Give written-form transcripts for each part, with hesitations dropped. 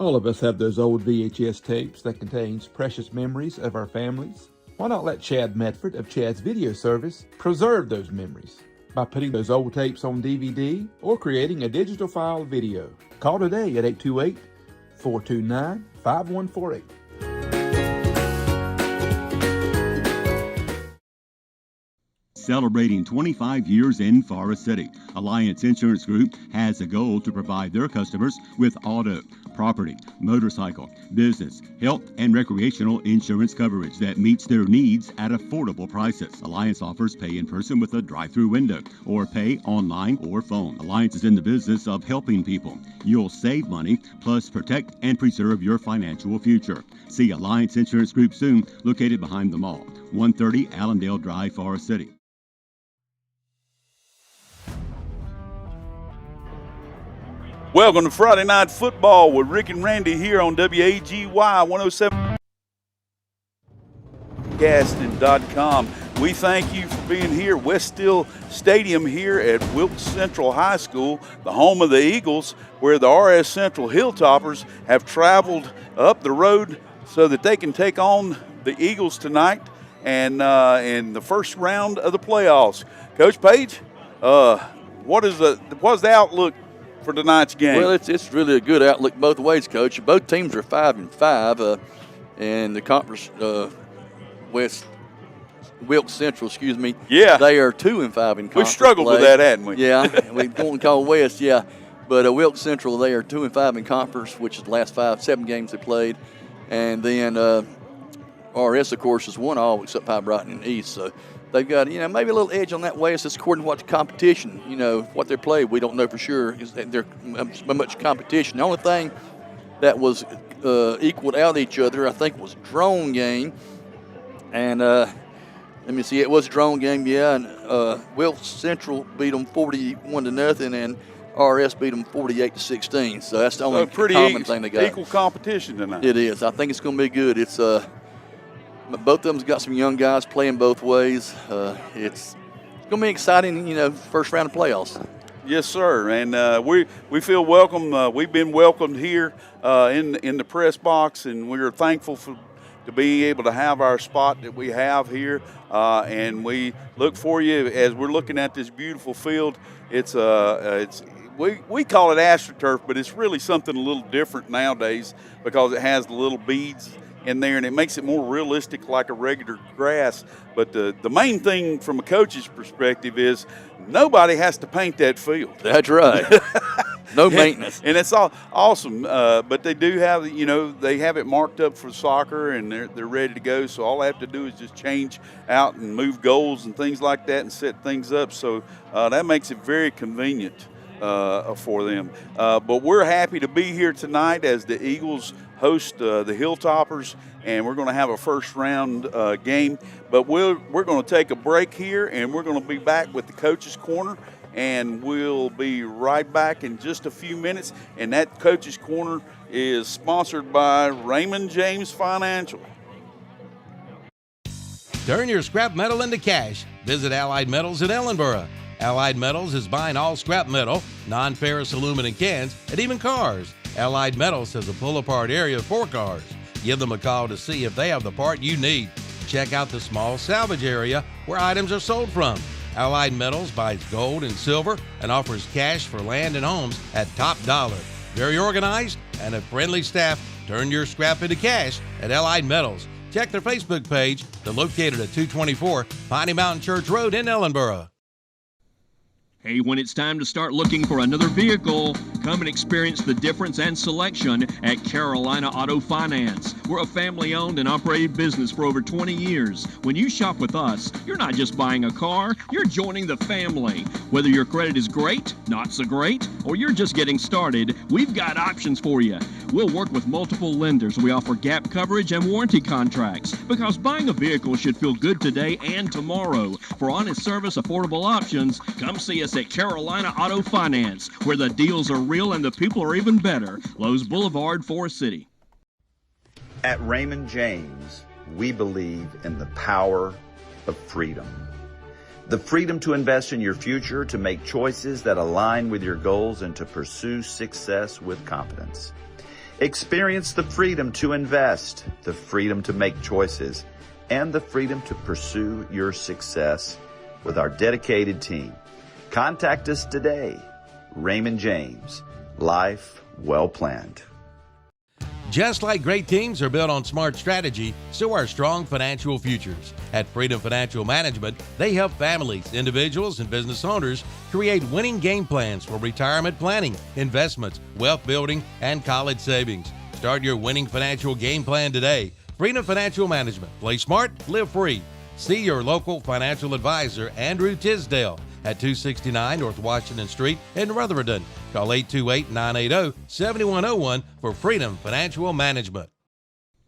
All of us have those old VHS tapes that contains precious memories of our families. Why not let Chad Medford of Chad's Video Service preserve those memories by putting those old tapes on DVD or creating a digital file video? Call today at 828-429-5148. Celebrating 25 years in Forest City, Alliance Insurance Group has a goal to provide their customers with auto, property, motorcycle, business, health, and recreational insurance coverage that meets their needs at affordable prices. Alliance offers pay in person with a drive-through window or pay online or phone. Alliance is in the business of helping people. You'll save money, plus protect and preserve your financial future. See Alliance Insurance Group soon, located behind the mall, 130 Allendale Drive, Forest City. Welcome to Friday Night Football with Rick and Randy here on WAGY 107. Gaston.com. We thank you for being here. West Steel Stadium here at Wilkes Central High School, the home of the Eagles, where the RS Central Hilltoppers have traveled up the road so that they can take on the Eagles tonight and in the first round of the playoffs. Coach Page, what's the outlook for tonight's game? Well, it's really a good outlook both ways, Coach. Both teams are 5-5, and the conference Wilkes Central, Yeah, they are 2-5 in conference. We've struggled with that, hadn't we? Yeah, we don't call West, yeah, but Wilkes Central, they are 2-5 in conference, which is the last 7 games they played, and then RS, of course, has won all except High Brighton and East, so. They've got, maybe a little edge on that West. It's according to what the competition, what they play. We don't know for sure. Is that they're much competition. The only thing that was equaled out each other, I think, was drone game. And let me see, it was a drone game, yeah. And Wilkes Central beat them 41-0, and RS beat them 48-16. So that's the only common thing they got. Equal competition tonight. It is. I think it's going to be good. It's both of them's got some young guys playing both ways. It's going to be exciting, first round of playoffs. Yes, sir. And we feel welcome. We've been welcomed here in the press box, and we're thankful to be able to have our spot that we have here. And we look for you as we're looking at this beautiful field. We call it AstroTurf, but it's really something a little different nowadays because it has the little beads in there, and it makes it more realistic like a regular grass. But the main thing from a coach's perspective is nobody has to paint that field. That's right. No maintenance. And it's all awesome. But they do have, they have it marked up for soccer, and they're ready to go. So all I have to do is just change out and move goals and things like that and set things up. So that makes it very convenient for them. But we're happy to be here tonight as the Eagles host the Hilltoppers, and we're going to have a first round game. But we're going to take a break here, and we're going to be back with the Coach's Corner, and we'll be right back in just a few minutes. And that Coach's Corner is sponsored by Raymond James Financial. Turn your scrap metal into cash. Visit Allied Metals in Ellenboro. Allied Metals is buying all scrap metal, non-ferrous aluminum cans, and even cars. Allied Metals has a pull-apart area for cars. Give them a call to see if they have the part you need. Check out the small salvage area where items are sold from. Allied Metals buys gold and silver and offers cash for land and homes at top dollar. Very organized and a friendly staff. Turn your scrap into cash at Allied Metals. Check their Facebook page. They're located at 224 Piney Mountain Church Road in Ellenboro. Hey, when it's time to start looking for another vehicle, come and experience the difference and selection at Carolina Auto Finance. We're a family-owned and operated business for over 20 years. When you shop with us, you're not just buying a car, you're joining the family. Whether your credit is great, not so great, or you're just getting started, we've got options for you. We'll work with multiple lenders. We offer gap coverage and warranty contracts because buying a vehicle should feel good today and tomorrow. For honest service, affordable options, come see us at Carolina Auto Finance, where the deals are real and the people are even better. Lowe's Boulevard, Forest City. At Raymond James, we believe in the power of freedom. The freedom to invest in your future, to make choices that align with your goals, and to pursue success with confidence. Experience the freedom to invest, the freedom to make choices, and the freedom to pursue your success with our dedicated team. Contact us today. Raymond James, life well planned. Just like great teams are built on smart strategy, so are strong financial futures. At Freedom Financial Management, they help families, individuals, and business owners create winning game plans for retirement planning, investments, wealth building, and college savings. Start your winning financial game plan today. Freedom Financial Management. Play smart, live free. See your local financial advisor, Andrew Tisdale, at 269 North Washington Street in Rutherford. Call 828-980-7101 for Freedom Financial Management.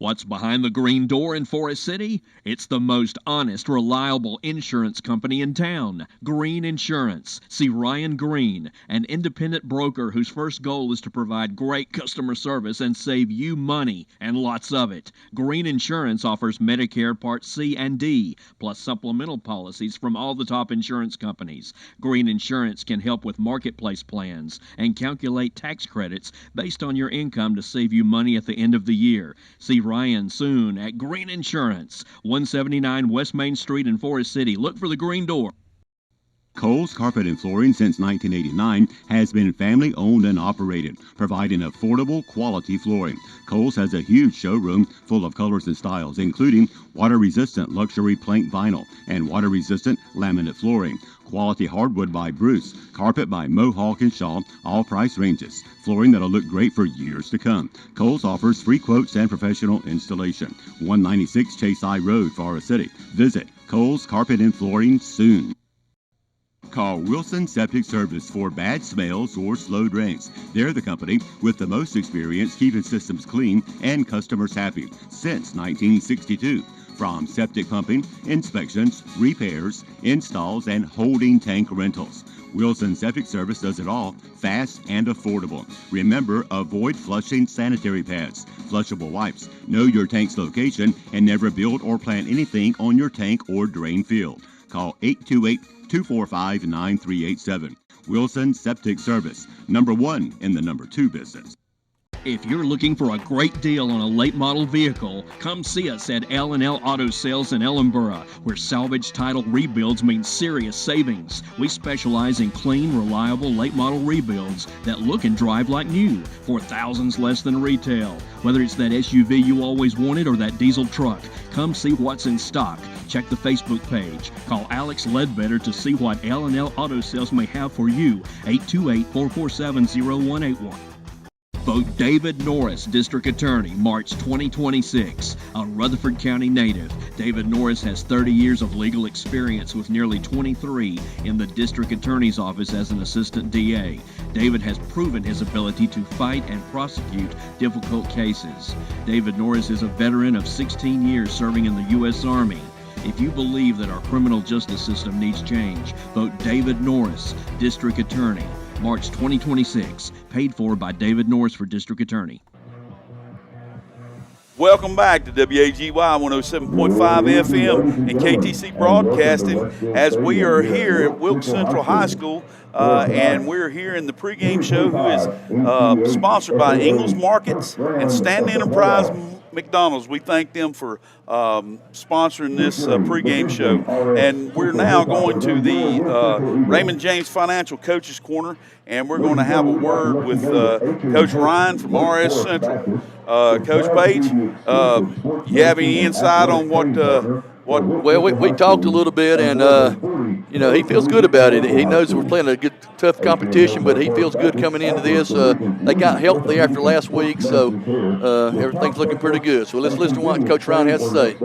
What's behind the green door in Forest City? It's the most honest, reliable insurance company in town, Green Insurance. See Ryan Green, an independent broker whose first goal is to provide great customer service and save you money, and lots of it. Green Insurance offers Medicare Part C and D, plus supplemental policies from all the top insurance companies. Green Insurance can help with marketplace plans and calculate tax credits based on your income to save you money at the end of the year. See Ryan soon at Green Insurance, 179 West Main Street in Forest City. Look for the green door. Kohl's Carpet and Flooring since 1989 has been family owned and operated, providing affordable quality flooring. Kohl's has a huge showroom full of colors and styles, including water-resistant luxury plank vinyl and water-resistant laminate flooring. Quality hardwood by Bruce, carpet by Mohawk and Shaw, all price ranges. Flooring that'll look great for years to come. Kohl's offers free quotes and professional installation. 196 Chase I Road, Forest City. Visit Kohl's Carpet and Flooring soon. Call Wilson Septic Service for bad smells or slow drains. They're the company with the most experience keeping systems clean and customers happy since 1962. From septic pumping, inspections, repairs, installs, and holding tank rentals. Wilson Septic Service does it all, fast and affordable. Remember, avoid flushing sanitary pads, flushable wipes, know your tank's location, and never build or plant anything on your tank or drain field. Call 828-245-9387. Wilson Septic Service, number 1 in the number 2 business. If you're looking for a great deal on a late model vehicle, come see us at L&L Auto Sales in Ellenboro, where salvage title rebuilds mean serious savings. We specialize in clean, reliable late model rebuilds that look and drive like new for thousands less than retail. Whether it's that SUV you always wanted or that diesel truck, come see what's in stock. Check the Facebook page. Call Alex Ledbetter to see what L&L Auto Sales may have for you. 828-447-0181. Vote David Norris, District Attorney, March 2026. A Rutherford County native, David Norris has 30 years of legal experience with nearly 23 in the District Attorney's Office as an Assistant DA. David has proven his ability to fight and prosecute difficult cases. David Norris is a veteran of 16 years serving in the U.S. Army. If you believe that our criminal justice system needs change, vote David Norris, District Attorney, March 2026, paid for by David Norris for District Attorney. Welcome back to WAGY 107.5 FM and KTC Broadcasting as we are here at Wilkes Central High School and we're here in the pregame show who is sponsored by Ingles Markets and Stanton Enterprise McDonald's. We thank them for sponsoring this pregame show. And we're now going to the Raymond James Financial Coaches Corner, and we're going to have a word with Coach Ryan from RS Central. Coach Page, you have any insight on what? Well, we talked a little bit, and he feels good about it. He knows we're playing a good, tough competition, but he feels good coming into this. They got healthy after last week, so everything's looking pretty good. So let's listen to what Coach Ryan has to say.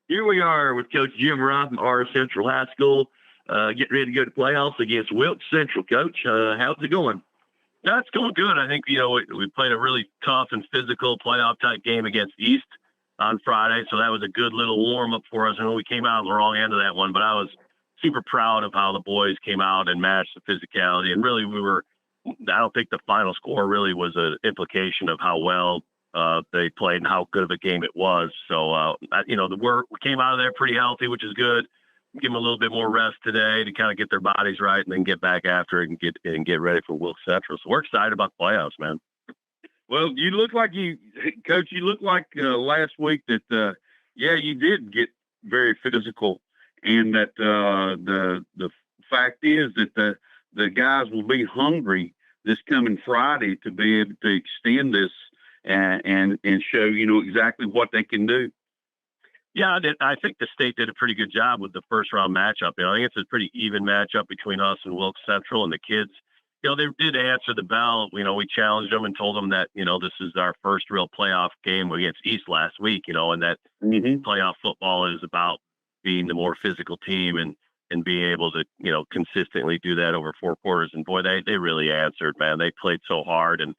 Here we are with Coach Jim Ryan from RS Central High School, getting ready to go to playoffs against Wilkes Central. Coach, how's it going? It's going good. I think, we played a really tough and physical playoff-type game against East. on Friday, so that was a good little warm up for us. I know we came out on the wrong end of that one, but I was super proud of how the boys came out and matched the physicality. And really, I don't think the final score really was an implication of how well they played and how good of a game it was. So, we came out of there pretty healthy, which is good. Give them a little bit more rest today to kind of get their bodies right and then get back after it and get ready for Wilkes Central. So we're excited about the playoffs, man. Well, you look like Coach, you look like last week that, you did get very physical, and that the fact is that the guys will be hungry this coming Friday to be able to extend this and show, exactly what they can do. Yeah, I think the state did a pretty good job with the first round matchup. I think it's a pretty even matchup between us and Wilkes Central, and the kids, they did answer the bell. We challenged them and told them that, this is our first real playoff game against East last week, and that playoff football is about being the more physical team and being able to, consistently do that over 4 quarters. And boy, they really answered, man. They played so hard, and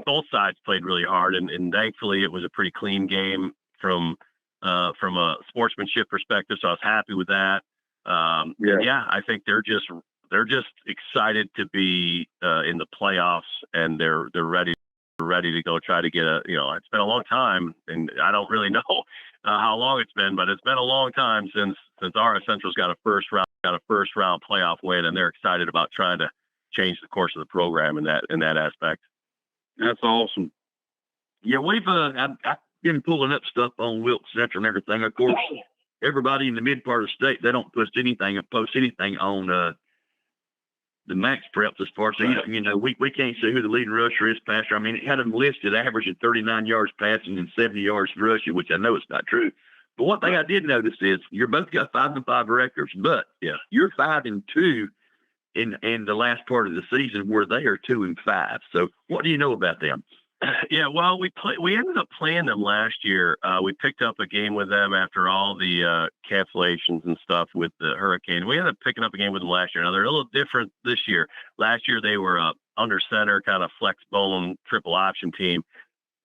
both sides played really hard. And thankfully it was a pretty clean game from a sportsmanship perspective. So I was happy with that. I think they're just excited to be in the playoffs, and they're ready to go try to get it's been a long time, and I don't really know how long it's been, but it's been a long time since RS Central's got a first round playoff win, and they're excited about trying to change the course of the program in that aspect. That's awesome. Yeah, I've been pulling up stuff on Wilkes Central and everything. Of course, everybody in the mid part of the state, they don't post anything on the max preps as far as, we can't see who the leading rusher is, passer. I mean, it had them listed averaging 39 yards passing and 70 yards rushing, which I know it's not true. But one thing I did notice is you're both got 5-5 records, but you're 5-2 in the last part of the season, where they are 2-5. So what do you know about them? Yeah, well, we ended up playing them last year. We picked up a game with them after all the cancellations and stuff with the hurricane. We ended up picking up a game with them last year. Now, they're a little different this year. Last year, they were a under center, kind of flex bone, triple option team.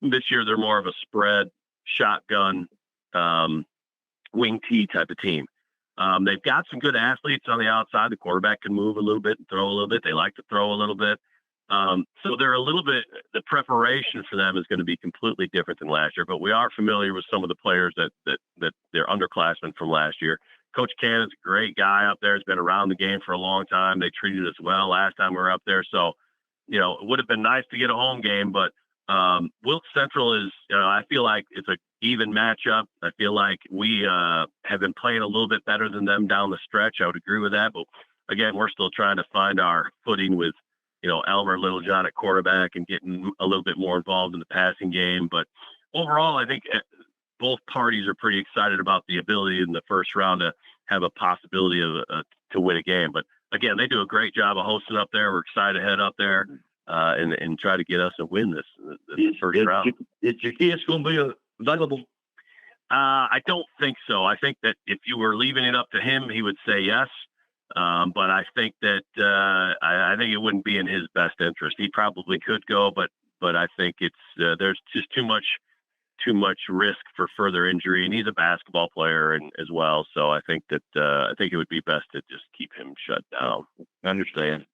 This year, they're more of a spread, shotgun, wing T type of team. They've got some good athletes on the outside. The quarterback can move a little bit and throw a little bit. They like to throw a little bit. So they're a little bit, the preparation for them is going to be completely different than last year, but we are familiar with some of the players that they're underclassmen from last year. Coach Cannon's a great guy up there. He's been around the game for a long time. They treated us well last time we were up there. So, it would have been nice to get a home game, but Wilkes Central is, I feel like it's an even matchup. I feel like we have been playing a little bit better than them down the stretch. I would agree with that. But again, we're still trying to find our footing with, Elmer Littlejohn at quarterback and getting a little bit more involved in the passing game. But overall, I think both parties are pretty excited about the ability in the first round to have a possibility of to win a game. But again, they do a great job of hosting up there. We're excited to head up there and try to get us to win this first round. Is your kid's going to be available? I don't think so. I think that if you were leaving it up to him, he would say yes. But I think that I think it wouldn't be in his best interest. He probably could go, but I think it's there's just too much risk for further injury, and he's a basketball player as well. So I think that it would be best to just keep him shut down. I understand.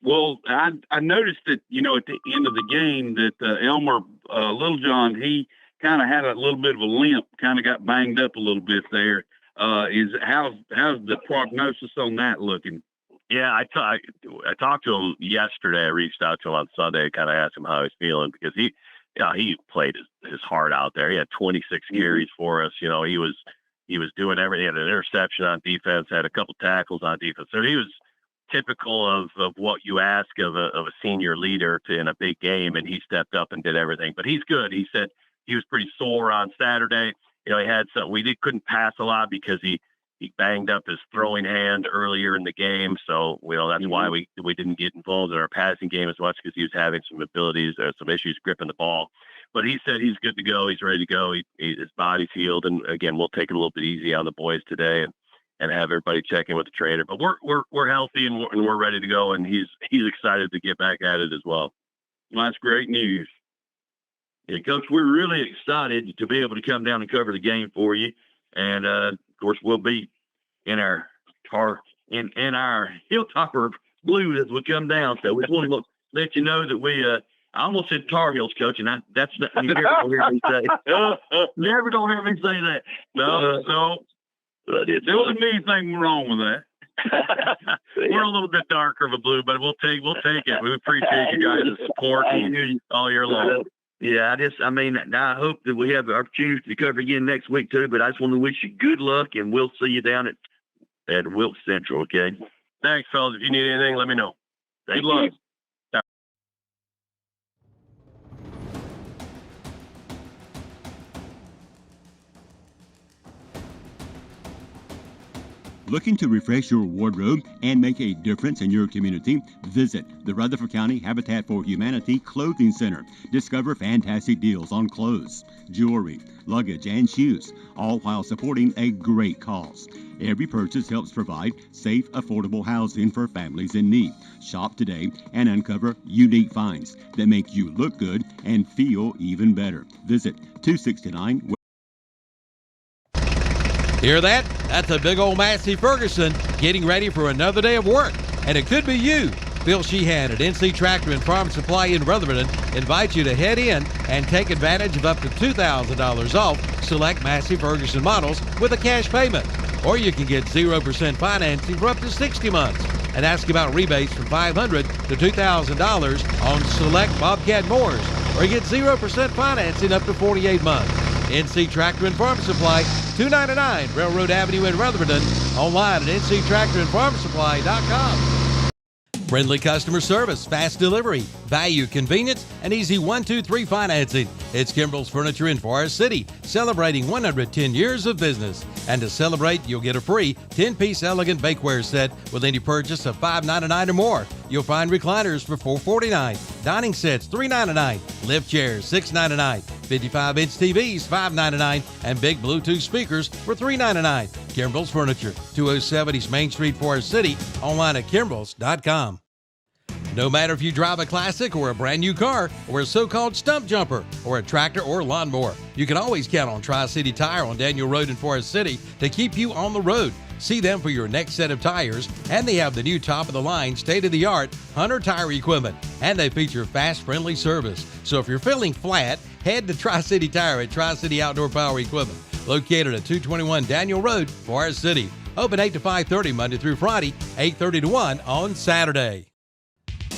Well, I noticed that, at the end of the game that Elmer Littlejohn, he kind of had a little bit of a limp, kind of got banged up a little bit there. How's the prognosis on that looking? Yeah, I talked to him yesterday. I reached out to him on Sunday, kind of asked him how he's feeling, because he played his heart out there. He had 26 carries for us. He was doing everything. He had an interception on defense, had a couple tackles on defense. So he was typical of what you ask of a senior leader in a big game, and he stepped up and did everything. But he's good. He said he was pretty sore on Saturday. He had some. Couldn't pass a lot because he banged up his throwing hand earlier in the game. So that's why we didn't get involved in our passing game as much, because he was having some some issues gripping the ball. But he said he's good to go. He's ready to go. His body's healed. And again, we'll take it a little bit easy on the boys today and have everybody check in with the trainer. But we're healthy and we're ready to go. And he's excited to get back at it as well. Well, that's great news. Yeah, Coach, we're really excited to be able to come down and cover the game for you. And, of course, we'll be in our in our Hilltopper blue as we come down. So we just want to let you know that we I almost said Tar Heels, Coach, and that's not, you never don't hear me say. Never don't hear me say that. No. There wasn't anything wrong with that. We're a little bit darker of a blue, but we'll take it. We appreciate you guys' support all year long. Yeah, I hope that we have the opportunity to cover again next week too. But I just want to wish you good luck, and we'll see you down at Wilkes Central. Okay. Thanks, fellas. If you need anything, let me know. Good luck. Looking to refresh your wardrobe and make a difference in your community? Visit the Rutherford County Habitat for Humanity Clothing Center. Discover fantastic deals on clothes, jewelry, luggage, and shoes, all while supporting a great cause. Every purchase helps provide safe, affordable housing for families in need. Shop today and uncover unique finds that make you look good and feel even better. Visit 269 Hear that? That's a big old Massey Ferguson getting ready for another day of work. And it could be you. Phil Sheehan at NC Tractor and Farm Supply in Rutherford invites you to head in and take advantage of up to $2,000 off select Massey Ferguson models with a cash payment. Or you can get 0% financing for up to 60 months and ask about rebates from $500 to $2,000 on select Bobcat mowers. Or you get 0% financing up to 48 months. NC Tractor and Farm Supply, 299 Railroad Avenue in Rutherford. Online at nctractorandfarmsupply.com. Friendly customer service, fast delivery, value, convenience, and easy 1-2-3 financing. It's Kimbrell's Furniture in Forest City, celebrating 110 years of business. And to celebrate, you'll get a free 10-piece elegant bakeware set with any purchase of $5.99 or more. You'll find recliners for $4.49, dining sets $3.99, lift chairs $6.99, 55-inch TVs $5.99, and big Bluetooth speakers for $3.99. Kimbrell's Furniture, 207 East Main Street, Forest City, online at kimbrells.com. No matter if you drive a classic or a brand new car or a so-called stump jumper or a tractor or lawnmower, you can always count on Tri-City Tire on Daniel Road in Forest City to keep you on the road. See them for your next set of tires, and they have the new top-of-the-line, state-of-the-art Hunter tire equipment, and they feature fast, friendly service. So if you're feeling flat, head to Tri-City Tire at Tri-City Outdoor Power Equipment, located at 221 Daniel Road, Forest City. Open 8 to 5:30 Monday through Friday, 8:30 to 1 on Saturday.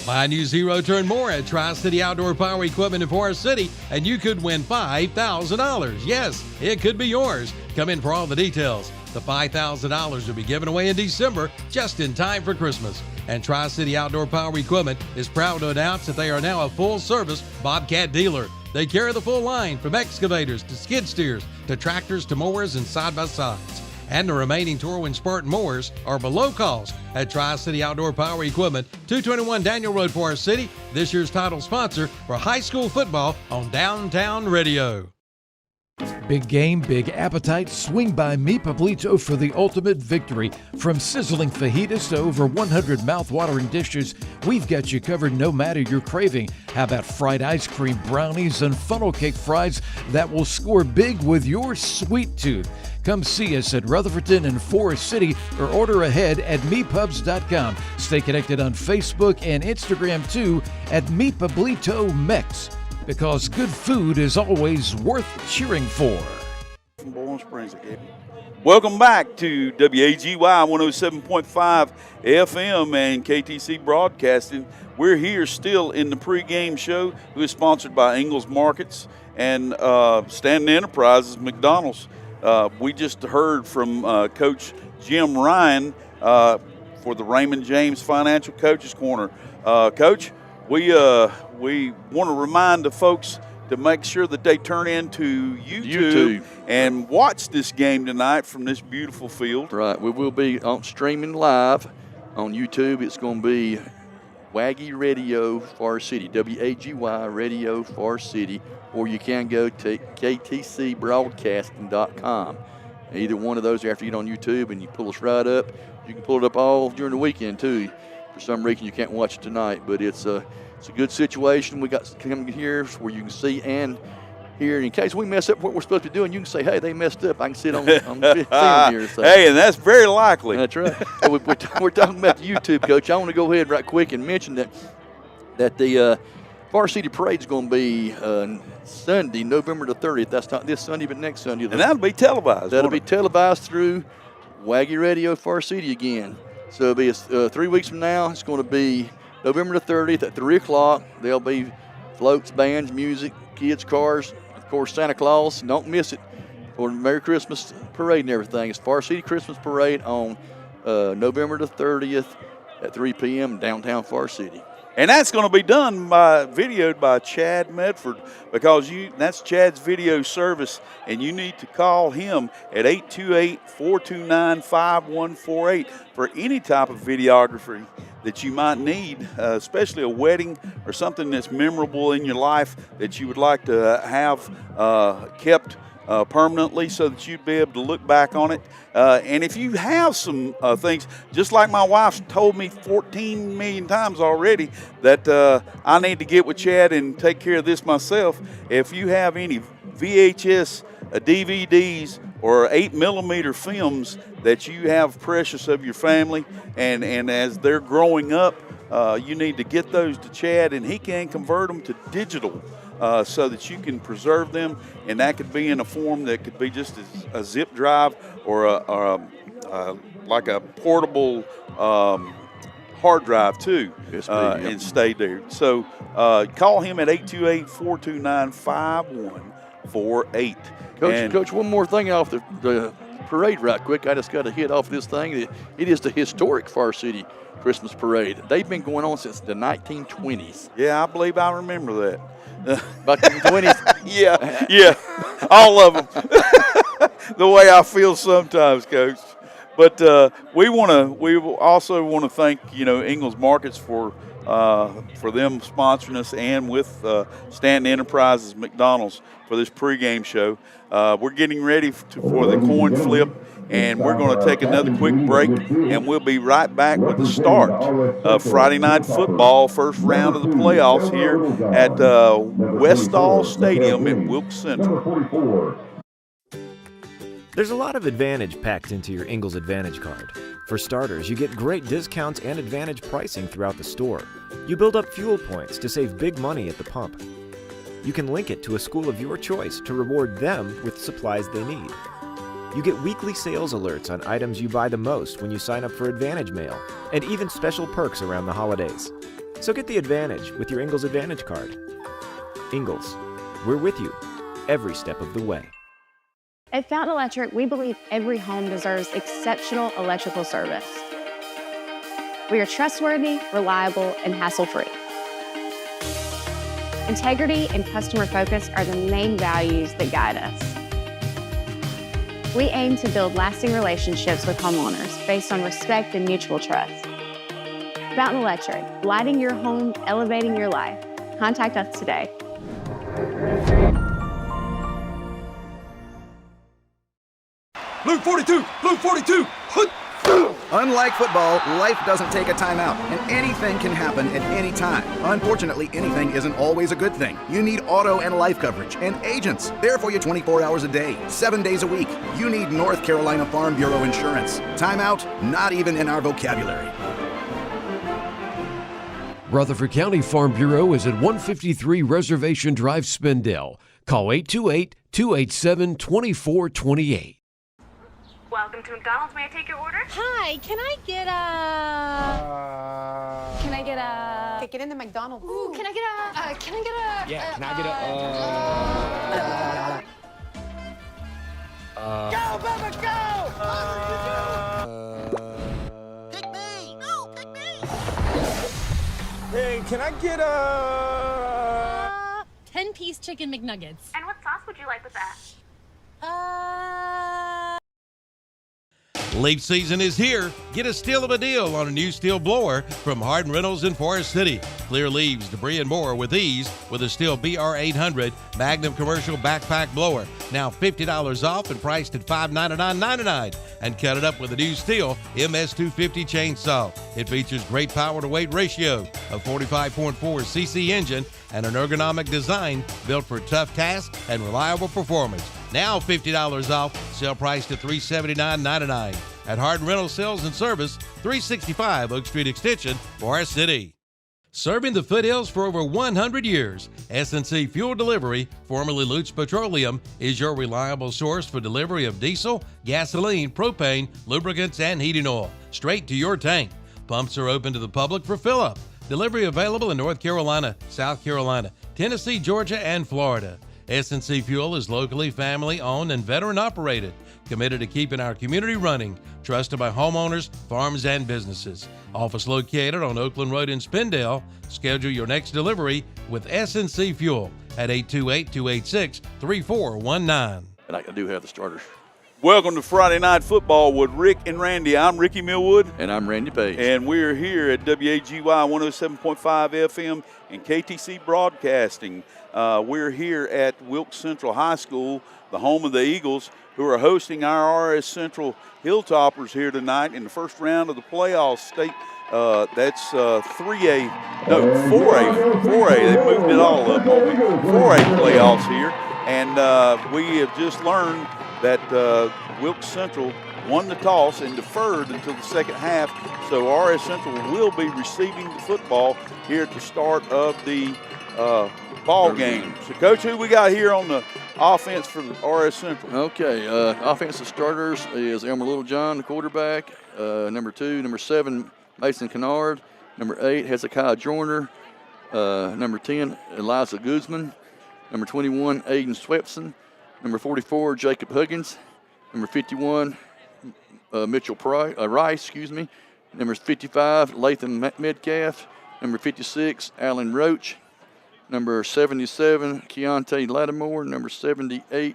Buy a new zero-turn mower at Tri-City Outdoor Power Equipment in Forest City, and you could win $5,000. Yes, it could be yours. Come in for all the details. The $5,000 will be given away in December, just in time for Christmas. And Tri-City Outdoor Power Equipment is proud to announce that they are now a full-service Bobcat dealer. They carry the full line from excavators to skid steers to tractors to mowers and side-by-sides. And the remaining Torwin Spartan mowers are below cost at Tri-City Outdoor Power Equipment, 221 Daniel Road, Forest City, this year's title sponsor for high school football on Downtown Radio. Big game, big appetite. Swing by Mi Pablito for the ultimate victory. From sizzling fajitas to over 100 mouth-watering dishes, we've got you covered no matter your craving. How about fried ice cream, brownies, and funnel cake fries that will score big with your sweet tooth? Come see us at Rutherfordton and Forest City or order ahead at mepubs.com. Stay connected on Facebook and Instagram too at Mi Pablito Mex, because good food is always worth cheering for. From Boiling Springs again. Welcome back to WAGY 107.5 FM and KTC Broadcasting. We're here still in the pregame show, who is sponsored by Ingalls Markets and Stanton Enterprises, McDonald's. We just heard from Coach Jim Ryan for the Raymond James Financial Coaches Corner. Coach, we want to remind the folks to make sure that they turn into YouTube and watch this game tonight from this beautiful field. Right. We will be on streaming live on YouTube. It's going to be Waggy Radio Forest City, WAGY Radio Forest City, or you can go to ktcbroadcasting.com. Either one of those after you get on YouTube and you pull us right up. You can pull it up all during the weekend too. For some reason you can't watch it tonight, but it's It's a good situation. We got coming here where you can see and hear. In case we mess up what we're supposed to be doing, you can say, hey, they messed up. I can see it on film here. So. Hey, and that's very likely. That's right. So we're talking about the YouTube, Coach. I want to go ahead right quick and mention that the Varsity Parade is going to be Sunday, November the 30th. That's not this Sunday, but next Sunday. And that'll be televised. That'll be televised through Waggy Radio Varsity again. So it'll be 3 weeks from now. It's going to be November the 30th at 3 o'clock. There'll be floats, bands, music, kids, cars, of course, Santa Claus. Don't miss it for the Merry Christmas Parade and everything. It's Varsity Christmas Parade on November the 30th at 3 p.m. downtown Varsity. And that's going to be done videoed by Chad Medford, because that's Chad's video service, and you need to call him at 828-429-5148 for any type of videography that you might need, especially a wedding or something that's memorable in your life that you would like to have kept permanently, so that you'd be able to look back on it. And if you have some things, just like my wife's told me 14 million times already, that I need to get with Chad and take care of this myself. If you have any VHS, DVDs, or 8mm films that you have precious of your family, and as they're growing up, you need to get those to Chad, and he can convert them to digital. So that you can preserve them, and that could be in a form that could be just a zip drive or like a portable hard drive too, and stay there. So call him at 828-429-5148. Coach, one more thing off the parade right quick. I just got to hit off this thing. It is the historic Varsity Christmas Parade. They've been going on since the 1920s. Yeah, I believe I remember that. Back in the 20s? yeah, all of them. The way I feel sometimes, Coach. But we also want to thank Ingalls Markets for them sponsoring us, and with Stanton Enterprises McDonald's for this pregame show. We're getting ready for the coin flip, and we're going to take another quick break, and we'll be right back with the start of Friday Night Football, first round of the playoffs here at Westall Stadium in Wilkes Central. There's a lot of advantage packed into your Ingalls Advantage card. For starters, you get great discounts and advantage pricing throughout the store. You build up fuel points to save big money at the pump. You can link it to a school of your choice to reward them with supplies they need. You get weekly sales alerts on items you buy the most when you sign up for Advantage Mail, and even special perks around the holidays. So get the advantage with your Ingalls Advantage card. Ingalls, we're with you every step of the way. At Fountain Electric, we believe every home deserves exceptional electrical service. We are trustworthy, reliable, and hassle-free. Integrity and customer focus are the main values that guide us. We aim to build lasting relationships with homeowners based on respect and mutual trust. Fountain Electric, lighting your home, elevating your life. Contact us today. Blue 42! Blue 42! Unlike football, life doesn't take a timeout, and anything can happen at any time. Unfortunately, anything isn't always a good thing. You need auto and life coverage, and agents. There for you 24 hours a day, 7 days a week. You need North Carolina Farm Bureau insurance. Timeout? Not even in our vocabulary. Rutherford County Farm Bureau is at 153 Reservation Drive, Spindale. Call 828-287-2428. Welcome to McDonald's. May I take your order? Hi, can I get Get in the McDonald's. Ooh, can I get a? Yeah, can I Go, Bubba, go! Pick me! No, pick me! Hey, can I get a... 10-piece chicken McNuggets. And what sauce would you like with that? Leaf season is here. Get a steal of a deal on a new steel blower from Hardin Rentals in Forest City. Clear leaves, debris, and more with ease with a Stihl BR800 Magnum Commercial Backpack Blower. Now $50 off and priced at $599.99. And cut it up with a new Stihl MS250 chainsaw. It features great power to weight ratio, a 45.4 cc engine, and an ergonomic design built for tough tasks and reliable performance. Now $50 off, sale priced at $379.99. At Hardin Rental Sales and Service, 365 Oak Street Extension, Forest City. Serving the foothills for over 100 years, S&C Fuel Delivery, formerly Lutz Petroleum, is your reliable source for delivery of diesel, gasoline, propane, lubricants, and heating oil, straight to your tank. Pumps are open to the public for fill-up. Delivery available in North Carolina, South Carolina, Tennessee, Georgia, and Florida. S&C Fuel is locally family-owned and veteran-operated, committed to keeping our community running, trusted by homeowners, farms, and businesses. Office located on Oakland Road in Spindale. Schedule your next delivery with S&C Fuel at 828-286-3419. And I do have the starters. Welcome to Friday Night Football with Rick and Randy. I'm Ricky Millwood. And I'm Randy Page. And we're here at WAGY 107.5 FM and KTC Broadcasting. We're here at Wilkes Central High School, the home of the Eagles, who are hosting our RS Central Hilltoppers here tonight in the first round of the playoffs. State, that's 4A. They moved it all up on me. 4A playoffs here. And we have just learned that Wilkes Central won the toss and deferred until the second half. So RS Central will be receiving the football here at the start of the ball game. So, Coach, who we got here on the offense for the RS Central? Okay, offensive starters is Elmer Littlejohn, the quarterback. Number 2, number 7, Mason Kennard. Number 8, Hezekiah Joyner. Number 10, Eliza Guzman. Number 21, Aiden Swepson. Number 44, Jacob Huggins. Number 51, Mitchell Rice. Number 55, Lathan Metcalf. Number 56, Alan Roach. Number 77, Keontae Lattimore. Number 78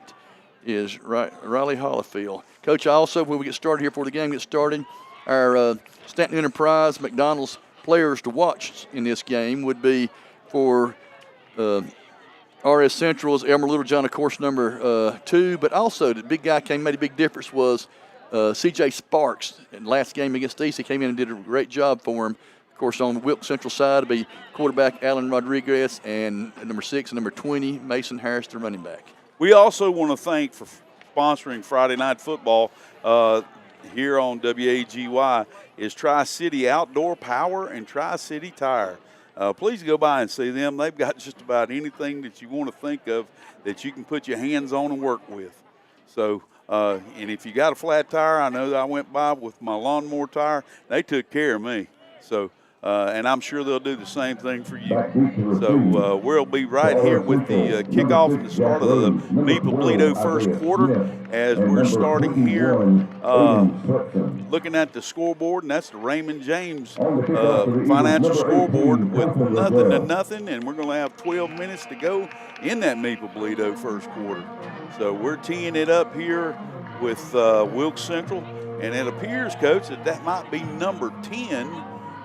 is Riley Hollifield. Coach, also, when we get started here before the game gets started, our Stanton Enterprise McDonald's players to watch in this game would be for RS Central's Elmer Littlejohn, of course, number 2. But also the big guy made a big difference was C.J. Sparks. In the last game against East, he came in and did a great job for him. Of course, on the Wilkes Central side, it'll be quarterback Alan Rodriguez and number 6 and number 20, Mason Harris, the running back. We also want to thank for sponsoring Friday Night Football here on WAGY is Tri-City Outdoor Power and Tri-City Tire. Please go by and see them. They've got just about anything that you want to think of that you can put your hands on and work with. So, and if you got a flat tire, I know that I went by with my lawnmower tire. They took care of me. So, and I'm sure they'll do the same thing for you. So we'll be right here with the kickoff and the start of the Meeple-Bledo first quarter as we're starting here looking at the scoreboard, and that's the Raymond James financial scoreboard with nothing, and we're going to have 12 minutes to go in that Meeple-Bledo first quarter. So we're teeing it up here with Wilkes Central, and it appears, Coach, that might be number 10,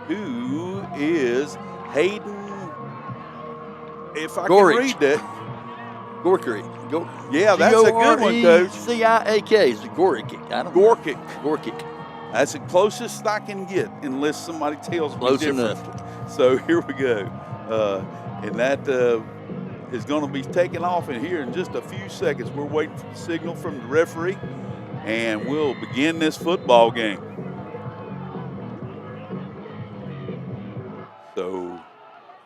who is Hayden, if I can read that. Gorky. Yeah, that's a good one, Coach. Gorciak. Is it Gorkick? I don't know. Gorkick. That's the closest I can get unless somebody tells me Close different. enough. So here we go. And that is going to be taking off in here in just a few seconds. We're waiting for the signal from the referee, and we'll begin this football game. So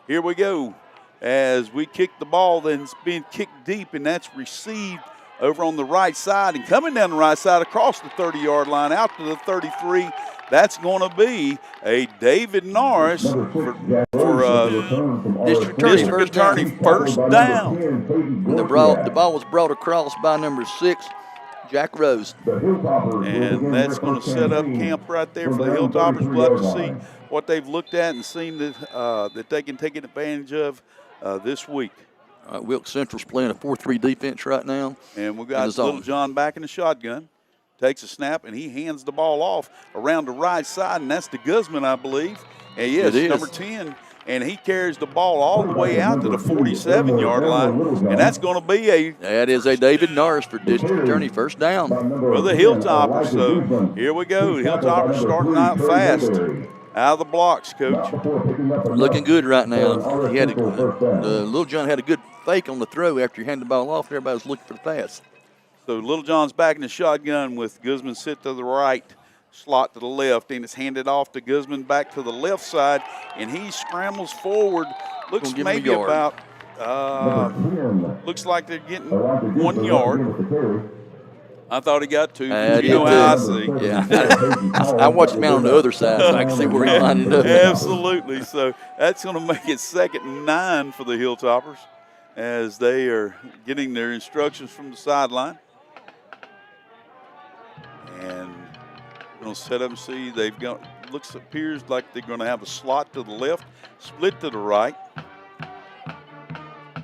here we go as we kick the ball, then it's being kicked deep, and that's received over on the right side. And coming down the right side across the 30-yard line out to the 33, that's going to be a David Norris for District Attorney first down. The ball was brought across by number 6, Jack Rose. And that's going to set up camp right there for the Hilltoppers. We'll have to see what they've looked at and seen that they can take advantage of this week. Wilkes Central's playing a 4-3 defense right now. And we got Little John back in the shotgun. takes a snap, and he hands the ball off around the right side, and that's to Guzman, I believe. And yes, number 10. And he carries the ball all the way out to the 47-yard line, and that's going to be That is a David Norris for district attorney, first down. For the Hilltoppers. So here we go. Hilltoppers starting out fast. Out of the blocks, Coach. Looking good right now. He had Little John had a good fake on the throw after he handed the ball off. Everybody was looking for the pass. So Little John's back in the shotgun with Guzman sit to the right, slot to the left, and it's handed off to Guzman back to the left side, and he scrambles forward. Looks maybe about, looks like they're getting 1 yard. I thought he got 2. You know how I see. Yeah. I watched him out on the other side, so I can see where he's lining up. Absolutely. So that's going to make it 2nd and 9 for the Hilltoppers as they are getting their instructions from the sideline. And going to set up and see. They've got, appears like they're going to have a slot to the left, split to the right.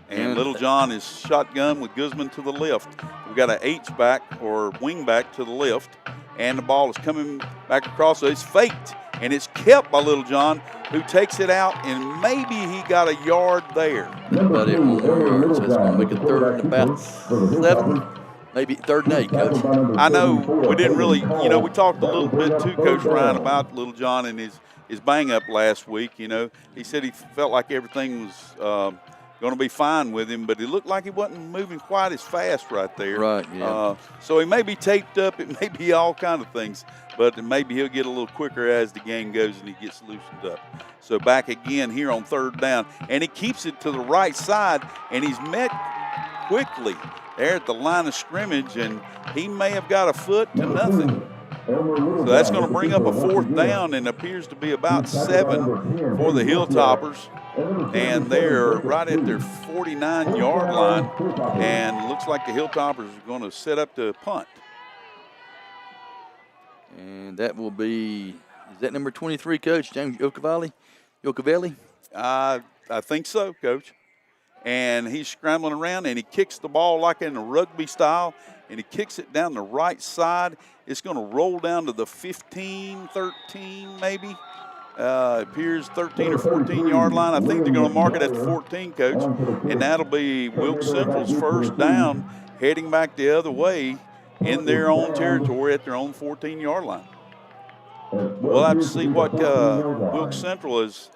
And Little John is shotgun with Guzman to the left. We've got an H-back or wing back to the left, and the ball is coming back across. So it's faked, and it's kept by Little John, who takes it out, and maybe he got a yard there. But it won't work, so it's going to make a 3rd and about 7. Maybe 3rd and 8, Coach. I know we didn't really, we talked a little bit too, Coach Ryan, about Little John and his bang-up last week. He said he felt like everything was going to be fine with him, but it looked like he wasn't moving quite as fast right there. Right, yeah. So he may be taped up. It may be all kind of things, but maybe he'll get a little quicker as the game goes and he gets loosened up. So back again here on 3rd down, and he keeps it to the right side, and he's met quickly there at the line of scrimmage, and he may have got a foot to nothing. So that's going to bring up a 4th down, and appears to be about 7 for the Hilltoppers. And they're right at their 49-yard line, and looks like the Hilltoppers are going to set up to punt. And that will be, is that number 23, Coach, James Yokovelli? I think so, Coach. And he's scrambling around, and he kicks the ball like in a rugby style, and he kicks it down the right side. It's going to roll down to the 15, 13 maybe. Appears 13 or 14-yard line. I think they're going to mark it at the 14, Coach. And that'll be Wilkes Central's 1st down, heading back the other way in their own territory at their own 14-yard line. We'll have to see what Wilkes Central has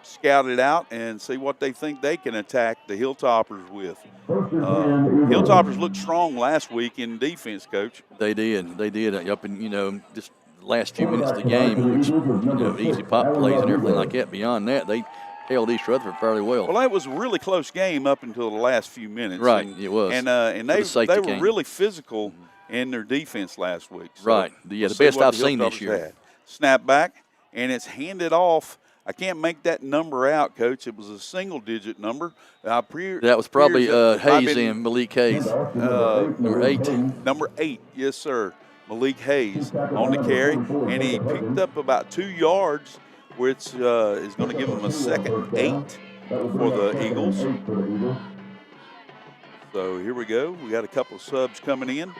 scouted out and see what they think they can attack the Hilltoppers with. Hilltoppers looked strong last week in defense, Coach. They did. Up in, just the last few minutes of the game, which, easy pop plays and everything like that. Beyond that, they held East Rutherford fairly well. Well, that was a really close game up until the last few minutes. Right, it was. And they were really physical in their defense last week. So right. Yeah, the best I've seen this year. Had. Snap back, and it's handed off. I can't make that number out, Coach. It was a single-digit number. That was probably Hayes and Malik Hayes, number 8. Number 8, yes, sir. Malik Hayes on the carry, and he picked up about 2 yards, which is going to give him a 2nd and 8 for the Eagles. So here we go. We got a couple of subs coming in.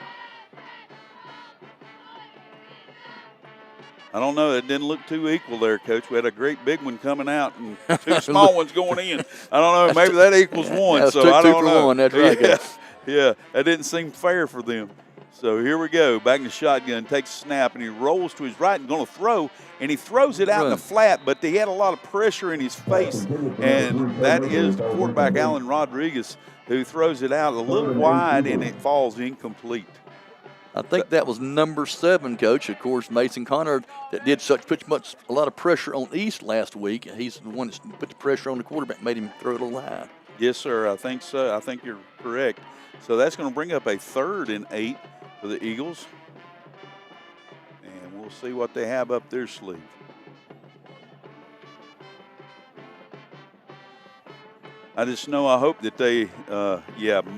I don't know. It didn't look too equal there, Coach. We had a great big one coming out and 2 small ones going in. I don't know. Maybe that equals 1. That's so I don't know. 2 for 1. That's right. Yeah, that didn't seem fair for them. So here we go. Back in the shotgun, takes a snap, and he rolls to his right and going to throw. And he throws it out in the flat, but he had a lot of pressure in his face. And that is the quarterback, Alan Rodriguez, who throws it out a little wide, and it falls incomplete. I think that was number 7, Coach. Of course, Mason Connor that did a lot of pressure on East last week. He's the one that put the pressure on the quarterback, made him throw it a little high. Yes, sir. I think so. I think you're correct. So that's going to bring up a 3rd and 8 for the Eagles. And we'll see what they have up their sleeve. I just know, I hope that they,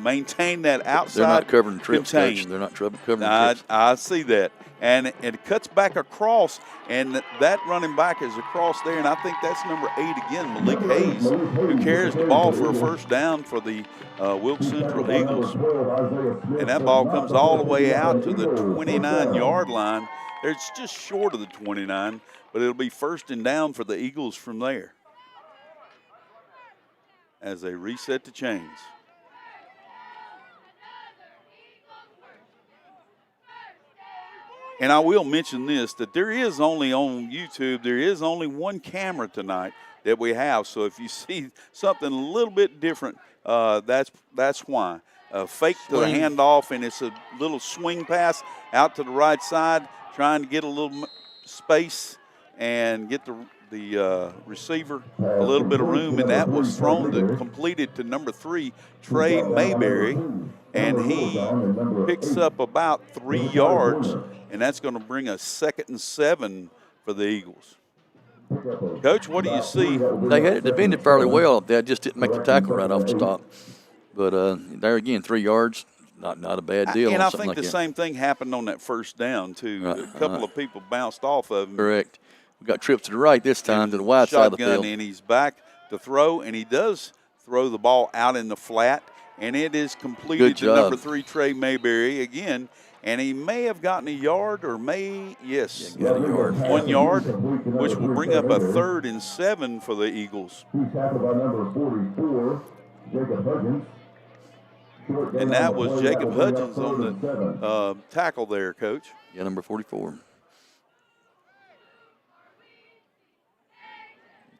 maintain that outside. They're not covering trips, Coach. They're not covering trips. I see that. and it cuts back across, and that running back is across there, and I think that's number 8 again, Malik Hayes, who carries the ball for a first down for the Wilkes Central Eagles. And that ball comes all the way out to the 29-yard line. It's just short of the 29, but it'll be first and down for the Eagles from there as they reset the chains. And I will mention this, that there is only on YouTube, there is only one camera tonight that we have. So if you see something a little bit different, that's why. Fake to the handoff, and it's a little swing pass out to the right side, trying to get a little space and get the receiver a little bit of room, and that was completed to number 3, Trey Mayberry, and he picks up about 3 yards, and that's going to bring a 2nd and 7 for the Eagles. Coach, what do you see? They had it defended fairly well. They just didn't make the tackle right off the top. But there again, 3 yards, not a bad deal. And I think the same thing happened on that first down, too. Right, a couple of people bounced off of him. Correct. We got trips to the right this time, to the wide side of the field. And he's back to throw, and he does throw the ball out in the flat, and it is completed to number 3, Trey Mayberry again. And he may have gotten a yard, or got a yard. 1 yard, which will bring up a 3rd and 7 for the Eagles. He's tackled by number 44, Jacob Hudgens. And that was Jacob Hudgens on the tackle there, Coach. Yeah, number 44.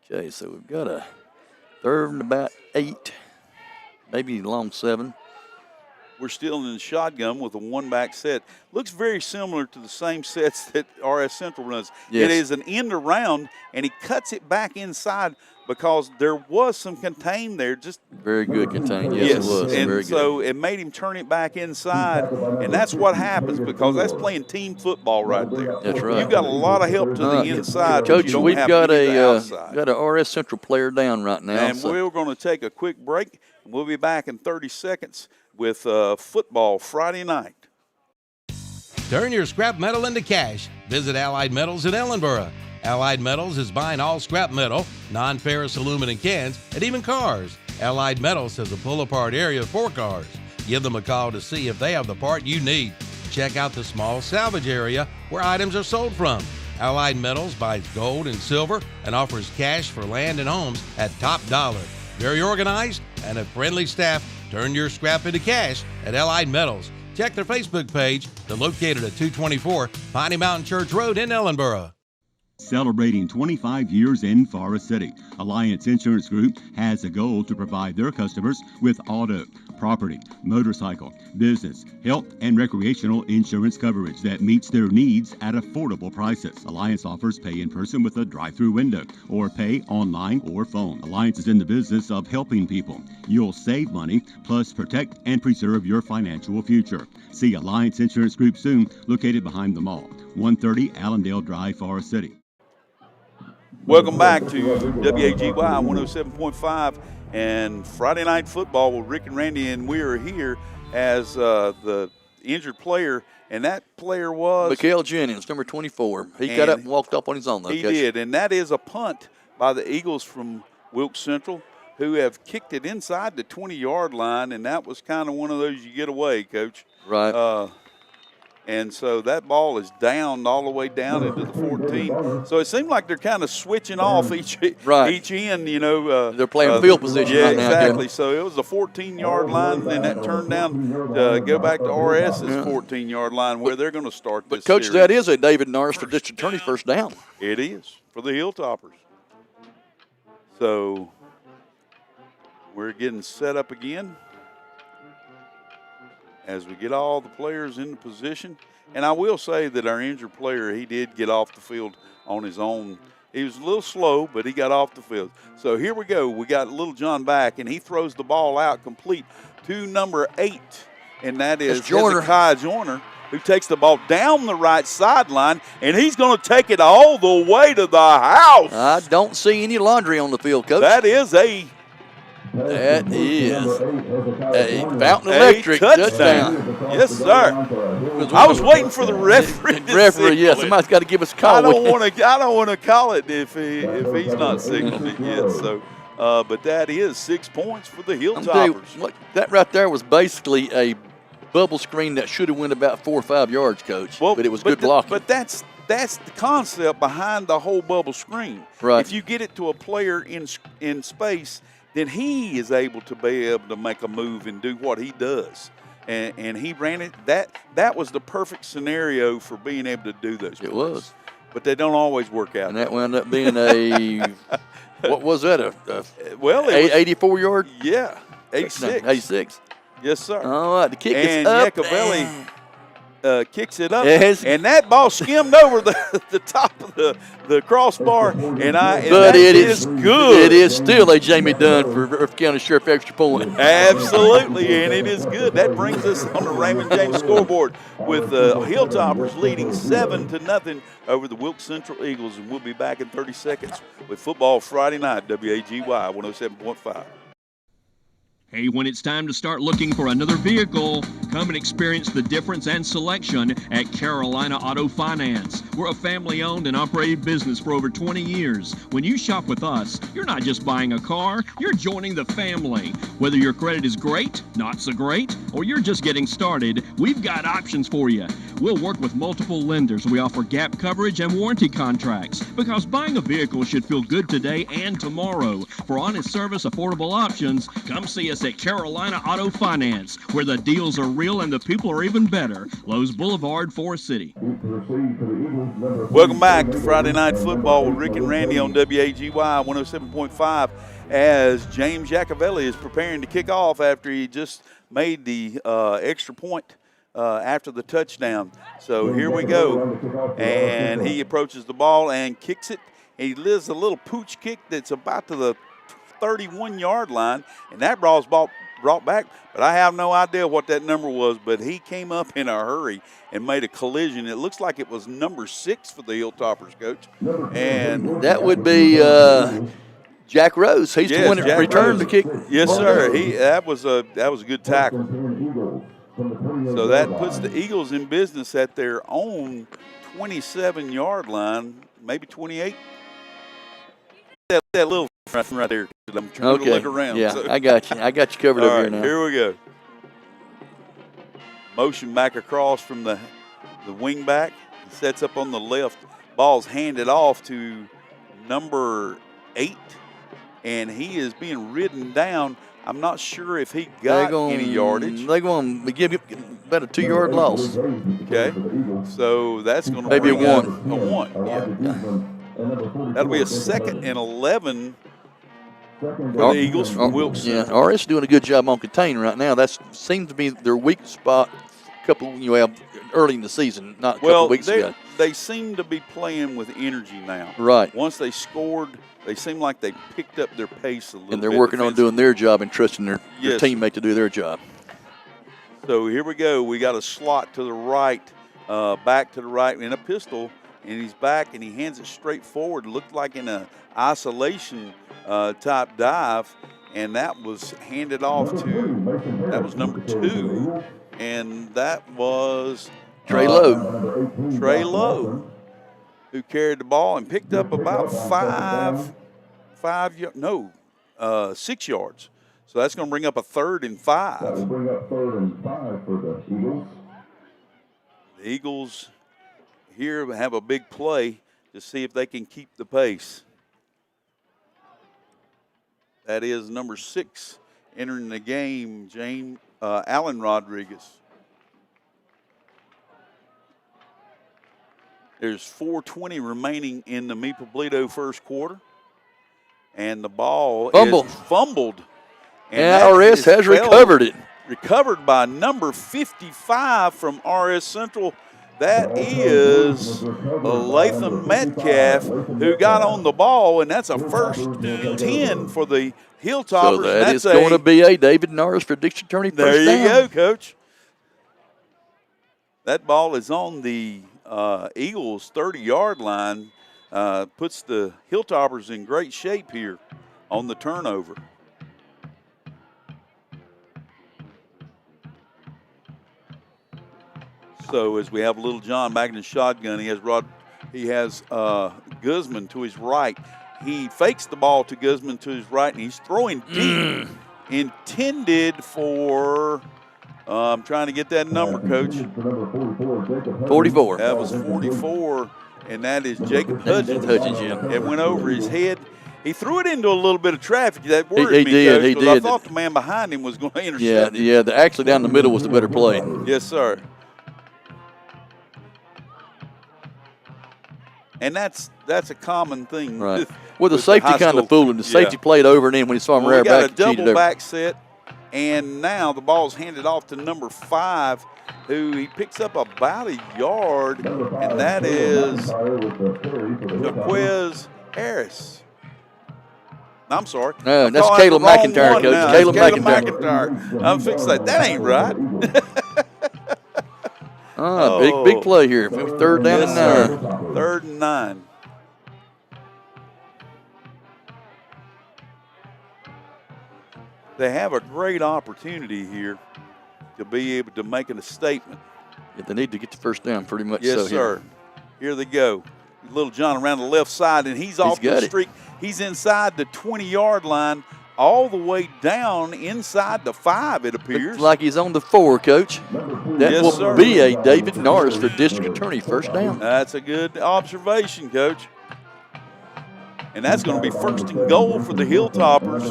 Okay, so we've got a 3rd and about 8, maybe long 7. We're still in the shotgun with a one-back set. Looks very similar to the same sets that RS Central runs. Yes. It is an end around, and he cuts it back inside because there was some contain there. Just very good contain. Yes, it was. And very so good. it made him turn it back inside, and that's what happens because that's playing team football right there. That's right. You've got a lot of help to the inside. Coach, we've got a RS Central player down right now. And we're going to take a quick break, and we'll be back in 30 seconds with football Friday night. Turn your scrap metal into cash. Visit Allied Metals in Ellenboro. Allied Metals is buying all scrap metal, non-ferrous aluminum cans, and even cars. Allied Metals has a pull-apart area for cars. Give them a call to see if they have the part you need. Check out the small salvage area where items are sold from. Allied Metals buys gold and silver and offers cash for land and homes at top dollar. Very organized and a friendly staff. Turn your scrap into cash at Allied Metals. Check their Facebook page. They're located at 224 Piney Mountain Church Road in Ellenboro. Celebrating 25 years in Forest City, Alliance Insurance Group has a goal to provide their customers with auto, property, motorcycle, business, health, and recreational insurance coverage that meets their needs at affordable prices. Alliance offers pay in person with a drive-through window or pay online or phone. Alliance is in the business of helping people. You'll save money, plus protect and preserve your financial future. See Alliance Insurance Group soon, located behind the mall, 130 Allendale Drive, Forest City. Welcome back to WAGY 107.5 and Friday Night Football with Rick and Randy, and we are here as the injured player, and that player was Mikael Jennings, number 24. He got up and walked up on his own. He did, and that is a punt by the Eagles from Wilkes Central, who have kicked it inside the 20-yard line, and that was kind of one of those you get away, Coach. Right. And so that ball is down all the way down into the 14. So it seemed like they're kind of switching off each end, you know. They're playing field position right now. Yeah, exactly. So it was a 14-yard line, and that turned down to go back to RS's 14-yard line where they're going to start this Coach, series. that is a David Norris for District Attorney first down. It is for the Hilltoppers. So we're getting set up again as we get all the players in position. And I will say that our injured player, he did get off the field on his own. He was a little slow, but he got off the field. So here we go. We got Little John back, and he throws the ball out complete to number 8, and that is Hezekiah Joyner, who takes the ball down the right sideline, and he's going to take it all the way to the house. I don't see any laundry on the field, Coach. That is a That is a Fountain Electric touchdown. Yes, sir. I was waiting for the referee. Yeah, somebody's got to give us a call. I don't want to call it if he's not signaling it yet. So, but that is 6 points for the Hilltoppers. That right there was basically a bubble screen that should have went about 4 or 5 yards, Coach. But it was good blocking. But that's the concept behind the whole bubble screen. Right. If you get it to a player in space, then he is able to be able to make a move and do what he does. And he ran it. That was the perfect scenario for being able to do those. It was. But they don't always work out. And that wound up being a what was that? A 84 yard? Yeah, 86. 86. Yes, sir. All right, the kick is And up. Yacovelli kicks it up, Yes. and that ball skimmed over the top of the crossbar, but it is good. It is still a Jamie Dunn for County Sheriff extra point. Absolutely, and it is good. That brings us on the Raymond James scoreboard with the Hilltoppers leading 7-0 over the Wilkes Central Eagles, and we'll be back in 30 seconds with football Friday night, WAGY 107.5. Hey, when it's time to start looking for another vehicle, come and experience the difference and selection at Carolina Auto Finance. We're a family-owned and operated business for over 20 years. When you shop with us, you're not just buying a car, you're joining the family. Whether your credit is great, not so great, or you're just getting started, we've got options for you. We'll work with multiple lenders. We offer gap coverage and warranty contracts because buying a vehicle should feel good today and tomorrow. For honest service, affordable options, come see us at Carolina Auto Finance, where the deals are real and the people are even better. Lowe's Boulevard, Forest City. Welcome back to Friday Night Football with Rick and Randy on WAGY 107.5 as James Yacovelli is preparing to kick off after he just made the extra point after the touchdown. So here we go. And he approaches the ball and kicks it. He lives a little pooch kick that's about to the 31-yard line, and that ball's brought back, but I have no idea what that number was, but he came up in a hurry and made a collision. It looks like it was number 6 for the Hilltoppers, Coach. And that would be Jack Rose. He's the one that returned the kick. Yes, sir. That was a good tackle. So that puts the Eagles in business at their own 27-yard line, maybe 28. That little right there. I'm trying to look around. Yeah, so. I got you covered over here now. Here we go. Motion back across from the wing back. He sets up on the left. Ball's handed off to number 8, and he is being ridden down. I'm not sure if he got any yardage. They're going to give about a 2-yard loss. Okay. So that's going to maybe bring a 1. A 1, yeah. That'll be a 2nd and 11 for the Eagles from Wilkes. Yeah, RS doing a good job on containing right now. That seems to be their weak spot. Early in the season, not a couple weeks ago. They seem to be playing with energy now. Right. Once they scored, they seem like they picked up their pace a little bit. And they're working on doing their job and trusting their teammate to do their job. So here we go. We got a slot to the right, back to the right in a pistol. And he's back, and he hands it straight forward. Looked like in an isolation type dive, and that was handed off to, that was number 2, and that was Trey Lowe. Trey Lowe, who carried the ball and picked up about 6 yards. So that's going to bring up a 3rd and 5. That will bring up 3rd and 5 for the Eagles. The Eagles here have a big play to see if they can keep the pace. That is number 6 entering the game, Alan Rodriguez. There's 4:20 remaining in the Meepoblito first quarter, and the ball is fumbled. And RS has recovered it. Recovered by number 55 from RS Central. That is Latham Metcalf, who got on the ball, and that's a 1st 10 for the Hilltoppers. So that is going to be a David Norris for Dixie Attorney first down. There you go, Coach. That ball is on the Eagles' 30-yard line, puts the Hilltoppers in great shape here on the turnover. So as we have Little John back in the shotgun, he has Guzman to his right. He fakes the ball to Guzman to his right, and he's throwing deep, intended for. I'm trying to get that number, Coach. 44. That was 44, and that is Jacob Hutchins. It went over his head. He threw it into a little bit of traffic. That worried me, Coach, because I thought the man behind him was going to intercept him. Yeah. Actually, down the middle was the better play. Yes, sir. And that's a common thing. Right. Well, the safety kind of fooled him. The safety played over, and then when he saw him rear back, he got a double back set, and now the ball's handed off to number 5, who he picks up about a yard, and that is Jaquez Harris. I'm sorry. No, that's Caleb McIntyre, Coach. Caleb McIntyre. I'm fixing that ain't right. Big play here. 3rd down and 9. 3rd and 9. They have a great opportunity here to be able to make a statement. Yeah, they need to get the first down pretty much. Yes, sir. Here they go. Little John around the left side, and he's off the streak. He's inside the 20-yard line, all the way down inside the 5, it appears. Looks like he's on the 4, Coach. That will be a David Norris for district attorney, first down. That's a good observation, Coach. And that's going to be 1st and goal for the Hilltoppers,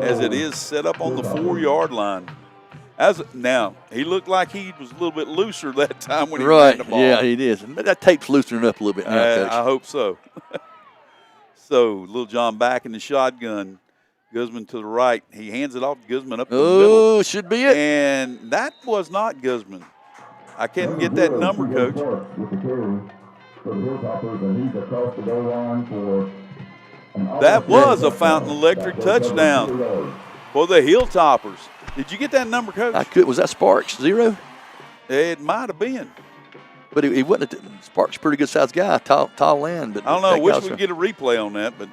as it is set up on the 4-yard line. Now, he looked like he was a little bit looser that time when he ran the ball. Yeah, he is. That tape's loosening up a little bit now, Coach. I hope so. So, Little John back in the shotgun. Guzman to the right. He hands it off to Guzman up the middle. Oh, should be it. And that was not Guzman. I can't get that number, Coach. That was a Fountain Electric touchdown for the Hilltoppers. Did you get that number, Coach? Was that Sparks, 0? It might have been. But he wasn't. Sparks, pretty good sized guy, tall end. But I don't know. I wish we could get a replay on that, but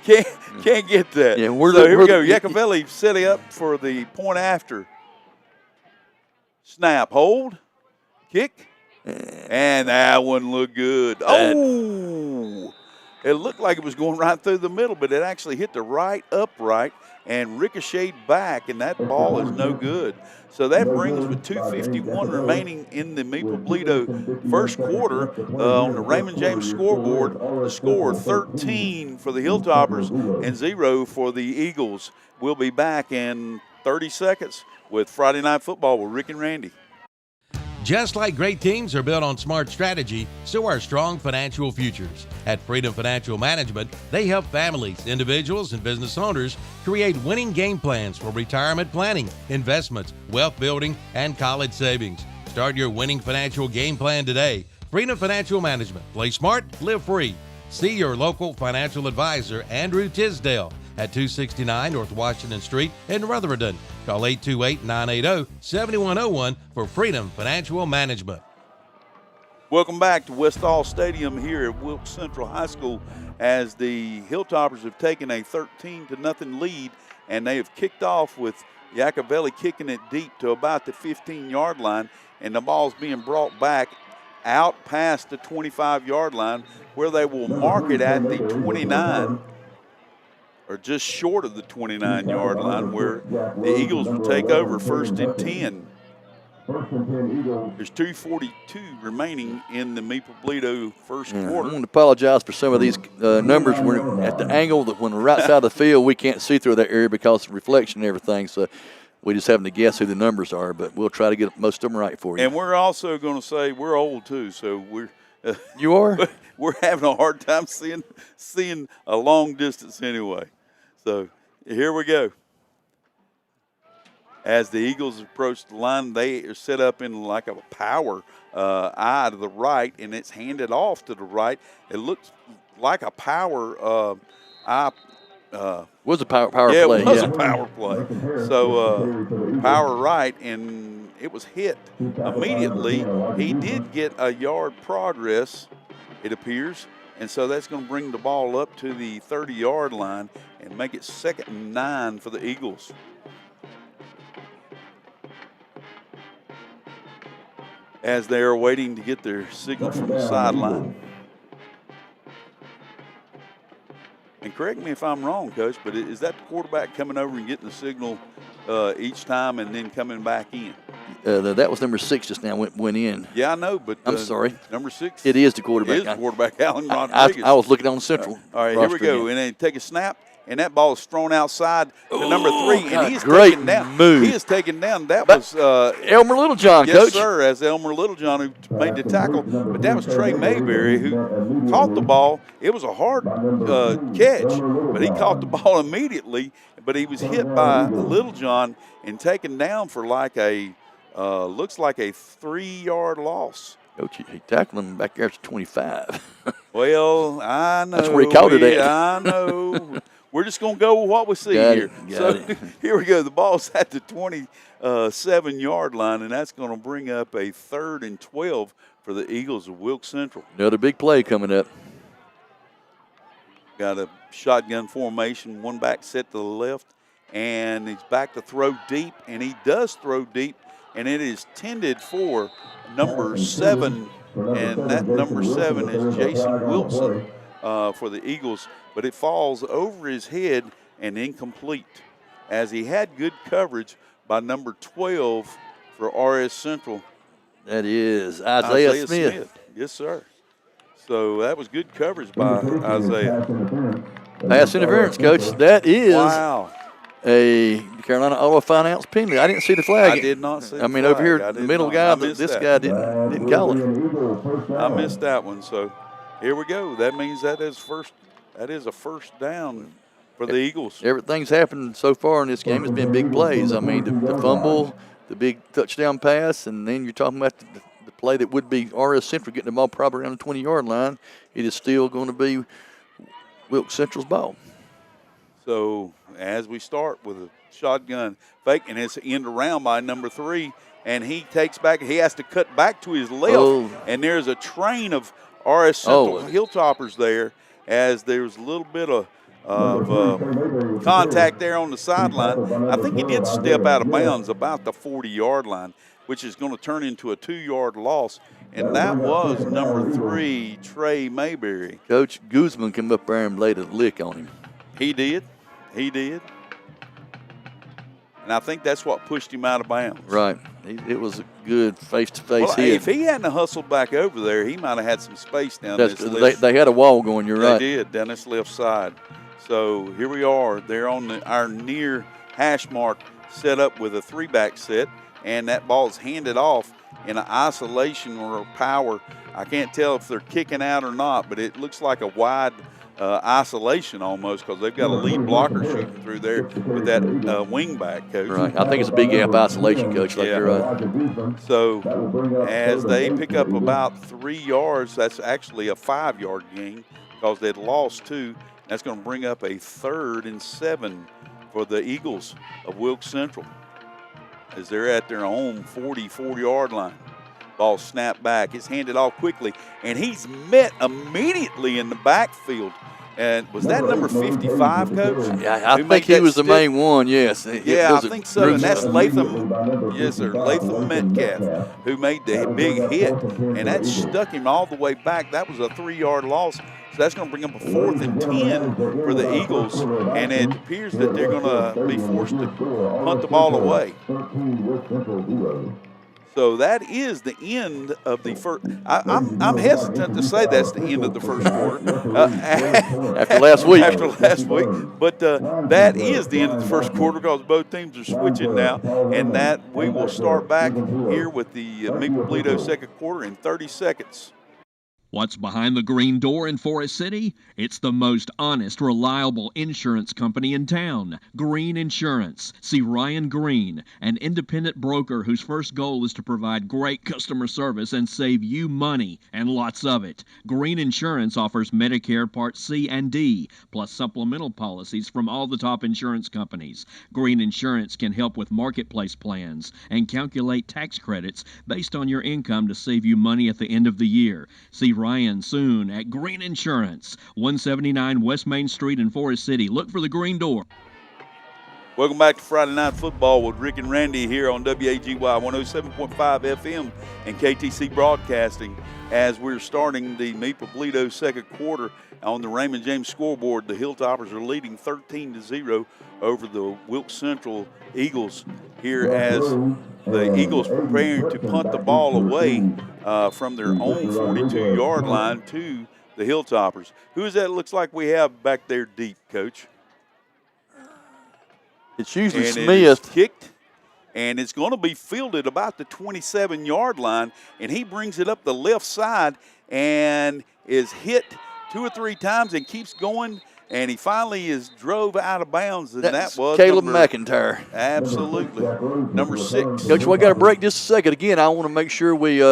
can't get that. Yeah, so here we go. Yacovelli setting up for the point after. Snap, hold, kick, and that one looked good. Oh, it looked like it was going right through the middle, but it actually hit the right upright and ricocheted back, and that ball is no good. So that brings, with 2:51 remaining in the Meeple-Bledo first quarter, on the Raymond James scoreboard, the score 13 for the Hilltoppers and 0 for the Eagles. We'll be back in 30 seconds with Friday Night Football with Rick and Randy. Just like great teams are built on smart strategy, so are strong financial futures. At Freedom Financial Management, they help families, individuals, and business owners create winning game plans for retirement planning, investments, wealth building, and college savings. Start your winning financial game plan today. Freedom Financial Management. Play smart, live free. See your local financial advisor, Andrew Tisdale, at 269 North Washington Street in Rutherford. Call 828-980-7101 for Freedom Financial Management. Welcome back to Westall Stadium here at Wilkes Central High School, as the Hilltoppers have taken a 13-0 lead, and they have kicked off with Yacovelli kicking it deep to about the 15-yard line, and the ball's being brought back out past the 25-yard line, where they will mark it at the 29, or just short of the 29-yard line, where the Eagles will take over 1st and 10. There's 2:42 remaining in the Meeple-Bledo first quarter. I want to apologize for some of these numbers. We're at the angle that when we're right side of the field, we can't see through that area because of reflection and everything. So we just having to guess who the numbers are, but we'll try to get most of them right for you. And we're also going to say we're old too, so we're. You are? We're having a hard time seeing a long distance anyway. So here we go. As the Eagles approach the line, they are set up in like a power eye to the right, and it's handed off to the right. It looks like a power eye. Was a power play. It was a power play. So power right, and it was hit immediately. He did get a yard progress, it appears, and so that's going to bring the ball up to the 30-yard line and make it 2nd and 9 for the Eagles. as they are waiting to get their signal from the sideline. And correct me if I'm wrong, Coach, but is that the quarterback coming over and getting the signal each time and then coming back in? That was number 6 just now, went in. Yeah, I know, but I'm sorry. Number 6. It is the quarterback. It is the quarterback, Alan Rodriguez. I was looking on the central. All right, here we go. Again. And then take a snap, and that ball is thrown outside to number 3, and he's great taken down. move. He is taken down. That was Elmer Littlejohn, yes, Coach. sir, as Elmer Littlejohn who made the tackle. But that was Trey Mayberry who caught the ball. It was a hard catch, but he caught the ball immediately. But he was hit by Littlejohn and taken down for like a looks like a 3-yard loss. Coach, he tackled him back there at 25. Well, I know. That's where he caught it at. I know. We're just going to go with what we see here. Here we go. The ball's at the 27-yard line, and that's going to bring up a 3rd and 12 for the Eagles of Wilkes Central. Another big play coming up. Got a shotgun formation, one back set to the left, and he's back to throw deep, and he does throw deep, and it is tended for number 7, and that number 7 is Jason Wilson for the Eagles, but it falls over his head and incomplete as he had good coverage by number 12 for RS Central. That is Isaiah Smith. Yes, sir. So that was good coverage by Isaiah. Pass interference, Coach. That is a Carolina Auto Finance penalty. I didn't see the flag. I did not see the mean, flag. over here, the middle guy, this guy didn't call it. I missed that one. So here we go. That means that is a first down for the Eagles. Everything's happened so far in this game has been big plays. I mean, the fumble, the big touchdown pass, and then you're talking about the play that would be RS Central getting the ball probably around the 20-yard line. It is still going to be Wilkes Central's ball. So as we start with a shotgun fake, and it's end around by number 3, and he takes back. He has to cut back to his left, and there's a train of RS Central Hilltoppers there as there's a little bit of contact there on the sideline. I think he did step out of bounds about the 40-yard line, which is going to turn into a 2-yard loss, and that was number 3, Trey Mayberry. Coach Guzman came up there and laid a lick on him. He did. And I think that's what pushed him out of bounds. Right. It was a good face-to-face hit. If he hadn't hustled back over there, he might have had some space down this left. They had a wall going, you're right. They did, down this left side. So here we are. They're on our near hash mark set up with a 3-back set, and that ball is handed off in an isolation or power. I can't tell if they're kicking out or not, but it looks like a wide isolation almost because they've got a lead blocker shooting through there with that wing back, Coach. Right. I think it's a big gap isolation, Coach. Like you're right. So as they pick up about 3 yards, that's actually a 5-yard gain because they'd lost 2. That's going to bring up a 3rd and 7 for the Eagles of Wilkes Central as they're at their own 40-yard line. Ball snapped back. It's handed off quickly, and he's met immediately in the backfield. And was that number 55, Coach? Yeah, I think he was the main one, yes. Yeah, I think so. And that's Latham, yes, sir, Latham Metcalf, who made the big hit. And that stuck him all the way back. That was a 3-yard loss. So that's going to bring up a 4th and 10 for the Eagles. And it appears that they're going to be forced to punt the ball away. So that is the end of the first. I'm hesitant to say that's the end of the first quarter. After last week. After last week. But that is the end of the first quarter because both teams are switching now. And that we will start back here with the Maple-Bledo second quarter in 30 seconds. What's behind the green door in Forest City? It's the most honest, reliable insurance company in town, Green Insurance. See Ryan Green, an independent broker whose first goal is to provide great customer service and save you money, and lots of it. Green Insurance offers Medicare Part C and D, plus supplemental policies from all the top insurance companies. Green Insurance can help with marketplace plans and calculate tax credits based on your income to save you money at the end of the year. See Ryan soon at Green Insurance, 179 West Main Street in Forest City. Look for the green door. Welcome back to Friday Night Football with Rick and Randy here on WAGY 107.5 FM and KTC Broadcasting. As we're starting the Meade-Poblito second quarter on the Raymond James scoreboard, the Hilltoppers are leading 13-0 over the Wilkes Central Eagles here as the Eagles preparing to punt the ball away from their own 42-yard line to the Hilltoppers. Who is that looks like we have back there deep, Coach? It's usually and Smith. It is kicked, and it's going to be fielded about the 27-yard line, and he brings it up the left side and is hit 2 or 3 times and keeps going, and he finally is drove out of bounds, and that was Caleb McIntyre. Absolutely. Number 6. Coach, we got to break just a second. Again, I want to make sure we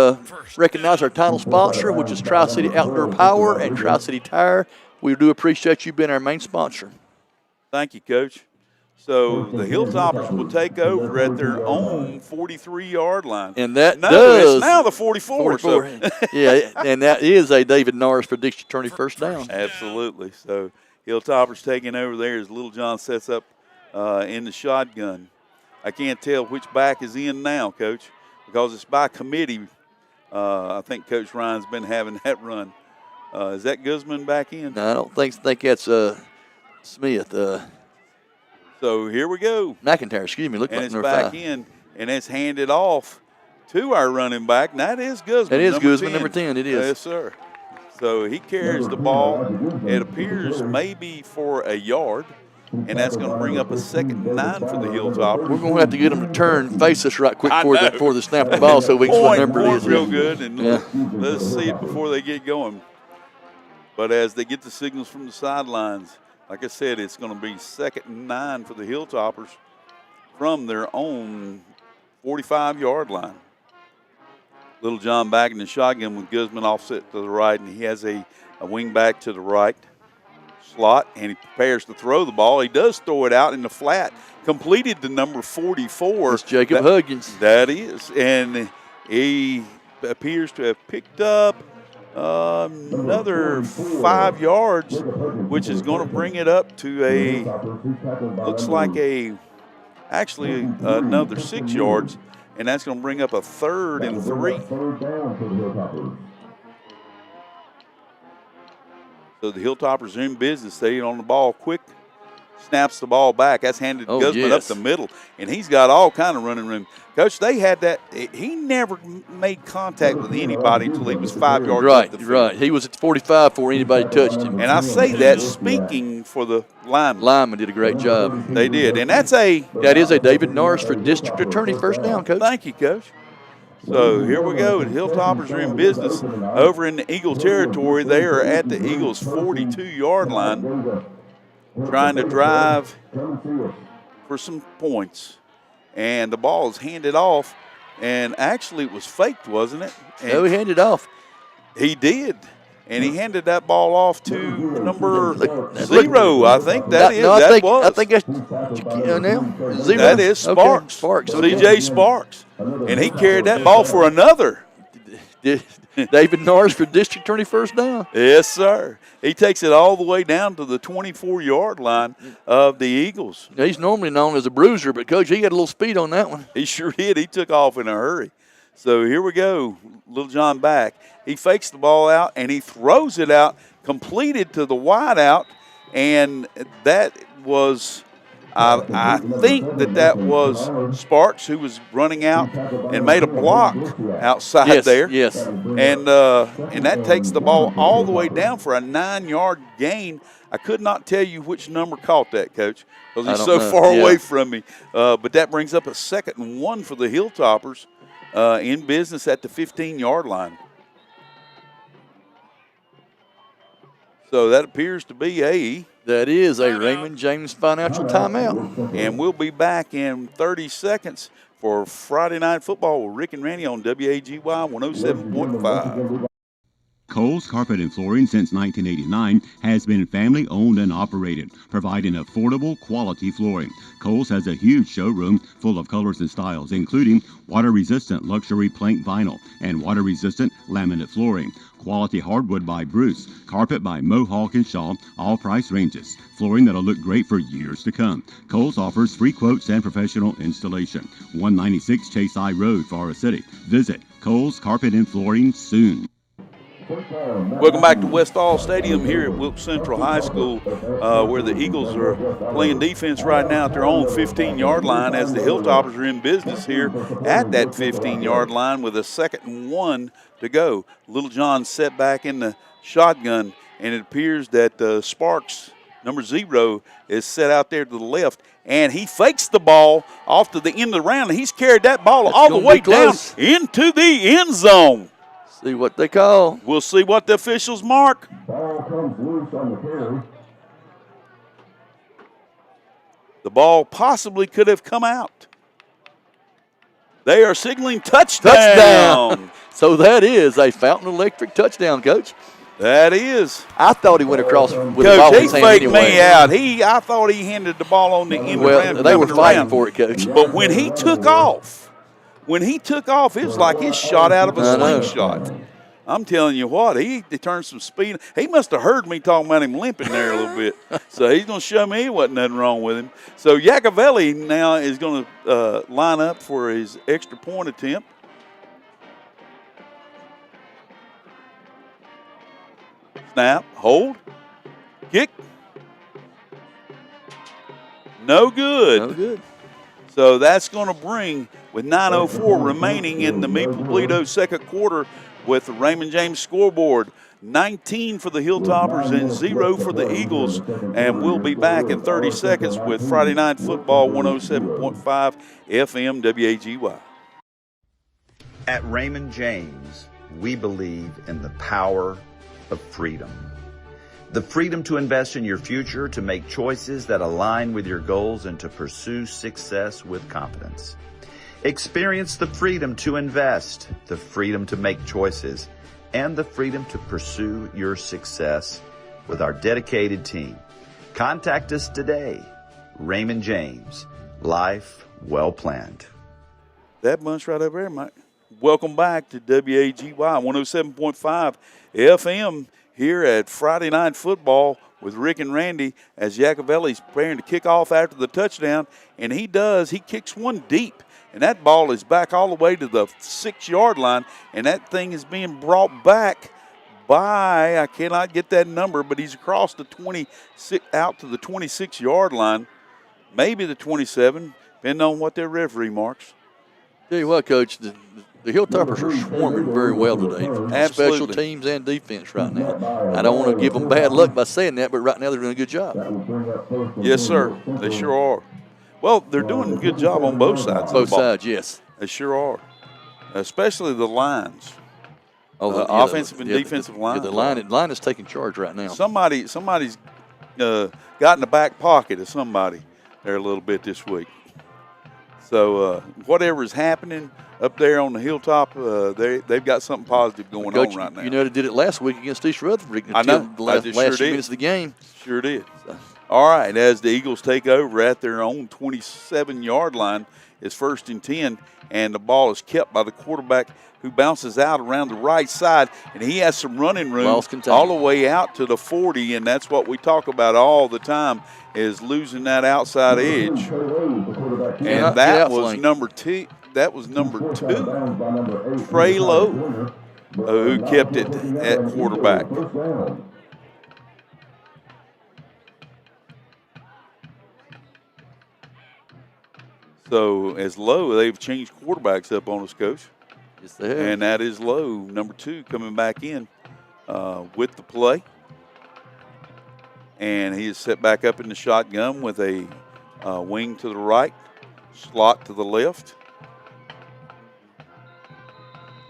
recognize our title sponsor, which is Tri-City Outdoor Power and Tri-City Tire. We do appreciate you being our main sponsor. Thank you, Coach. So the Hilltoppers will take over at their own 43-yard line. And that it's now the 44. So. Yeah, and that is a David Norris for district attorney first down. Absolutely. So Hilltoppers taking over there as Little John sets up in the shotgun. I can't tell which back is in now, Coach, because it's by committee. I think Coach Ryan's been having that run. Is that Guzman back in? No, I don't think that's Smith. So here we go. McIntyre, excuse me. Look and like it's number back 5. in, and it's handed off to our running back. And that is Guzman. That is number Guzman, 10. number 10. It is. Yes, sir. So he carries the ball. It appears maybe for a yard, and that's going to bring up a 2nd and 9 for the Hilltoppers. We're going to have to get them to turn, face us right quick before they snap the ball so we can see what number it is. Real good, and let's see it before they get going. But as they get the signals from the sidelines, like I said, it's going to be 2nd and 9 for the Hilltoppers from their own 45-yard line. Little John back in the shotgun with Guzman offset to the right, and he has a wing back to the right slot, and he prepares to throw the ball. He does throw it out in the flat, completed to number 44. It's Jacob Huggins. That is, and he appears to have picked up another 5 yards, which is going to bring it up to looks like actually another 6 yards, and that's going to bring up a 3rd and 3. So the Hilltoppers are in business. They on the ball quick. Snaps the ball back. That's handed to Guzman up the middle, and he's got all kind of running room. Coach, they had that. He never made contact with anybody until he was 5 yards up the field. Right. He was at 45 before anybody touched him. And I say that speaking for the linemen. Linemen did a great job. They did, and that is a David Norris for district attorney first down, Coach. Thank you, Coach. So here we go. The Hilltoppers are in business over in the Eagle territory. They are at the Eagles' 42-yard line, trying to drive for some points. And the ball is handed off, and actually it was faked, wasn't it? And no, he handed off. He did. And he handed that ball off to number 0, I think I think that's now 0. That is Sparks. Okay. Sparks. C.J. Sparks. And he carried that ball for another. David Norris for district attorney first down. Yes, sir. He takes it all the way down to the 24-yard line of the Eagles. He's normally known as a bruiser, but, Coach, he got a little speed on that one. He sure did. He took off in a hurry. So here we go. Little John back. He fakes the ball out, and he throws it out, completed to the wide out, and that was I think that was Sparks who was running out and made a block outside there. Yes. And that takes the ball all the way down for a 9-yard gain. I could not tell you which number caught that, Coach, because he's so far away from me. But that brings up a 2nd and 1 for the Hilltoppers in business at the 15-yard line. So that appears to be That is a Raymond James financial timeout. And we'll be back in 30 seconds for Friday Night Football with Rick and Randy on WAGY 107.5. Kohl's Carpet and Flooring since 1989 has been family owned and operated, providing affordable quality flooring. Kohl's has a huge showroom full of colors and styles, including water-resistant luxury plank vinyl and water-resistant laminate flooring. Quality hardwood by Bruce, carpet by Mohawk and Shaw, all price ranges. Flooring that'll look great for years to come. Kohl's offers free quotes and professional installation. 196 Chase I Road, Forest City. Visit Kohl's Carpet and Flooring soon. Welcome back to Westall Stadium here at Wilkes Central High School, where the Eagles are playing defense right now at their own 15-yard line as the Hilltoppers are in business here at that 15-yard line with a 2nd and 1 to go. Little John set back in the shotgun, and it appears that Sparks, number 0, is set out there to the left, and he fakes the ball off to the end of the round, and he's carried that ball all the way down into the end zone. See what they call. We'll see what the officials mark. Ball comes loose on the carry. The ball possibly could have come out. They are signaling touchdown. So that is a Fountain Electric touchdown, Coach. That is. I thought he went across with Coach, the ball in he his hand faked anyway. me out. I thought he handed the ball on the end Well, around. they were fighting for it, Coach. But when he took off, it was like his shot out of a slingshot. I'm telling you what, he turned some speed. He must have heard me talking about him limping there a little bit. So he's going to show me wasn't nothing wrong with him. So Yacovelli now is going to line up for his extra point attempt. Snap, hold, kick. No good. No good. So that's going to bring, with 9:04 remaining in the Maple Bledo second quarter, with the Raymond James scoreboard, 19 for the Hilltoppers and 0 for the Eagles. And we'll be back in 30 seconds with Friday Night Football, 107.5 FM WAGY. At Raymond James, we believe in the power of freedom. The freedom to invest in your future, to make choices that align with your goals, and to pursue success with confidence. Experience the freedom to invest, the freedom to make choices, and the freedom to pursue your success with our dedicated team. Contact us today. Raymond James, life well planned. That bunch right over there, Mike. Welcome back to WAGY 107.5 FM here at Friday Night Football with Rick and Randy as Yacovelli's preparing to kick off after the touchdown. And he does. He kicks one deep. And that ball is back all the way to the 6-yard line, and that thing is being brought back by, I cannot get that number, but he's across the 26, out to the 26-yard line, maybe the 27, depending on what their referee marks. Tell you what, Coach, the Hilltoppers are swarming very well today. Absolutely. Special teams and defense right now. I don't want to give them bad luck by saying that, but right now they're doing a good job. Yes, sir. They sure are. Well, they're doing a good job on both sides. Both sides, yes. They sure are, especially the lines. Oh, offensive and defensive line. Yeah, the line is taking charge right now. Somebody's got in the back pocket of somebody there a little bit this week. So whatever is happening up there on the hilltop, they've got something positive going on right now. You know, they did it last week against East Rutherford. I know. The last few minutes of the game. Sure did. All right, as the Eagles take over at their own 27-yard line, it's 1st and 10, and the ball is kept by the quarterback who bounces out around the right side, and he has some running room all the way out to the 40, and that's what we talk about all the time is losing that outside edge. And that was number 2. That was number 2, Trey Lowe, who kept it at quarterback. So as Lowe, they've changed quarterbacks up on us, Coach. Yes, they have. And that is Lowe, number 2, coming back in with the play. And he is set back up in the shotgun with a wing to the right, slot to the left.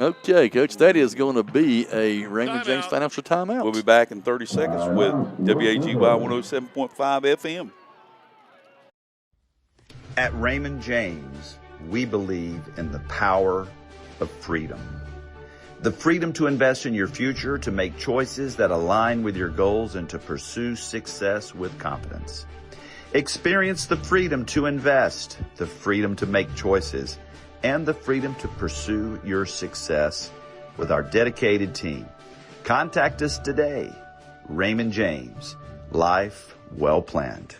Okay, Coach, that is going to be a Raymond James financial timeout. We'll be back in 30 seconds with WAGY 107.5 FM. At Raymond James, we believe in the power of freedom. The freedom to invest in your future, to make choices that align with your goals, and to pursue success with confidence. Experience the freedom to invest, the freedom to make choices, and the freedom to pursue your success with our dedicated team. Contact us today. Raymond James, life well planned.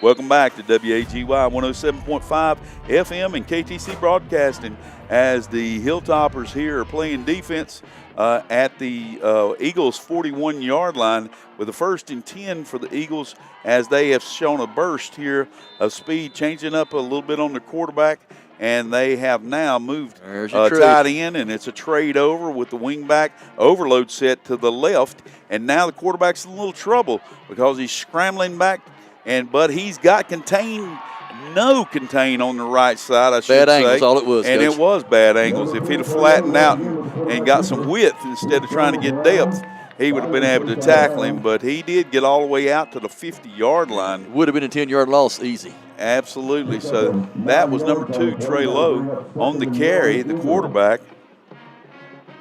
Welcome back to WAGY 107.5 FM and KTC Broadcasting as the Hilltoppers here are playing defense at the Eagles' 41-yard line with the 1st and 10 for the Eagles as they have shown a burst here of speed, changing up a little bit on the quarterback, and they have now moved tight end, and it's a trade over with the wingback overload set to the left, and now the quarterback's in a little trouble because he's scrambling back. But he's got contain on the right side, I should say. Bad angles, all it was. And Coach. It was bad angles. If he'd have flattened out and got some width instead of trying to get depth, he would have been able to tackle him. But he did get all the way out to the 50-yard line. Would have been a 10-yard loss easy. Absolutely. So that was number 2, Trey Lowe, on the carry, the quarterback.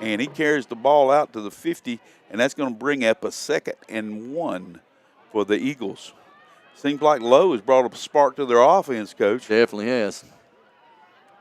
And he carries the ball out to the 50, and that's going to bring up a 2nd and 1 for the Eagles. Seems like Lowe has brought a spark to their offense, Coach. Definitely has.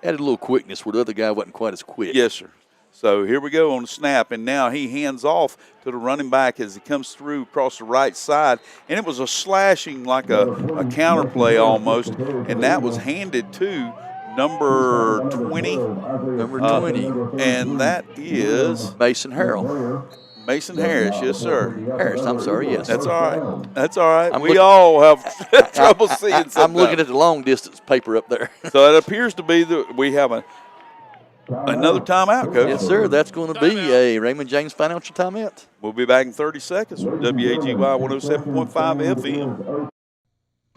Added a little quickness where the other guy wasn't quite as quick. Yes, sir. So here we go on the snap, and now he hands off to the running back as he comes through across the right side. And it was a slashing, like a counter play almost, and that was handed to number 20. Number 20. And that is Mason Harrell. Mason Harris, yes, sir. Harris, I'm sorry, yes. That's all right. That's all right. We all have trouble seeing sometimes. I'm looking at the long distance paper up there. So it appears to be that we have another timeout, Coach. Yes, sir. That's going to be a Raymond James financial timeout. We'll be back in 30 seconds with WAGY 107.5 FM.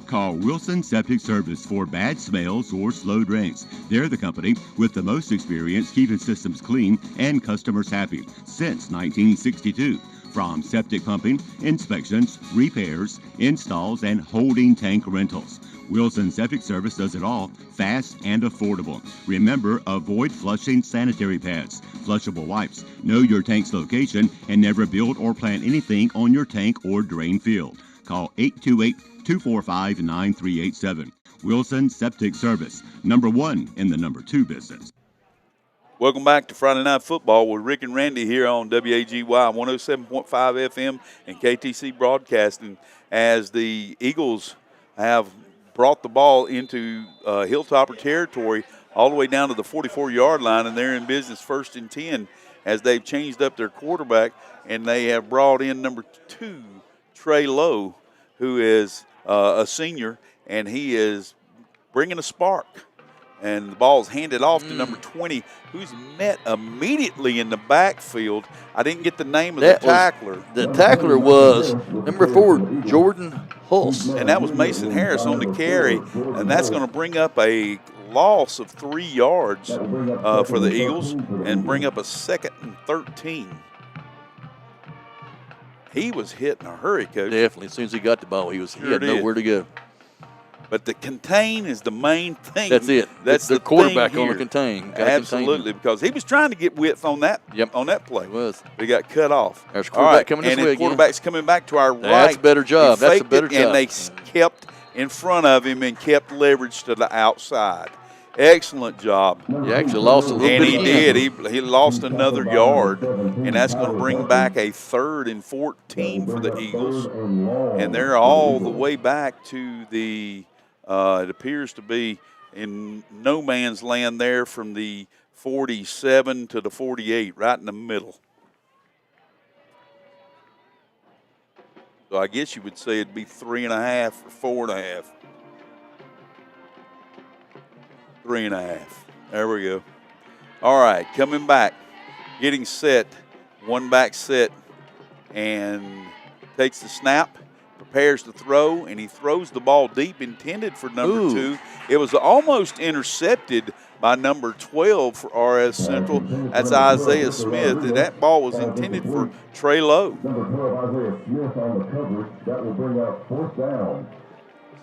Call Wilson Septic Service for bad smells or slow drains. They're the company with the most experience keeping systems clean and customers happy since 1962. From septic pumping, inspections, repairs, installs, and holding tank rentals. Wilson Septic Service does it all, fast and affordable. Remember, avoid flushing sanitary pads, flushable wipes, know your tank's location, and never build or plant anything on your tank or drain field. Call 828-245-9387. Wilson Septic Service, number 1 in the number 2 business. Welcome back to Friday Night Football with Rick and Randy here on WAGY 107.5 FM and KTC Broadcasting as the Eagles have brought the ball into Hilltopper territory all the way down to the 44-yard line, and they're in business 1st and 10 as they've changed up their quarterback, and they have brought in number 2, Trey Lowe, who is a senior, and he is bringing a spark. And the ball's handed off to number 20, who's met immediately in the backfield. I didn't get the name of the tackler. The tackler was number 4, Jordan Hulse. And that was Mason Harris on the carry, and that's going to bring up a loss of 3 yards for the Eagles and bring up a 2nd and 13. He was hit in a hurry, Coach. Definitely. As soon as he got the ball, he had nowhere to go. But the contain is the main thing. That's it. That's the quarterback on the contain. Absolutely, because he was trying to get width on that on that play. He was. He got cut off. There's quarterback coming this way again. And quarterback's coming back to our right. That's a better job. That's a better job. And they kept in front of him and kept leverage to the outside. Excellent job. He actually lost a little bit. And he did. He lost another yard, and that's going to bring back a 3rd and 14 for the Eagles. And they're all the way back to the it appears to be in no man's land there from the 47 to the 48, right in the middle. So I guess you would say it'd be 3.5 or 4.5. 3.5. There we go. All right, coming back, getting set, one back set, and takes the snap, prepares to throw, and he throws the ball deep, intended for number 2. It was almost intercepted by number 12 for RS Central. That's Isaiah Smith, and that ball was intended for Trey Lowe. Number 12, Isaiah Smith on the coverage. That will bring up 4th down.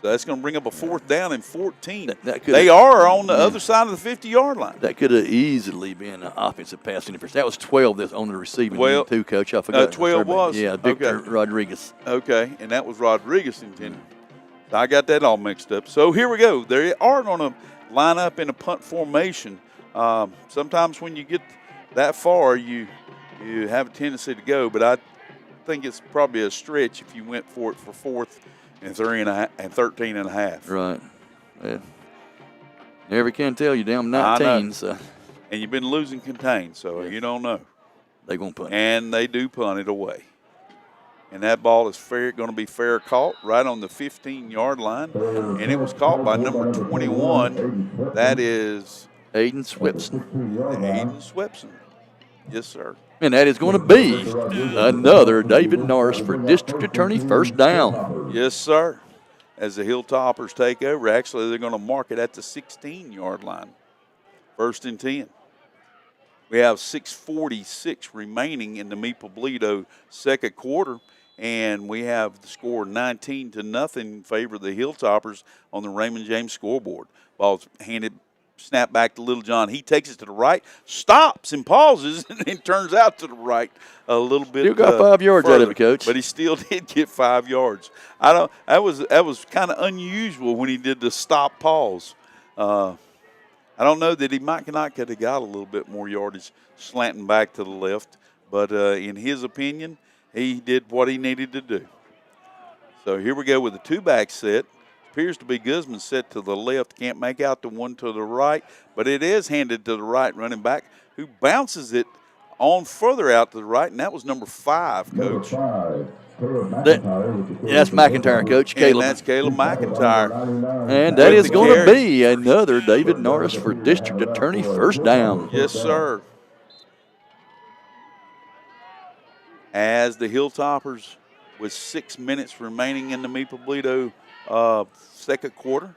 So that's going to bring up a 4th down and 14. That They are on the other side of the 50-yard line. That could have easily been an offensive pass interference. That was 12 that's on the receiving end too, Coach. I forgot. 12 was? Yeah, Victor Okay. Rodriguez. Okay, and that was Rodriguez intended. So I got that all mixed up. So here we go. They are going to line up in a punt formation. Sometimes when you get that far, you have a tendency to go, but I think it's probably a stretch if you went for it for 4th and 13 and a half. Right. Yeah. Never can tell you, down 19. So. And you've been losing contained, so you don't know. They're going to punt it. And they do punt it away. And that ball is going to be fair caught right on the 15-yard line. And it was caught by number 21. That is Aiden Swepson. Aiden Swepson. Yes, sir. And that is going to be another David Norris for district attorney first down. Yes, sir. As the Hilltoppers take over, actually they're going to mark it at the 16-yard line. 1st and 10. We have 6:46 remaining in the Meeple-Bledo second quarter, and we have the score 19-0 in favor of the Hilltoppers on the Raymond James scoreboard. Ball's snap back to Little John. He takes it to the right, stops and pauses, and then turns out to the right a little bit. Still got 5 yards further, out of it, Coach. But he still did get 5 yards. That was kind of unusual when he did the stop pause. I don't know that he might not could have got a little bit more yardage slanting back to the left, but in his opinion, he did what he needed to do. So here we go with the 2-back set. Appears to be Guzman set to the left. Can't make out the one to the right, but it is handed to the right running back who bounces it on further out to the right, and that was number 5, Coach. That's McIntyre, Coach. Caleb. And that's Caleb McIntyre. And that is going to be another David Norris for district attorney first down. Yes, sir. As the Hilltoppers, with 6 minutes remaining in the Meeple-Bledo second quarter,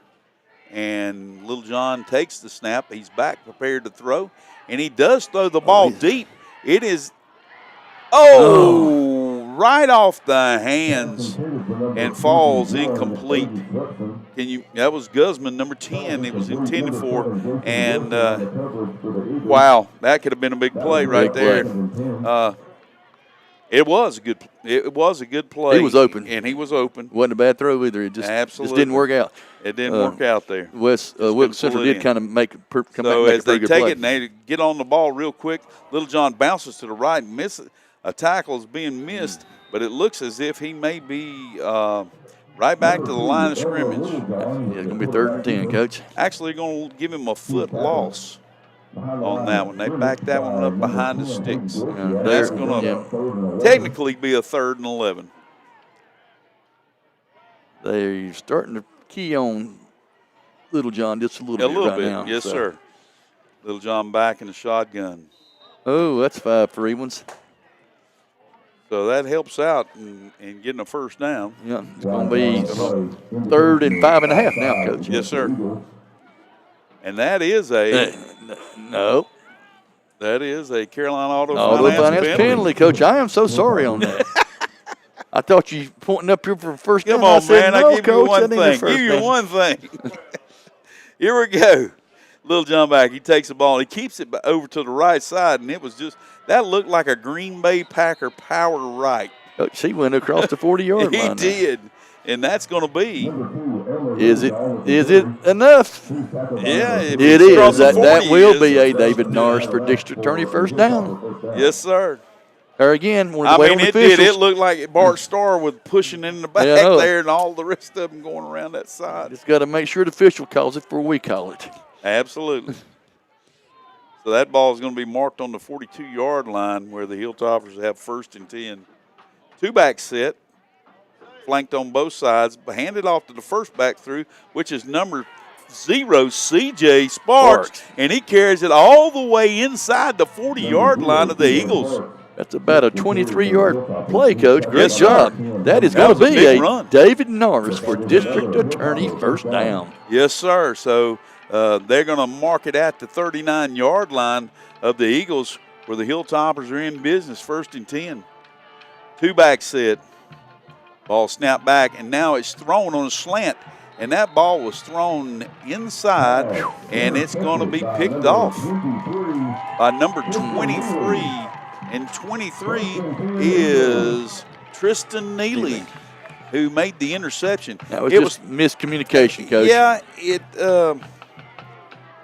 and Little John takes the snap. He's back, prepared to throw, and he does throw the ball deep. It is, right off the hands and falls incomplete. That was Guzman, number 10. It was intended for, and wow, that could have been a big play right there. It was a good play. He was open. And he was open. Wasn't a bad throw either. It just didn't work out. It didn't work out there. Wilkes Central did kind of make a pretty as they good take play. it and they get on the ball real quick, Little John bounces to the right and misses. A tackle is being missed, but it looks as if he may be right back to the line of scrimmage. Yeah, it's going to be 3rd and 10, Coach. Actually going to give him a foot loss on that one. They backed that one up behind the sticks. That's going to technically be a 3rd and 11. They're starting to key on Little John just a little bit right now. Yes, sir. Little John back in the shotgun. Oh, that's 5 free ones. So that helps out in getting a first down. Yeah, it's going to be 3rd and 5.5 now, Coach. Yes, sir. And that is a no. That is a Carolina Auto Finance penalty, Coach. I am so sorry on that. I thought you pointing up here for first down. Come on, man. No, I give you one thing. Give you one thing. Here we go. Little John back. He takes the ball. He keeps it over to the right side, and it was just that looked like a Green Bay Packer power right. Coach, he went across the 40-yard line. He did, and that's going to be. Is it enough? Yeah, it is. That will be a David Norris for district attorney first down. Yes, sir. Or again, it did. It looked like Bart Starr was pushing in the back there, and all the rest of them going around that side. Just got to make sure the official calls it before we call it. Absolutely. So that ball is going to be marked on the 42-yard line where the Hilltoppers have 1st and 10. 2-back set, flanked on both sides, handed off to the first back through, which is number 0, C.J. Sparks, and he carries it all the way inside the 40-yard line of the Eagles. That's about a 23-yard play, Coach. Great Yes, job. sir. That is going to be a run. David Norris for district attorney first down. Yes, sir. So they're going to mark it at the 39-yard line of the Eagles where the Hilltoppers are in business, 1st and 10. 2-back set. Ball snapped back, and now it's thrown on a slant. and that ball was thrown inside, and it's going to be picked off by number 23. And 23 is Tristan Neely, who made the interception. That was just miscommunication, Coach. Yeah,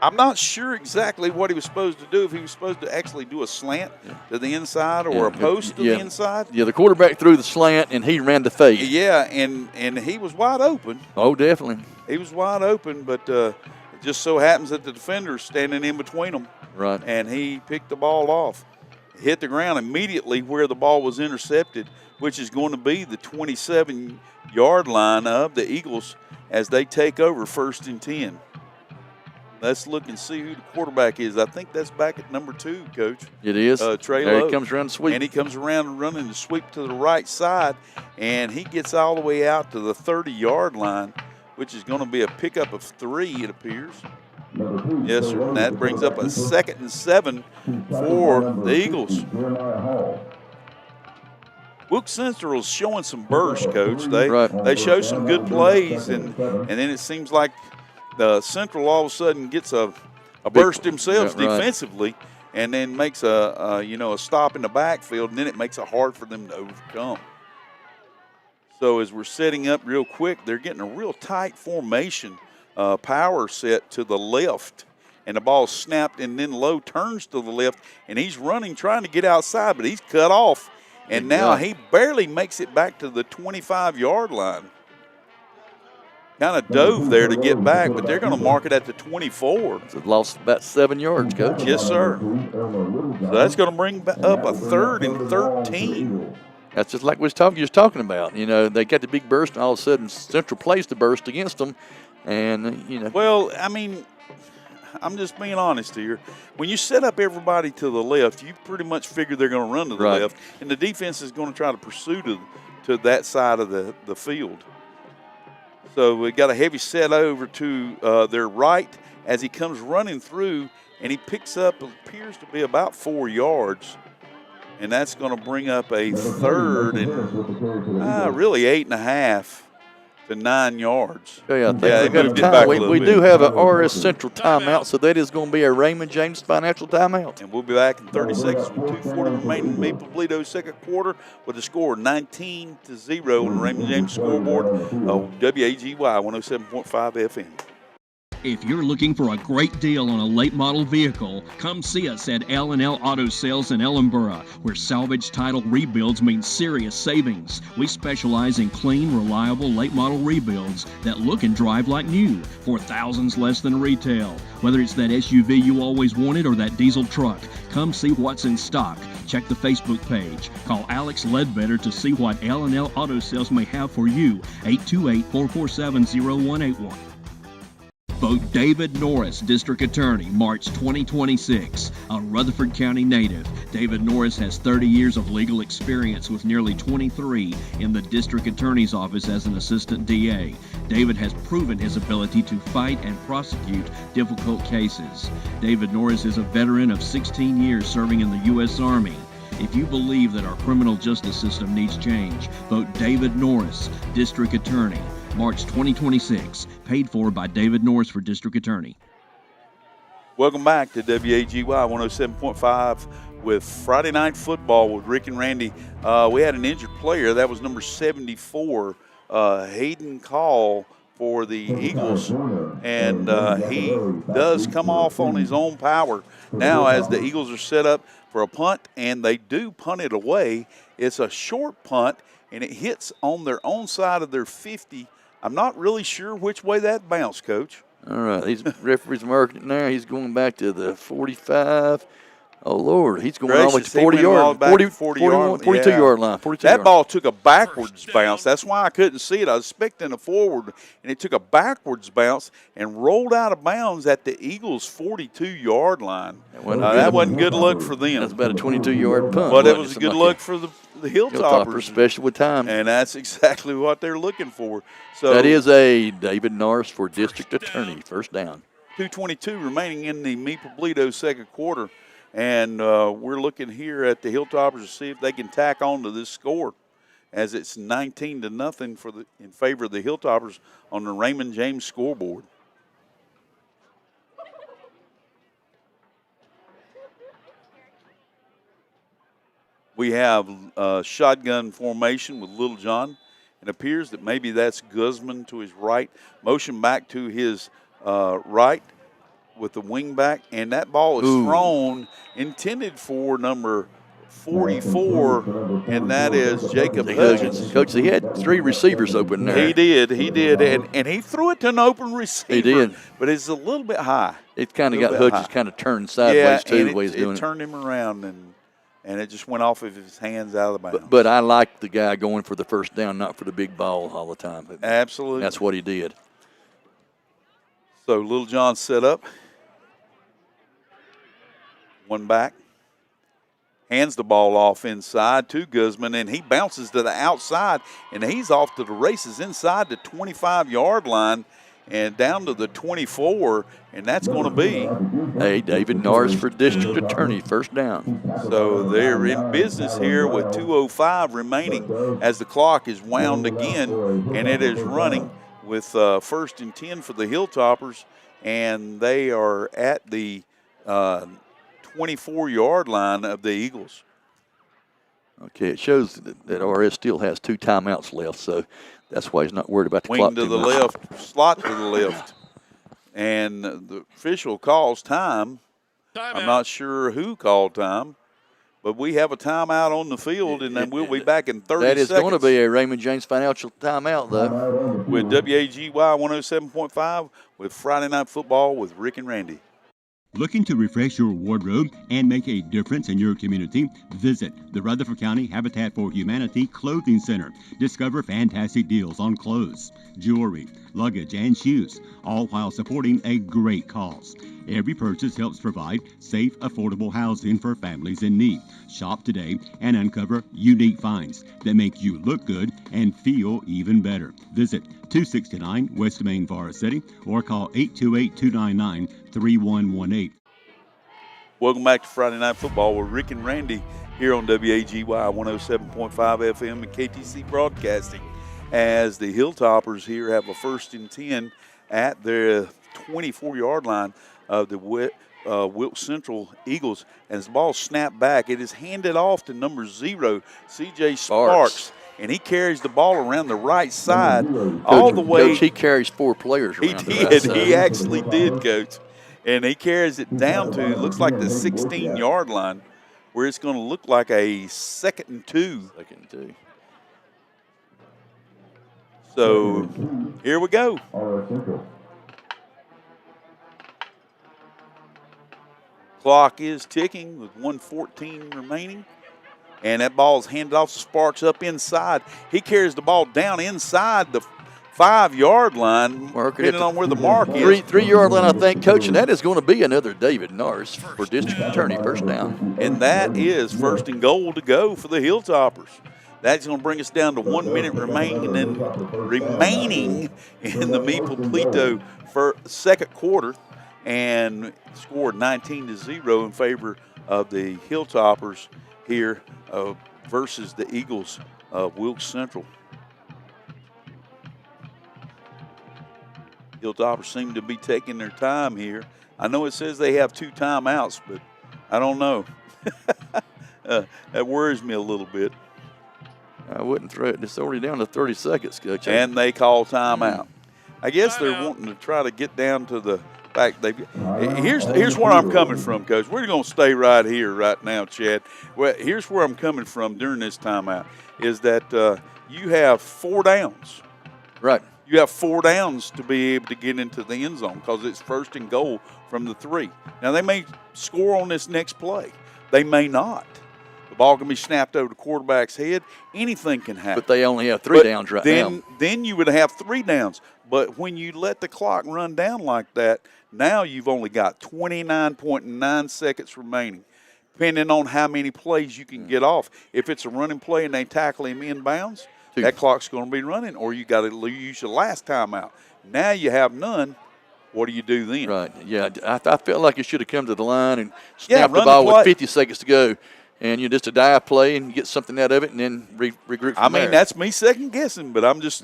I'm not sure exactly what he was supposed to do, if he was supposed to actually do a slant to the inside or a post to the inside. Yeah, the quarterback threw the slant, and he ran the fade. Yeah, and he was wide open. Oh, definitely. He was wide open, but it just so happens that the defender's standing in between them. Right. And he picked the ball off. Hit the ground immediately where the ball was intercepted, which is going to be the 27-yard line of the Eagles as they take over 1st and 10. Let's look and see who the quarterback is. I think that's back at number 2, Coach. It is. Trey There Lowe. he comes around the sweep. And he comes around running the sweep to the right side, and he gets all the way out to the 30-yard line, which is going to be a pickup of 3, it appears. Yes, sir. And that brings up a 2nd and 7 for the Eagles. Wilkes Central's showing some burst, Coach. They show some good plays, and then it seems like the Central all of a sudden gets a burst themselves defensively, and then makes a stop in the backfield, and then it makes it hard for them to overcome. So as we're setting up real quick, they're getting a real tight formation, power set to the left, and the ball snapped, and then Lowe turns to the left, and he's running, trying to get outside, but he's cut off, and now he barely makes it back to the 25-yard line. Kind of dove there to get back, but they're going to mark it at the 24. So lost about 7 yards, Coach. Yes, sir. So that's going to bring up a 3rd and 13. That's just like we was talking about. You know, they got the big burst, and all of a sudden Central plays the burst against them. And, you know. Well, I mean, I'm just being honest here. When you set up everybody to the left, you pretty much figure they're going to run to the left, and the defense is going to try to pursue to that side of the field. So we got a heavy set over to their right as he comes running through, and he picks up, appears to be about 4 yards. And that's going to bring up a 3rd and really 8.5 to 9 yards. Yeah, I think they've got a time. We do have an RS Central timeout, so that is going to be a Raymond James financial timeout. And we'll be back in 30 seconds with 2:40 remaining Maple Toledo second quarter with a score 19-0 on the Raymond James scoreboard of WAGY 107.5 FM. If you're looking for a great deal on a late model vehicle, come see us at L&L Auto Sales in Ellenboro, where salvage title rebuilds mean serious savings. We specialize in clean, reliable late model rebuilds that look and drive like new for thousands less than retail. Whether it's that SUV you always wanted or that diesel truck, come see what's in stock. Check the Facebook page. Call Alex Ledbetter to see what L&L Auto Sales may have for you. 828-447-0181. Vote David Norris, District Attorney, March 2026. A Rutherford County native, David Norris has 30 years of legal experience with nearly 23 in the District Attorney's Office as an Assistant DA. David has proven his ability to fight and prosecute difficult cases. David Norris is a veteran of 16 years serving in the U.S. Army. If you believe that our criminal justice system needs change, vote David Norris, District Attorney, March 2026, paid for by David Norris for District Attorney. Welcome back to WAGY 107.5 with Friday Night Football with Rick and Randy. We had an injured player. That was number 74, Hayden Call for the Eagles. And he does come off on his own power. Now as the Eagles are set up for a punt, and they do punt it away. It's a short punt, and it hits on their own side of their 50. I'm not really sure which way that bounced, Coach. All right, these referees marking it now. He's going back to the 45. Oh, Lord, he's going all the way to 40 yard, 42-yard line. 42 that ball took a backwards bounce. That's why I couldn't see it. I was expecting a forward, and it took a backwards bounce and rolled out of bounds at the Eagles' 42-yard line. That wasn't good luck for them. That's about a 22-yard punt. But it was good luck for the Hilltoppers. Especially with time. And that's exactly what they're looking for. So that is a David Norris for District Attorney. First down. 2:22 remaining in the Maple Toledo second quarter. And we're looking here at the Hilltoppers to see if they can tack on to this score. as it's 19-0 in favor of the Hilltoppers on the Raymond James scoreboard. We have shotgun formation with Little John. It appears that maybe that's Guzman to his right. Motion back to his right with the wing back. And that ball is thrown, intended for number 44, and that is Jacob Hutchins. Coach, he had 3 receivers open there. He did. And he threw it to an open receiver. He did. But it's a little bit high. It kind of got Hutchins kind of turned sideways, too, the way he's doing it. It turned him around, and it just went off of his hands out of the bounds. But I like the guy going for the first down, not for the big ball all the time. Absolutely. That's what he did. So Little John set up. One back. Hands the ball off inside to Guzman, and he bounces to the outside, and he's off to the races inside the 25-yard line and down to the 24, and that's going to be. Hey, David Norris for district attorney, first down. So they're in business here with 2:05 remaining as the clock is wound again, and it is running with 1st and 10 for the Hilltoppers, and they are at the 24-yard line of the Eagles. Okay, it shows that RS still has 2 timeouts left, so that's why he's not worried about the clock. Wing to the left, slot to the left. And the official calls time. I'm not sure who called time, but we have a timeout on the field, and then we'll be back in 30 seconds. That is going to be a Raymond James Financial timeout, though. With WAGY 107.5 with Friday Night Football with Rick and Randy. Looking to refresh your wardrobe and make a difference in your community? Visit the Rutherford County Habitat for Humanity Clothing Center. Discover fantastic deals on clothes, jewelry, luggage, and shoes, all while supporting a great cause. Every purchase helps provide safe, affordable housing for families in need. Shop today and uncover unique finds that make you look good and feel even better. Visit 269 West Main, Forest City, or call 828-299-3118. Welcome back to Friday Night Football with Rick and Randy here on WAGY 107.5 FM and KTC Broadcasting, as the Hilltoppers here have a 1st and 10 at their 24-yard line of the Wilkes Central Eagles. And as the ball snapped back, it is handed off to number 0, C.J. Sparks. And he carries the ball around the right side all the way. Coach, he carries 4 players around the right side. He actually did, Coach. And he carries it down to, it looks like the 16-yard line, where it's going to look like a 2nd and 2. 2nd and 2. So here we go. Clock is ticking with 1:14 remaining. And that ball is handed off to Sparks up inside. He carries the ball down inside the 5-yard line, depending on where the mark is. 3-yard line, I think, Coach, and that is going to be another David Norris for district attorney, first down. And that is 1st and goal to go for the Hilltoppers. That's going to bring us down to 1 minute remaining in the Maple Pleto for second quarter, and scored 19-0 in favor of the Hilltoppers here versus the Eagles of Wilkes Central. Hilltoppers seem to be taking their time here. I know it says they have 2 timeouts, but I don't know. That worries me a little bit. I wouldn't throw it. It's already down to 30 seconds, Coach. And they call timeout. I guess they're wanting to try to get down to the fact. Here's where I'm coming from, Coach. We're going to stay right here right now, Chad. Well, here's where I'm coming from during this timeout is that you have 4 downs. Right. You have 4 downs to be able to get into the end zone because it's 1st and goal from the 3. Now, they may score on this next play. They may not. The ball can be snapped over the quarterback's head. Anything can happen. But they only have 3 downs right now. Then you would have 3 downs. But when you let the clock run down like that, now you've only got 29.9 seconds remaining, depending on how many plays you can get off. If it's a running play and they tackle him inbounds, that clock's going to be running, or you got to use your last timeout. Now you have none. What do you do then? Right. Yeah, I felt like it should have come to the line and snapped the ball with 50 seconds to go. and just a dive play and get something out of it, and then regroup. I mean, that's me second guessing, but I'm just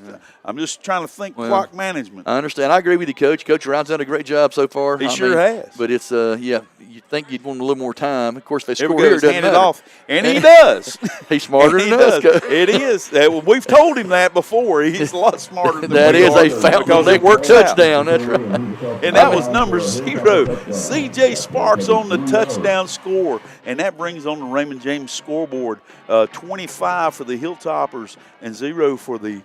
trying to think clock management. I understand. I agree with you, Coach. Coach Ryan's done a great job so far. He sure has. But it's you think you'd want a little more time. Of course, they score here, it doesn't hand it matter. off, and he does. He's smarter than us. It is. We've told him that before. He's a lot smarter than that we is are a fountain because it works touchdown. out. That's right. And that was number 0. C.J. Sparks on the touchdown score, and that brings on the Raymond James scoreboard 25 for the Hilltoppers and 0 for the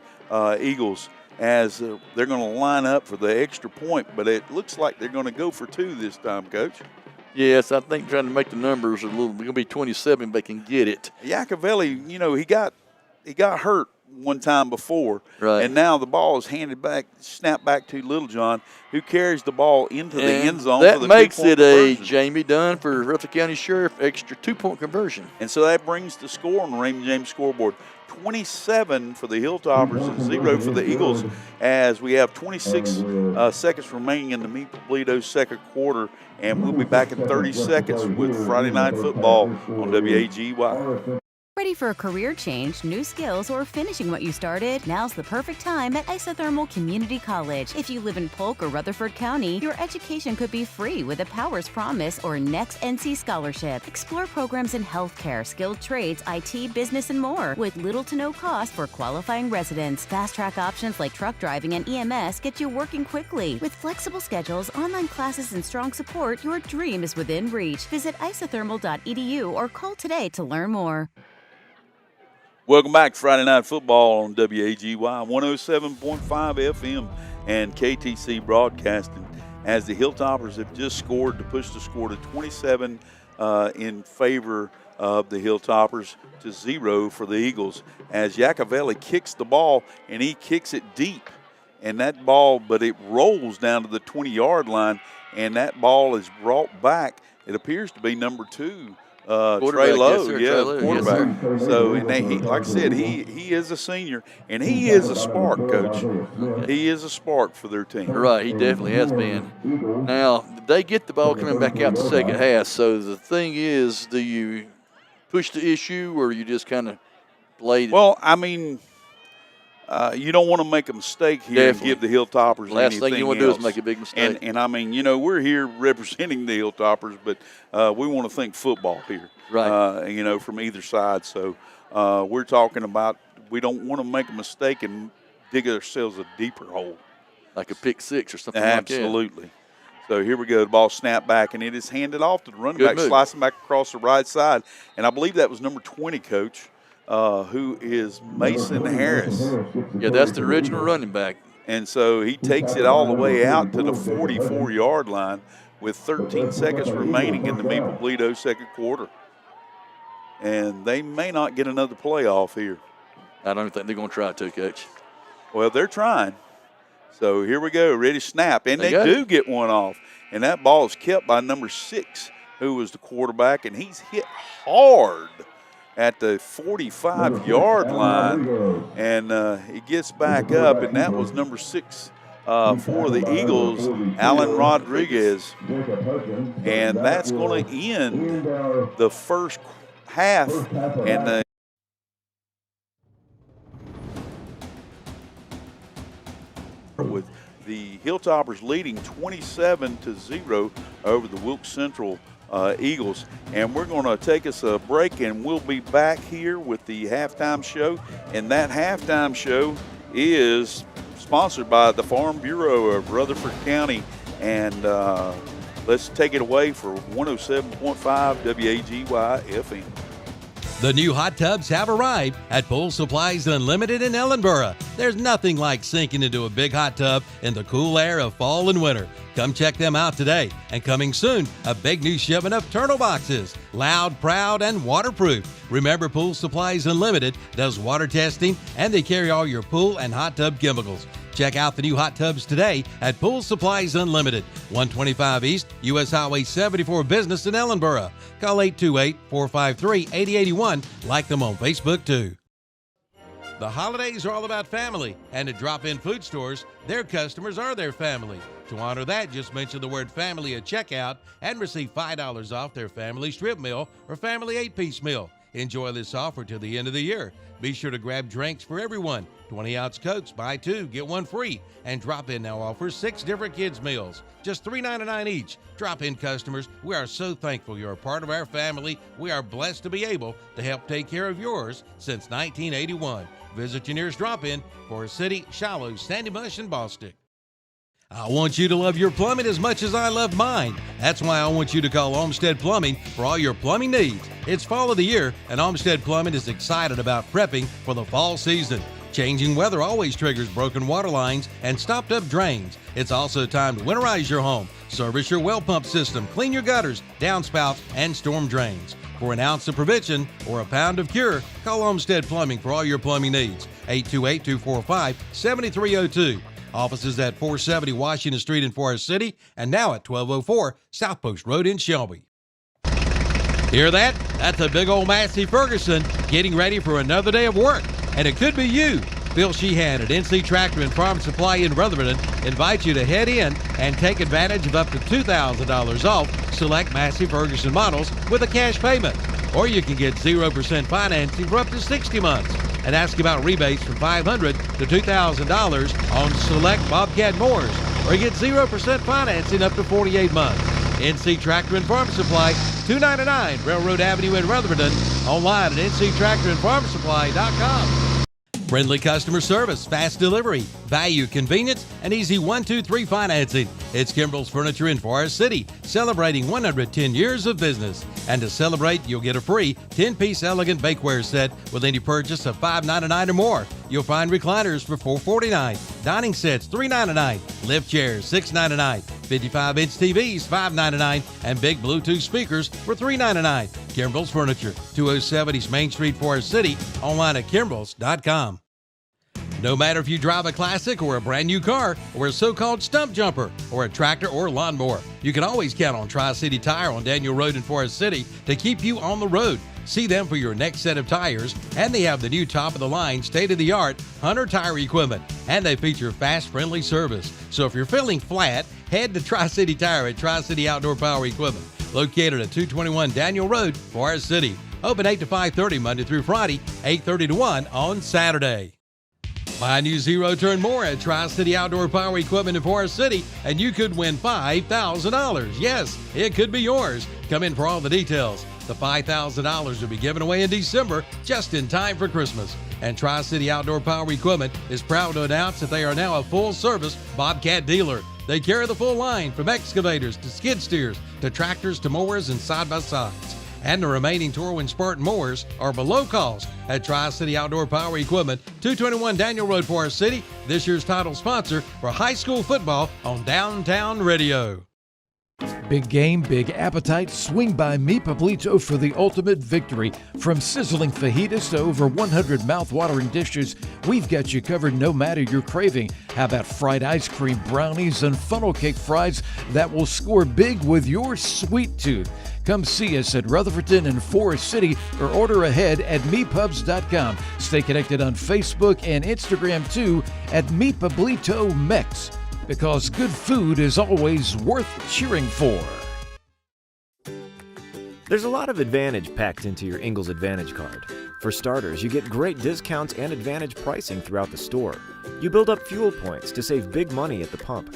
Eagles, as they're going to line up for the extra point. But it looks like they're going to go for 2 this time, Coach. Yes, I think trying to make the numbers a little. Going to be 27, but they can get it. Yacovelli, he got hurt one time before, right? And now the ball is snapped back to Littlejohn, who carries the ball into the end zone. That for the makes it a conversion. Jamie Dunn for Rutherford County Sheriff extra 2-point conversion. And so that brings the score on the Raymond James scoreboard. 27 for the Hilltoppers and 0 for the Eagles, as we have 26 seconds remaining in the Meet Toledo second quarter, and we'll be back in 30 seconds with Friday Night Football on WAGY. Ready for a career change, new skills, or finishing what you started? Now's the perfect time at Isothermal Community College. If you live in Polk or Rutherford County, your education could be free with a Powers Promise or Next NC Scholarship. Explore programs in healthcare, skilled trades, IT, business, and more with little to no cost for qualifying residents. Fast-track options like truck driving and EMS get you working quickly. With flexible schedules, online classes, and strong support, your dream is within reach. Visit isothermal.edu or call today to learn more. Welcome back to Friday Night Football on WAGY 107.5 FM and KTC Broadcasting, as the Hilltoppers have just scored to push the score to 27 in favor of the Hilltoppers to 0 for the Eagles, as Yacovelli kicks the ball, and he kicks it deep. And that ball, but it rolls down to the 20-yard line, and that ball is brought back. It appears to be number 2. Trey Lowe, quarterback. Yes, so, and like I said, he is a senior, and he is a spark, Coach. He is a spark for their team. Right, he definitely has been. Now, they get the ball coming back out the second half, so the thing is, do you push the issue, or you just kind of play? Well, I mean, you don't want to make a mistake here and give the Hilltoppers anything Last thing you want to do is make a big mistake. And I mean, we're here representing the Hilltoppers, but we want to think football here, right? From either side. So we're talking about we don't want to make a mistake and dig ourselves a deeper hole, like a pick six or something. Absolutely. Like that. So here we go. The ball snapped back, and it is handed off to the running back, slicing back across the right side. And I believe that was number 20, Coach. Who is Mason Harris. Yeah, that's the original running back. And so he takes it all the way out to the 44-yard line with 13 seconds remaining in the Maple Bledo second quarter. And they may not get another playoff here. I don't think they're going to try to, Coach. Well, they're trying. So here we go, ready to snap. And they do get one off. And that ball is kept by number 6, who was the quarterback, and he's hit hard at the 45-yard line, and he gets back up, and that was number 6 for the Eagles, Alan Rodriguez, and that's going to end the first half, and with the Hilltoppers leading 27-0 over the Wilkes Central Eagles. And we're going to take us a break, and we'll be back here with the halftime show. And that halftime show is sponsored by the Farm Bureau of Rutherford County. And let's take it away for 107.5 WAGY FM. The new hot tubs have arrived at Pool Supplies Unlimited in Ellenboro. There's nothing like sinking into a big hot tub in the cool air of fall and winter. Come check them out today. And coming soon, a big new shipment of turtle boxes. Loud, proud, and waterproof. Remember, Pool Supplies Unlimited does water testing, and they carry all your pool and hot tub chemicals. Check out the new hot tubs today at Pool Supplies Unlimited, 125 East, U.S. Highway 74 Business in Ellenboro. Call 828-453-8081. Like them on Facebook, too. The holidays are all about family, and at drop-in food stores, their customers are their family. To honor that, just mention the word family at checkout and receive $5 off their family strip meal or family 8-piece meal. Enjoy this offer till the end of the year. Be sure to grab drinks for everyone. 20-ounce Cokes, buy 2, get 1 free. And Drop-In now offers 6 different kids' meals, just $3.99 each. Drop-In customers, we are so thankful you're a part of our family. We are blessed to be able to help take care of yours since 1981. Visit your nearest Drop-In, Forest City, Shiloh, Sandy Mush, and Ballstick. I want you to love your plumbing as much as I love mine. That's why I want you to call Olmsted Plumbing for all your plumbing needs. It's fall of the year, and Olmsted Plumbing is excited about prepping for the fall season. Changing weather always triggers broken water lines and stopped up drains. It's also time to winterize your home, service your well pump system, clean your gutters, downspouts, and storm drains. For an ounce of prevention or a pound of cure, call Olmsted Plumbing for all your plumbing needs. 828-245-7302. Offices at 470 Washington Street in Forest City and now at 1204 South Post Road in Shelby. Hear that? That's a big old Massey Ferguson getting ready for another day of work. And it could be you. Bill Sheehan at NC Tractor and Farm Supply in Rutherford invites you to head in and take advantage of up to $2,000 off select Massey Ferguson models with a cash payment. Or you can get 0% financing for up to 60 months. And ask about rebates from $500 to $2,000 on select Bobcat mowers. Or get 0% financing up to 48 months. NC Tractor and Farm Supply, 299 Railroad Avenue in Rutherford. Online at nctractorandfarmsupply.com. Friendly customer service, fast delivery, value, convenience, and easy 1-2-3 financing. It's Kimbrell's Furniture in Forest City, celebrating 110 years of business. And to celebrate, you'll get a free 10-piece elegant bakeware set with any purchase of $5.99 or more. You'll find recliners for $4.49, dining sets $3.99, lift chairs $6.99, 55-inch TVs $5.99, and big Bluetooth speakers for $3.99. Kimbrell's Furniture, 207 East Main Street, Forest City, online at kimbrells.com. No matter if you drive a classic or a brand new car or a so-called stump jumper or a tractor or lawnmower, you can always count on Tri-City Tire on Daniel Road in Forest City to keep you on the road. See them for your next set of tires, and they have the new top-of-the-line, state-of-the-art Hunter tire equipment, and they feature fast, friendly service. So if you're feeling flat, head to Tri-City Tire at Tri-City Outdoor Power Equipment, located at 221 Daniel Road, Forest City. Open 8 to 5:30 Monday through Friday, 8:30 to 1 on Saturday. Buy a new zero-turn mower at Tri-City Outdoor Power Equipment in Forest City, and you could win $5,000. Yes, it could be yours. Come in for all the details. The $5,000 will be given away in December, just in time for Christmas. And Tri-City Outdoor Power Equipment is proud to announce that they are now a full-service Bobcat dealer. They carry the full line from excavators to skid steers to tractors to mowers and side-by-sides. And the remaining Torwin Spartan mowers are below cost at Tri-City Outdoor Power Equipment, 221 Daniel Road, Forest City, this year's title sponsor for high school football on Downtown Radio. Big game, big appetite. Swing by Mi Pablito for the ultimate victory. From sizzling fajitas to over 100 mouth-watering dishes, we've got you covered no matter your craving. How about fried ice cream, brownies, and funnel cake fries that will score big with your sweet tooth? Come see us at Rutherford and Forest City or order ahead at mepubs.com. Stay connected on Facebook and Instagram too at Mi Pablito Mex, because good food is always worth cheering for. There's a lot of advantage packed into your Ingalls Advantage card. For starters, you get great discounts and advantage pricing throughout the store. You build up fuel points to save big money at the pump.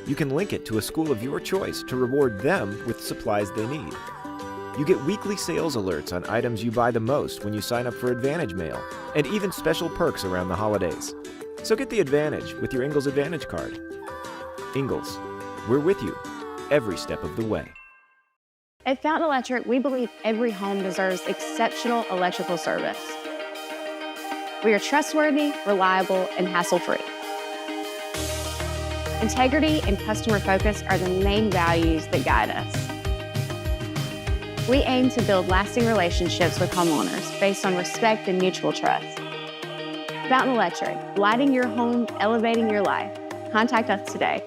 You can link it to a school of your choice to reward them with supplies they need. You get weekly sales alerts on items you buy the most when you sign up for Advantage Mail, and even special perks around the holidays. So get the advantage with your Ingalls Advantage card. Ingalls, we're with you every step of the way. At Fountain Electric, we believe every home deserves exceptional electrical service. We are trustworthy, reliable, and hassle-free. Integrity and customer focus are the main values that guide us. We aim to build lasting relationships with homeowners based on respect and mutual trust. Fountain Electric, lighting your home, elevating your life. Contact us today.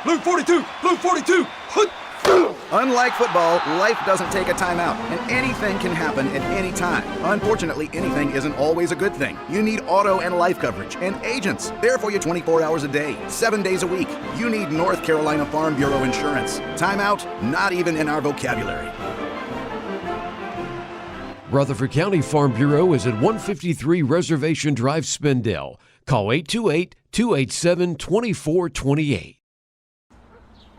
Blue 42! Blue 42! Unlike football, life doesn't take a timeout, and anything can happen at any time. Unfortunately, anything isn't always a good thing. You need auto and life coverage and agents there for you 24 hours a day, 7 days a week. You need North Carolina Farm Bureau insurance. Timeout? Not even in our vocabulary. Rutherford County Farm Bureau is at 153 Reservation Drive, Spindale. Call 828-287-2428.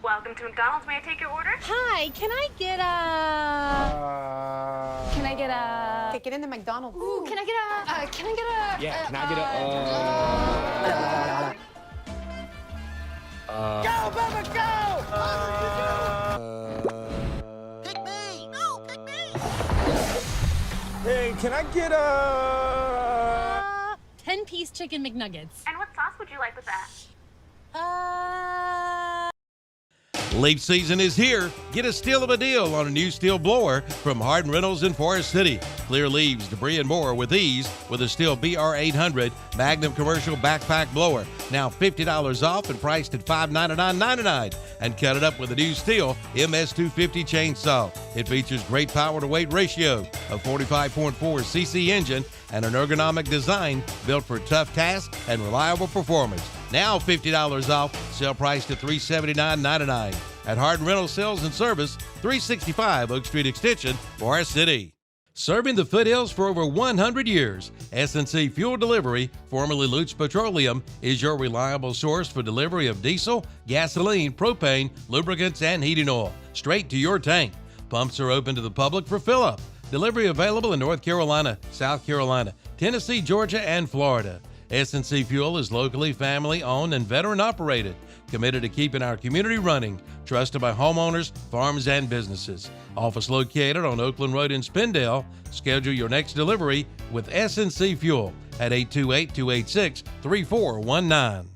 Welcome to McDonald's. May I take your order? Hi, can I get a... Take it in the McDonald's. Ooh, can I get a... can I get a... Yeah, can I get a... Go, Bubba, go! Pick me! No, pick me! Hey, can I get a... 10-piece chicken McNuggets. And what sauce would you like with that? Leaf season is here. Get a steal of a deal on a new steel blower from Hardin Rentals in Forest City. Clear leaves, debris, and more with ease with a Stihl BR800 Magnum Commercial Backpack Blower. Now $50 off and priced at $599.99. And cut it up with a new Stihl MS250 chainsaw. It features great power to weight ratio, a 45.4 cc engine, and an ergonomic design built for tough tasks and reliable performance. Now $50 off, sale priced at $379.99. At Hardin Rental Sales and Service, 365 Oak Street Extension, Forest City. Serving the foothills for over 100 years, S&C Fuel Delivery, formerly Lutz Petroleum, is your reliable source for delivery of diesel, gasoline, propane, lubricants, and heating oil, straight to your tank. Pumps are open to the public for fill-up. Delivery available in North Carolina, South Carolina, Tennessee, Georgia, and Florida. S&C Fuel is locally family-owned and veteran-operated, committed to keeping our community running, trusted by homeowners, farms, and businesses. Office located on Oakland Road in Spindale. Schedule your next delivery with S&C Fuel at 828-286-3419.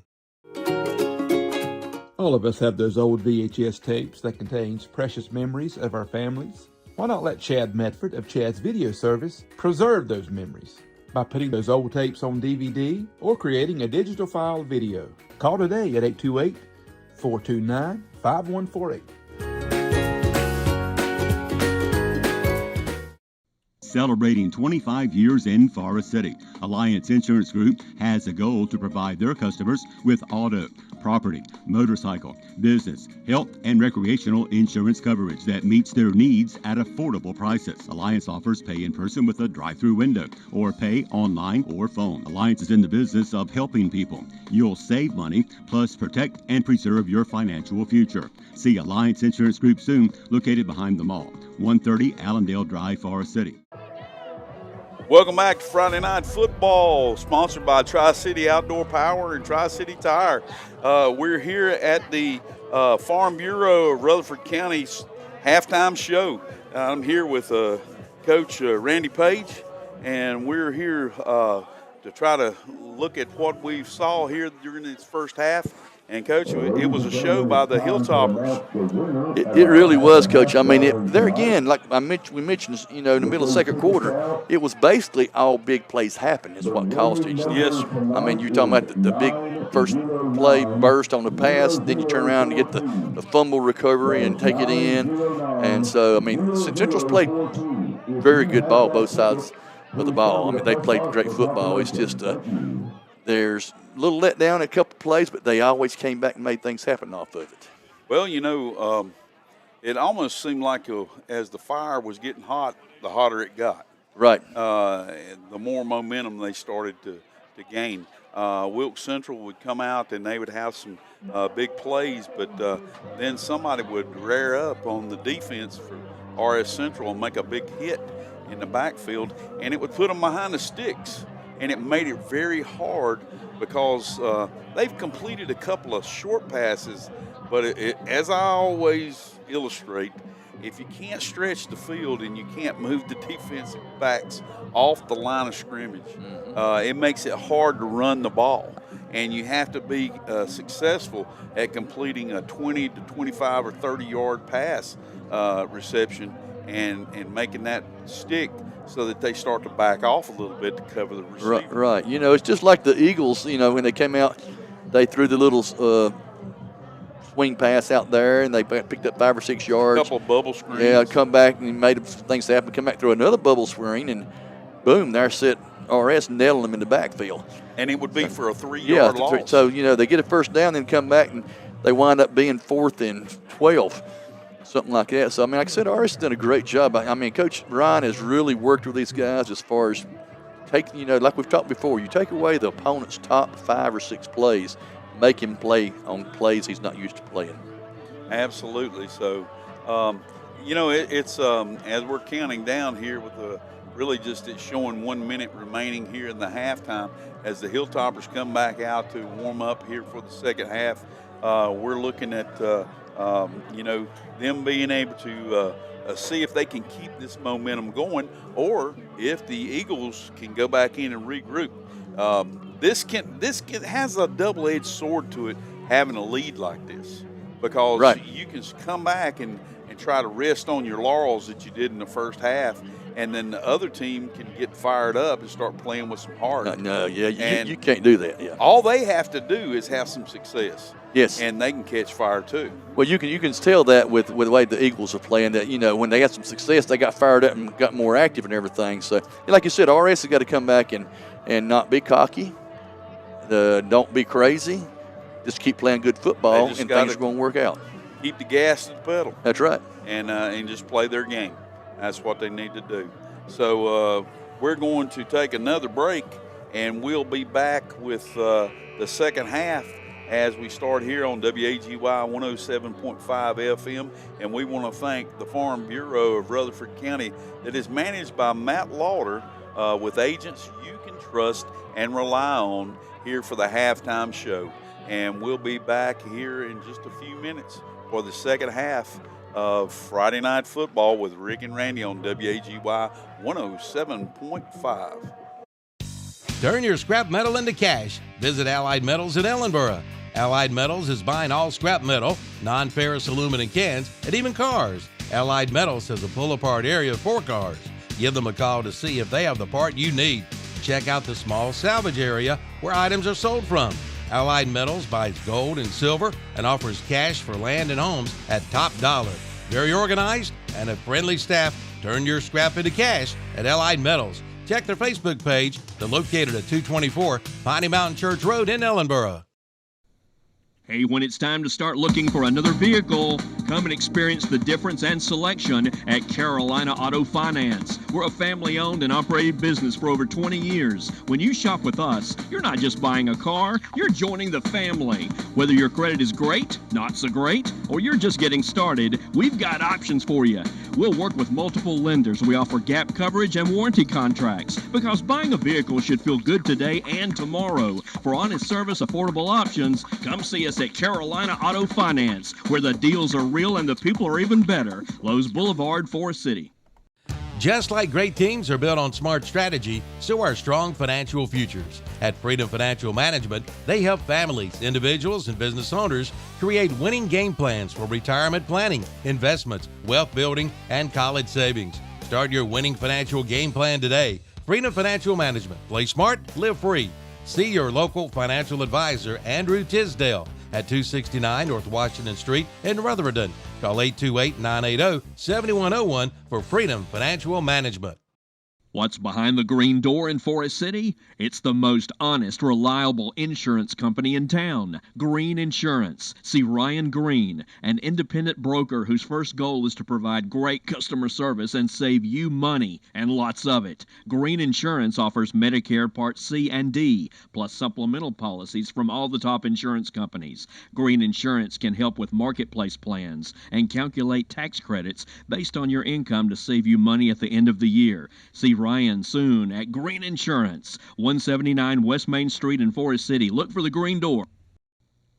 All of us have those old VHS tapes that contains precious memories of our families. Why not let Chad Medford of Chad's Video Service preserve those memories by putting those old tapes on DVD or creating a digital file video? Call today at 828-429-5148. Celebrating 25 years in Forest City, Alliance Insurance Group has a goal to provide their customers with auto, property, motorcycle, business, health, and recreational insurance coverage that meets their needs at affordable prices. Alliance offers pay in person with a drive-through window or pay online or phone. Alliance is in the business of helping people. You'll save money, plus protect and preserve your financial future. See Alliance Insurance Group soon, located behind the mall, 130 Allendale Drive, Forest City. Welcome back to Friday Night Football, sponsored by Tri-City Outdoor Power and Tri-City Tire. We're here at the Farm Bureau of Rutherford County's halftime show. I'm here with Coach Randy Page, and we're here to try to look at what we saw here during this first half. And, Coach, it was a show by the Hilltoppers. It really was, Coach. I mean, there again, like we mentioned, in the middle of the second quarter, it was basically all big plays happen is what caused it. Yes. I mean, you're talking about the big first play burst on the pass, then you turn around and get the fumble recovery and take it in. And so, I mean, Central's played very good ball, both sides of the ball. I mean, they played great football. It's just there's a little let down a couple plays, but they always came back and made things happen off of it. Well, it almost seemed like as the fire was getting hot, the hotter it got. Right. The more momentum they started to gain. Wilkes Central would come out and they would have some big plays, but then somebody would rear up on the defense for RS Central and make a big hit in the backfield, and it would put them behind the sticks. And it made it very hard because they've completed a couple of short passes, but as I always illustrate, if you can't stretch the field and you can't move the defensive backs off the line of scrimmage, it makes it hard to run the ball. And you have to be successful at completing a 20 to 25 or 30-yard pass reception and making that stick, so that they start to back off a little bit to cover the receiver. Right. It's just like the Eagles, when they came out, they threw the little swing pass out there, and they picked up 5 or 6 yards. A couple of bubble screens. Yeah, come back and made things happen. Come back through another bubble screen, and boom, there sit RS nailing them in the backfield. And it would be for a 3-yard loss. So, they get a first down, then come back, and they wind up being 4th and 12, something like that. So, like I said, RS has done a great job. Coach Ryan has really worked with these guys as far as like we've talked before, you take away the opponent's top 5 or 6 plays, make him play on plays he's not used to playing. Absolutely. So, it's as we're counting down here with it's showing 1 minute remaining here in the halftime as the Hilltoppers come back out to warm up here for the second half. We're looking at, them being able to see if they can keep this momentum going, or if the Eagles can go back in and regroup. This has a double-edged sword to it, having a lead like this, because you can come back and try to rest on your laurels that you did in the first half, and then the other team can get fired up and start playing with some heart. You can't do that. Yeah. All they have to do is have some success. Yes. And they can catch fire too. Well, you can tell that with the way the Eagles are playing, that, when they got some success, they got fired up and got more active and everything. So, like you said, RS has got to come back and not be cocky. Don't be crazy. Just keep playing good football, and things are going to work out. Keep the gas to the pedal. That's right. And just play their game. That's what they need to do. So we're going to take another break, and we'll be back with the second half as we start here on WAGY 107.5 FM. And we want to thank the Farm Bureau of Rutherford County that is managed by Matt Lauder with agents you can trust and rely on here for the halftime show. And we'll be back here in just a few minutes for the second half of Friday Night Football with Rick and Randy on WAGY 107.5. Turn your scrap metal into cash. Visit Allied Metals in Ellenboro. Allied Metals is buying all scrap metal, non-ferrous aluminum cans, and even cars. Allied Metals has a pull-apart area for cars. Give them a call to see if they have the part you need. Check out the small salvage area where items are sold from. Allied Metals buys gold and silver and offers cash for land and homes at top dollar. Very organized and a friendly staff. Turn your scrap into cash at Allied Metals. Check their Facebook page. They're located at 224 Piney Mountain Church Road in Ellenboro. Hey, when it's time to start looking for another vehicle, come and experience the difference and selection at Carolina Auto Finance. We're a family-owned and operated business for over 20 years. When you shop with us, you're not just buying a car, you're joining the family. Whether your credit is great, not so great, or you're just getting started, we've got options for you. We'll work with multiple lenders. We offer gap coverage and warranty contracts, because buying a vehicle should feel good today and tomorrow. For honest service, affordable options, come see us at Carolina Auto Finance, where the deals are real and the people are even better. Lowe's Boulevard, Forest City. Just like great teams are built on smart strategy, so are strong financial futures. At Freedom Financial Management, they help families, individuals, and business owners create winning game plans for retirement planning, investments, wealth building, and college savings. Start your winning financial game plan today. Freedom Financial Management. Play smart, live free. See your local financial advisor, Andrew Tisdale, at 269 North Washington Street in Rutherford. Call 828-980-7101 for Freedom Financial Management. What's behind the green door in Forest City? It's the most honest, reliable insurance company in town, Green Insurance. See Ryan Green, an independent broker whose first goal is to provide great customer service and save you money, and lots of it. Green Insurance offers Medicare Part C and D, plus supplemental policies from all the top insurance companies. Green Insurance can help with marketplace plans and calculate tax credits based on your income to save you money at the end of the year. See Ryan soon at Green Insurance, 179 West Main Street in Forest City. Look for the green door.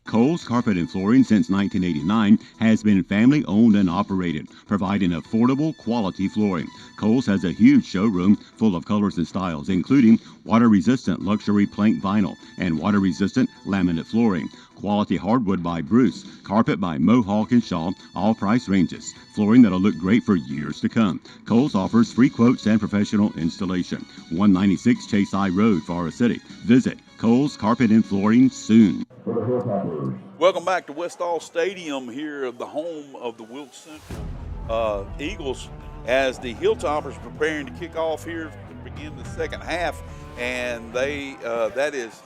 Kohl's Carpet and Flooring since 1989 has been family owned and operated, providing affordable quality flooring. Kohl's has a huge showroom full of colors and styles, including water-resistant luxury plank vinyl and water-resistant laminate flooring. Quality hardwood by Bruce, carpet by Mohawk and Shaw, all price ranges. Flooring that'll look great for years to come. Kohl's offers free quotes and professional installation. 196 Chase I Road, Forest City. Visit Kohl's Carpet and Flooring soon. Welcome back to Westall Stadium here at the home of the Wilkes Central Eagles as the Hilltoppers preparing to kick off here to begin the second half. And that is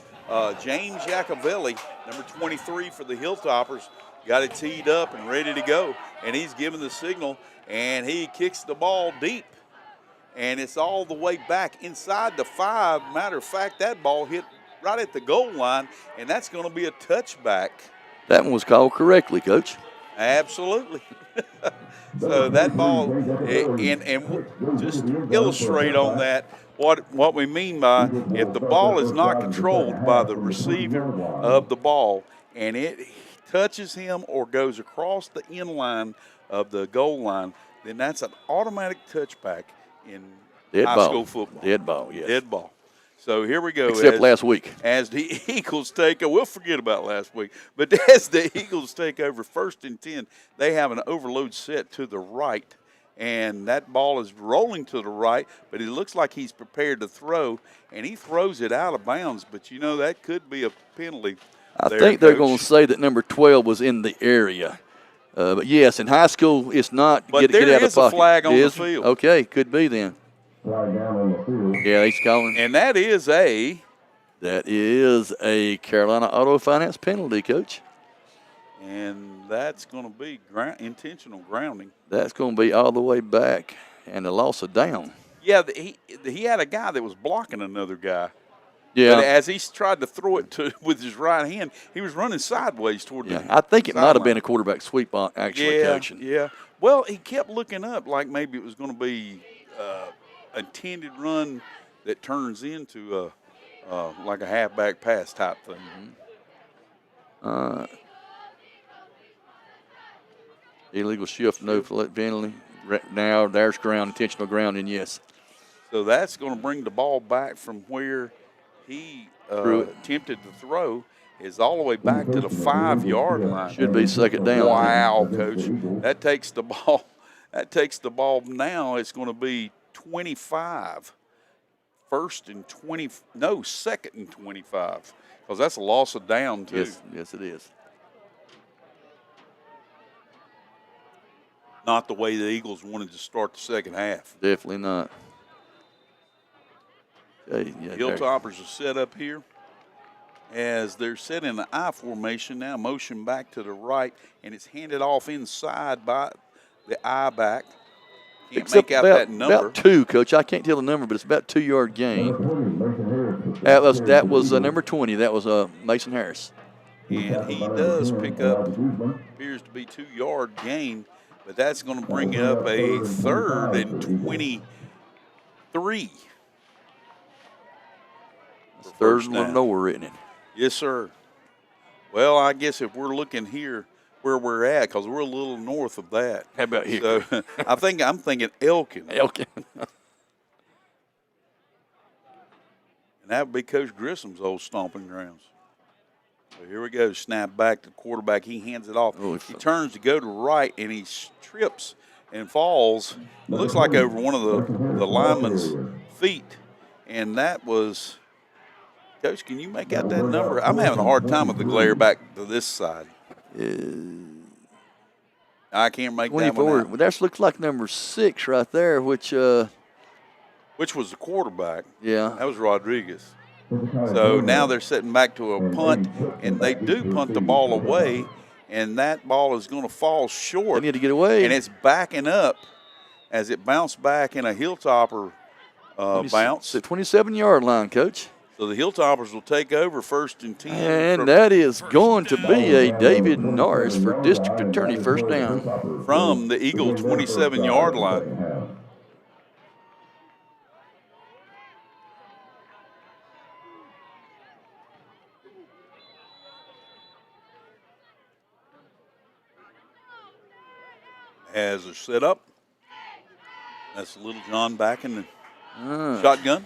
James Iacovelli, number 23 for the Hilltoppers, got it teed up and ready to go. And he's giving the signal, and he kicks the ball deep. And it's all the way back inside the 5. Matter of fact, that ball hit right at the goal line, and that's going to be a touchback. That one was called correctly, Coach. Absolutely. So that ball, and just illustrate on that what we mean by if the ball is not controlled by the receiver of the ball and it touches him or goes across the end line of the goal line, then that's an automatic touchback in high school football. Dead ball, yes. Dead ball. So here we go. Except last week. As the Eagles take over, we'll forget about last week, but as the Eagles take over 1st and 10, they have an overload set to the right, and that ball is rolling to the right, but it looks like he's prepared to throw, and he throws it out of bounds, but you know that could be a penalty. I think they're going to say that number 12 was in the area. But, yes, in high school, it's not but get out of pocket. But there is a flag on the field. Okay, could be then. Yeah, he's calling. And that is a Carolina Auto Finance penalty, Coach. And that's going to be intentional grounding. That's going to be all the way back and a loss of down. Yeah, he had a guy that was blocking another guy. Yeah. But as he tried to throw it with his right hand, he was running sideways toward the I think it might have been a quarterback sweep, actually, Coach. Yeah. Well, he kept looking up like maybe it was going to be intended run that turns into like a halfback pass type thing. Illegal shift, no penalty. Now there's ground, intentional grounding, yes. So that's going to bring the ball back from where he attempted to throw, is all the way back to the 5-yard line. Should be second down. Wow, Coach. That takes the ball. That takes the ball now. It's going to be 25. Second and 25, because that's a loss of down too. Yes, it is. Not the way the Eagles wanted to start the second half. Definitely not. Hilltoppers are set up here as they're set in an I formation now, motion back to the right, and it's handed off inside by the I back. Can't make out that number. About 2, Coach. I can't tell the number, but it's about 2-yard gain. That was number 20. That was Mason Harris. And he does pick up, appears to be 2-yard gain, but that's going to bring up a 3rd and 23. Third and nowhere, isn't it? Yes, sir. Well, I guess if we're looking here where we're at, because we're a little north of that. How about here? So I'm thinking Elkin. Elkin. And that would be Coach Grissom's old stomping grounds. So here we go. Snap back to the quarterback. He hands it off. He turns to go to right, and he trips and falls. It looks like over one of the lineman's feet. And that was, Coach, can you make out that number? I'm having a hard time with the glare back to this side. I can't make 24. that one out. Well, that looks like number 6 right there, which was the quarterback. Yeah. That was Rodriguez. So now they're sitting back to a punt, and they do punt the ball away, and that ball is going to fall short. They need to get away. And it's backing up as it bounced back in a Hilltopper bounce. The 27-yard line, Coach. So the Hilltoppers will take over 1st and 10. And that is going to be a David Norris for district attorney, first down. From the Eagle 27-yard line. As they're set up, that's Little John back in the shotgun.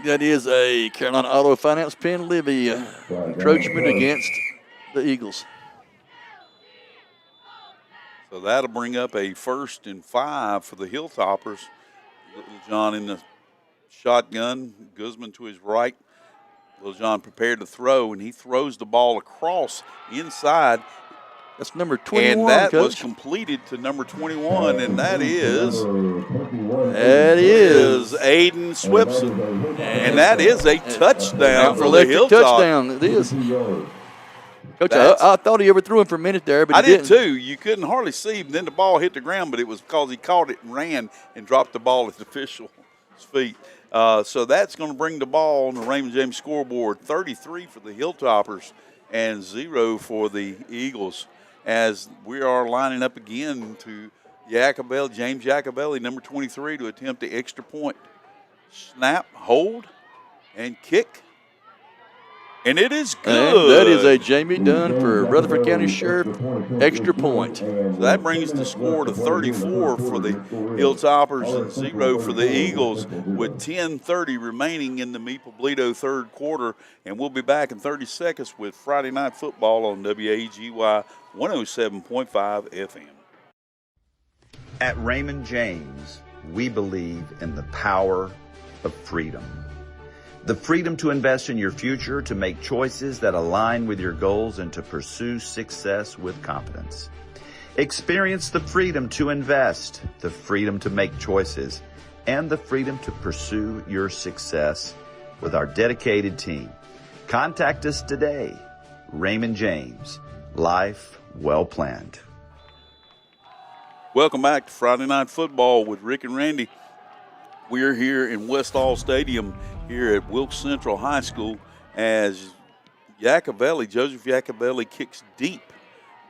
That is a Carolina Auto Finance penalty, the encroachment against the Eagles. So that'll bring up a 1st and 5 for the Hilltoppers. Little John in the shotgun, Guzman to his right. Lil John prepared to throw, and he throws the ball across inside. That's number 21, and that Coach. was completed to number 21, and that is Aiden Swipson, and that is a touchdown for the Hilltoppers. Touchdown, it is. Coach, I thought he overthrew him for a minute there, but I he did didn't. too. You couldn't hardly see him. Then the ball hit the ground, but it was because he caught it and ran and dropped the ball at the official's feet. So that's going to bring the ball on the Raymond James scoreboard, 33 for the Hilltoppers and 0 for the Eagles, as we are lining up again to James Jacobelli, number 23, to attempt the extra point. Snap, hold, and kick. And it is good. And that is a Jamie Dunn for Rutherford County Sheriff extra point. So that brings the score to 34 for the Hilltoppers and 0 for the Eagles, with 10:30 remaining in the Meeple-Bledo third quarter. And we'll be back in 30 seconds with Friday Night Football on WAGY 107.5 FM. At Raymond James, we believe in the power of freedom. The freedom to invest in your future, to make choices that align with your goals, and to pursue success with confidence. Experience the freedom to invest, the freedom to make choices, and the freedom to pursue your success with our dedicated team. Contact us today. Raymond James, life well planned. Welcome back to Friday Night Football with Rick and Randy. We're here in Westall Stadium here at Wilkes Central High School as Joseph Jacobelli kicks deep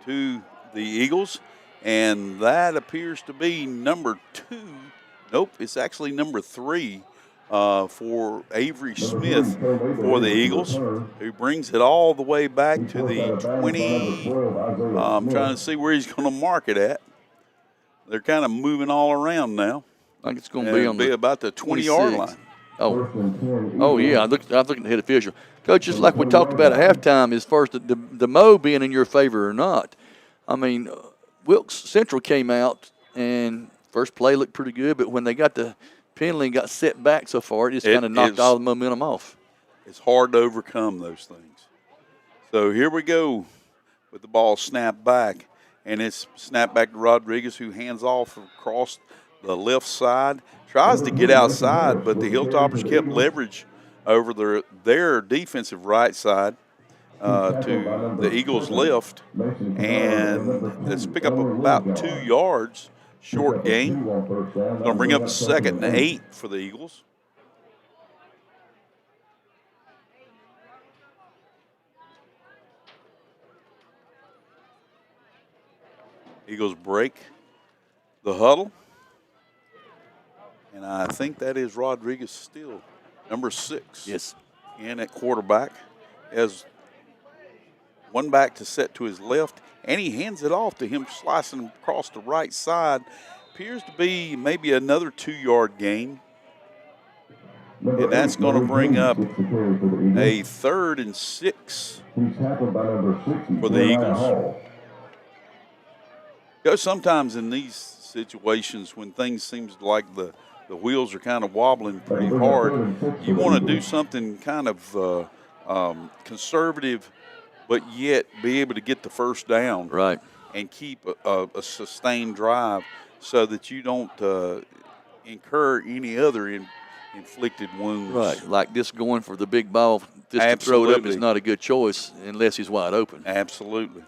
to the Eagles, and that appears to be number 2. Nope, it's actually number 3 for Avery Smith for the Eagles, who brings it all the way back to the 20. I'm trying to see where he's going to mark it at. They're kind of moving all around now. I think it's going to be about the 20-yard line. Oh yeah. I'm looking at the head official. Coach, just like we talked about at halftime, as far as the mo being in your favor or not. I mean, Wilkes Central came out and first play looked pretty good, but when they got the penalty and got set back so far, it just kind of knocked all the momentum off. It's hard to overcome those things. So here we go with the ball snapped back, and it's snapped back to Rodriguez, who hands off across the left side. Tries to get outside, but the Hilltoppers kept leverage over their defensive right side to the Eagles' left. And let's pick up about 2 yards. Short gain. Going to bring up a 2nd and 8 for the Eagles. Eagles break the huddle. And I think that is Rodriguez still, number 6. Yes. In at quarterback. As one back to set to his left, and he hands it off to him, slicing across the right side. Appears to be maybe another 2-yard gain. And that's going to bring up a 3rd and 6 for the Eagles. Sometimes in these situations when things seems like the wheels are kind of wobbling pretty hard, you want to do something kind of conservative, but yet be able to get the first down, right, and keep a sustained drive so that you don't incur any other inflicted wounds. Right, like this going for the big ball, just to throw it up is not a good choice unless he's wide open. Absolutely.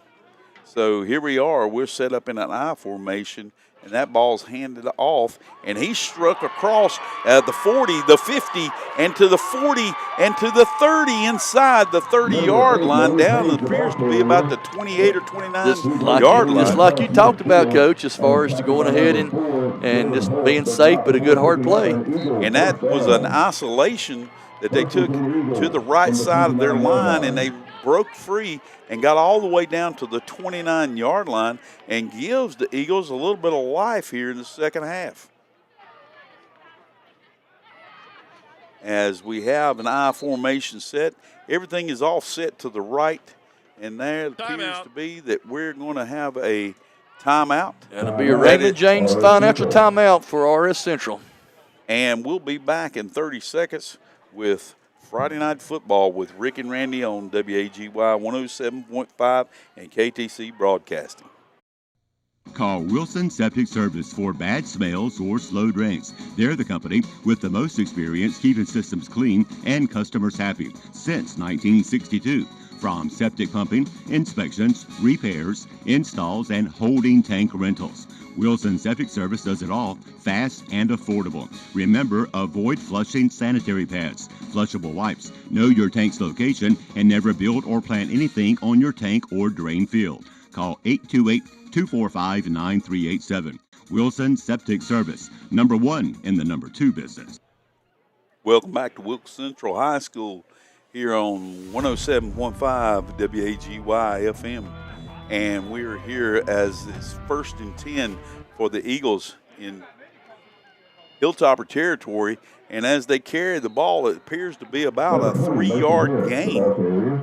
So here we are. We're set up in an I formation, and that ball's handed off, and he struck across the 40, the 50, and to the 40, and to the 30 inside the 30-yard line. Down it appears to be about the 28 or 29-yard line. Just like you talked about, Coach, as far as to going ahead and just being safe, but a good hard play. And that was an isolation that they took to the right side of their line, and they broke free and got all the way down to the 29-yard line and gives the Eagles a little bit of life here in the second half. As we have an I formation set, everything is offset to the right, and there appears to be that we're going to have a timeout. That'll be a Raymond James financial timeout for RS Central. And we'll be back in 30 seconds with Friday Night Football with Rick and Randy on WAGY 107.5 and KTC Broadcasting. Call Wilson Septic Service for bad smells or slow drains. They're the company with the most experience keeping systems clean and customers happy since 1962. From septic pumping, inspections, repairs, installs, and holding tank rentals. Wilson Septic Service does it all, fast and affordable. Remember, avoid flushing sanitary pads, flushable wipes, know your tank's location, and never build or plant anything on your tank or drain field. Call 828-245-9387. Wilson Septic Service, number 1 in the number 2 business. Welcome back to Wilkes Central High School here on 107.5 WAGY FM. And we're here as it's 1st and 10 for the Eagles in Hilltopper territory. And as they carry the ball, it appears to be about a 3-yard gain.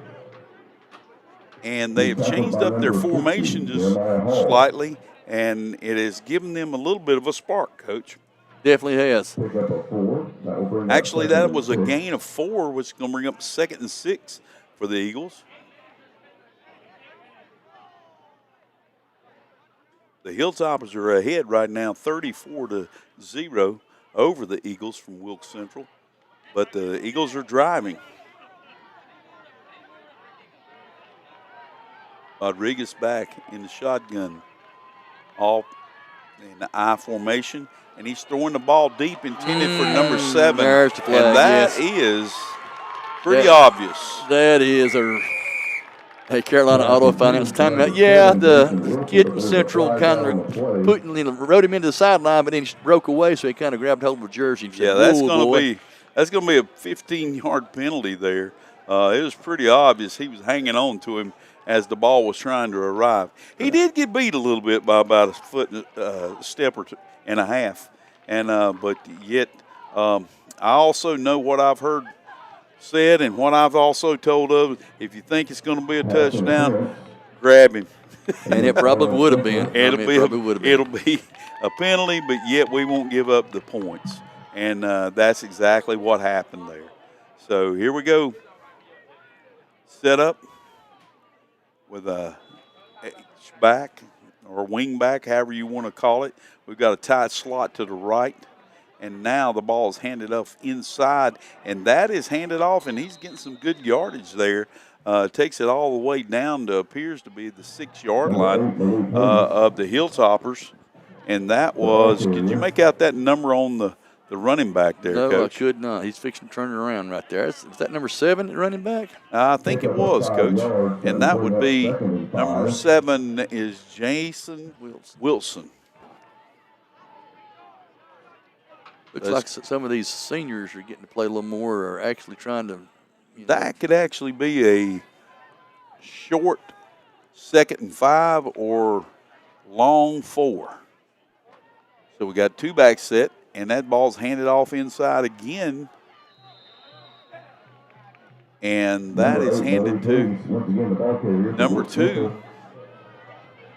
And they have changed up their formation just slightly, and it has given them a little bit of a spark, Coach. Definitely has. Actually, that was a gain of 4, which is going to bring up 2nd and 6 for the Eagles. The Hilltoppers are ahead right now, 34-0 over the Eagles from Wilkes Central. But the Eagles are driving. Rodriguez back in the shotgun, all in the I formation, and he's throwing the ball deep, intended for number 7. There's the flag, and that is pretty obvious. That is a Carolina Auto Finance timeout. Yeah, the kid from Central kind of rode him into the sideline, but then he broke away, so he kind of grabbed hold of the jersey. Yeah, that's going to be a 15-yard penalty there. It was pretty obvious he was hanging on to him as the ball was trying to arrive. He did get beat a little bit by about a foot, step or 2.5, and but yet I also know what I've heard said and what I've also told others. If you think it's going to be a touchdown, grab him. And it probably would have been. It'll be a penalty, but yet we won't give up the points, and that's exactly what happened there. So here we go. Set up with a H-back or wing back, however you want to call it. We've got a tight slot to the right, and now the ball is handed off inside, and that is handed off, and he's getting some good yardage there. Takes it all the way down to appears to be the 6-yard line of the Hilltoppers, and that was, could you make out that number on the running back there, no, Coach? I could not. He's fixing to turn it around right there. Is that number 7, the running back? I think it was, Coach. And that would be number 7 is Jason Wilson. Looks like some of these seniors are getting to play a little more, or actually trying to. That could actually be a short 2nd and 5 or long 4. So we got 2 back set. And that ball's handed off inside again. And that is handed to number 2.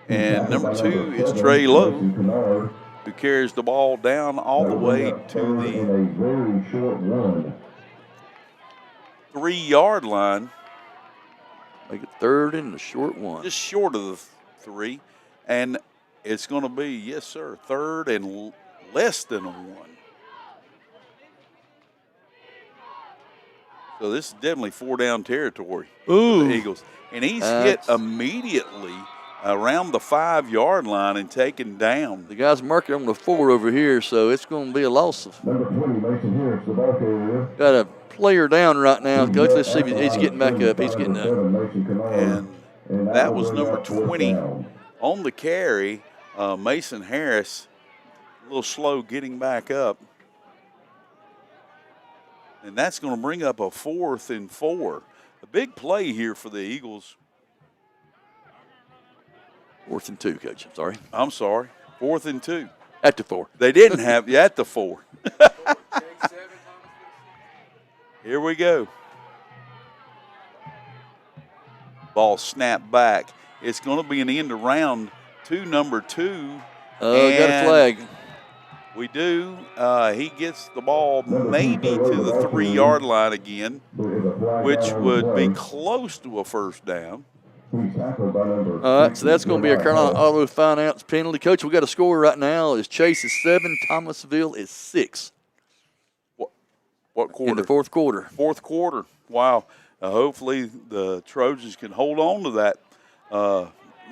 And number 2 is Trey Lowe, who carries the ball down all the way to the 3-yard line. Make it 3rd and a short 1. Just short of the 3. And it's going to be, yes, sir, 3rd and less than a 1. So this is definitely 4-down territory for the Eagles. And he's hit immediately around the 5-yard line and taken down. The guy's marking on the 4 over here, so it's going to be a loss of. Got a player down right now, Coach. Let's see if he's getting back up. He's getting up. And that was number 20 on the carry, Mason Harris. A little slow getting back up. And that's going to bring up a 4th and 4. A big play here for the Eagles. 4th and 2, Coach. I'm sorry. 4th and 2. At the 4. They didn't have at the 4. Here we go. Ball snapped back. It's going to be an end around to number 2. Got a flag. We do. He gets the ball maybe to the 3-yard line again, which would be close to a first down. All right, so that's going to be a Carolina Auto Finance penalty. Coach, we got a score right now. Is Chase is 7, Thomasville is 6. What quarter? In the fourth quarter. Fourth quarter. Wow. Hopefully the Trojans can hold on to that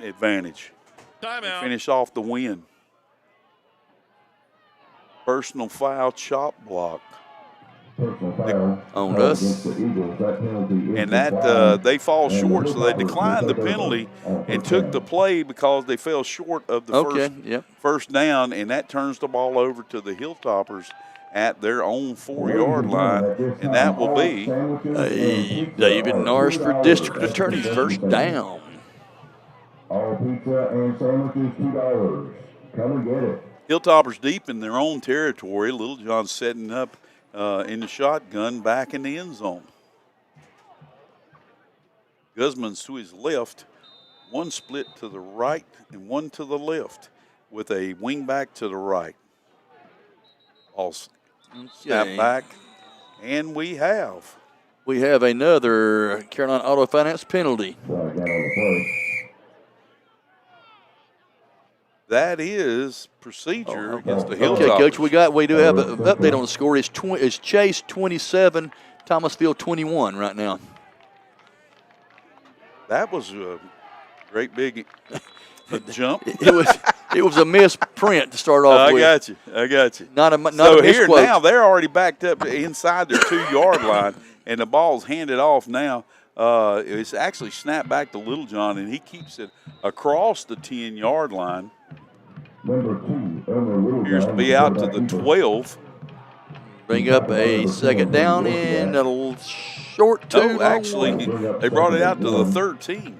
advantage. Timeout. Finish off the win. Personal foul, chop block. On us. And that they fall short, so they declined the penalty and took the play because they fell short of the first down, and that turns the ball over to the Hilltoppers at their own 4-yard line, and that will be David Norris for District Attorney, first down. All pizza and sandwiches, $2. Come and get it. Hilltoppers deep in their own territory. Little John setting up in the shotgun back in the end zone. Guzman's to his left, one split to the right and one to the left with a wing back to the right. All snap back, and we have another Carolina Auto Finance penalty. That is procedure against the Hilltoppers. Okay, Coach, we do have an update on the score. It's Chase 27, Thomasville 21 right now. That was a great big jump. It was a misprint to start off with. I got you. Not a so here misquote. now they're already backed up inside their 2-yard line, and the ball's handed off now. It's actually snapped back to Little John, and he keeps it across the 10-yard line. Appears to be out to the 12. Bring up a second down and a little short two. No, actually, they brought it out to the 13.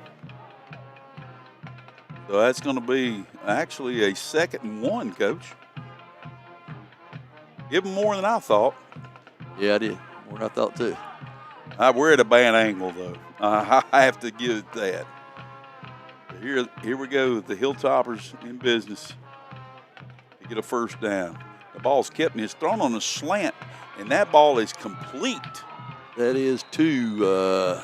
So that's going to be actually a 2nd and 1, Coach. Give them more than I thought. Yeah, I did. More than I thought, too. We're at a bad angle, though. I have to give it that. Here we go. The Hilltoppers in business to get a first down. The ball's kept and it's thrown on a slant, and that ball is complete. That is to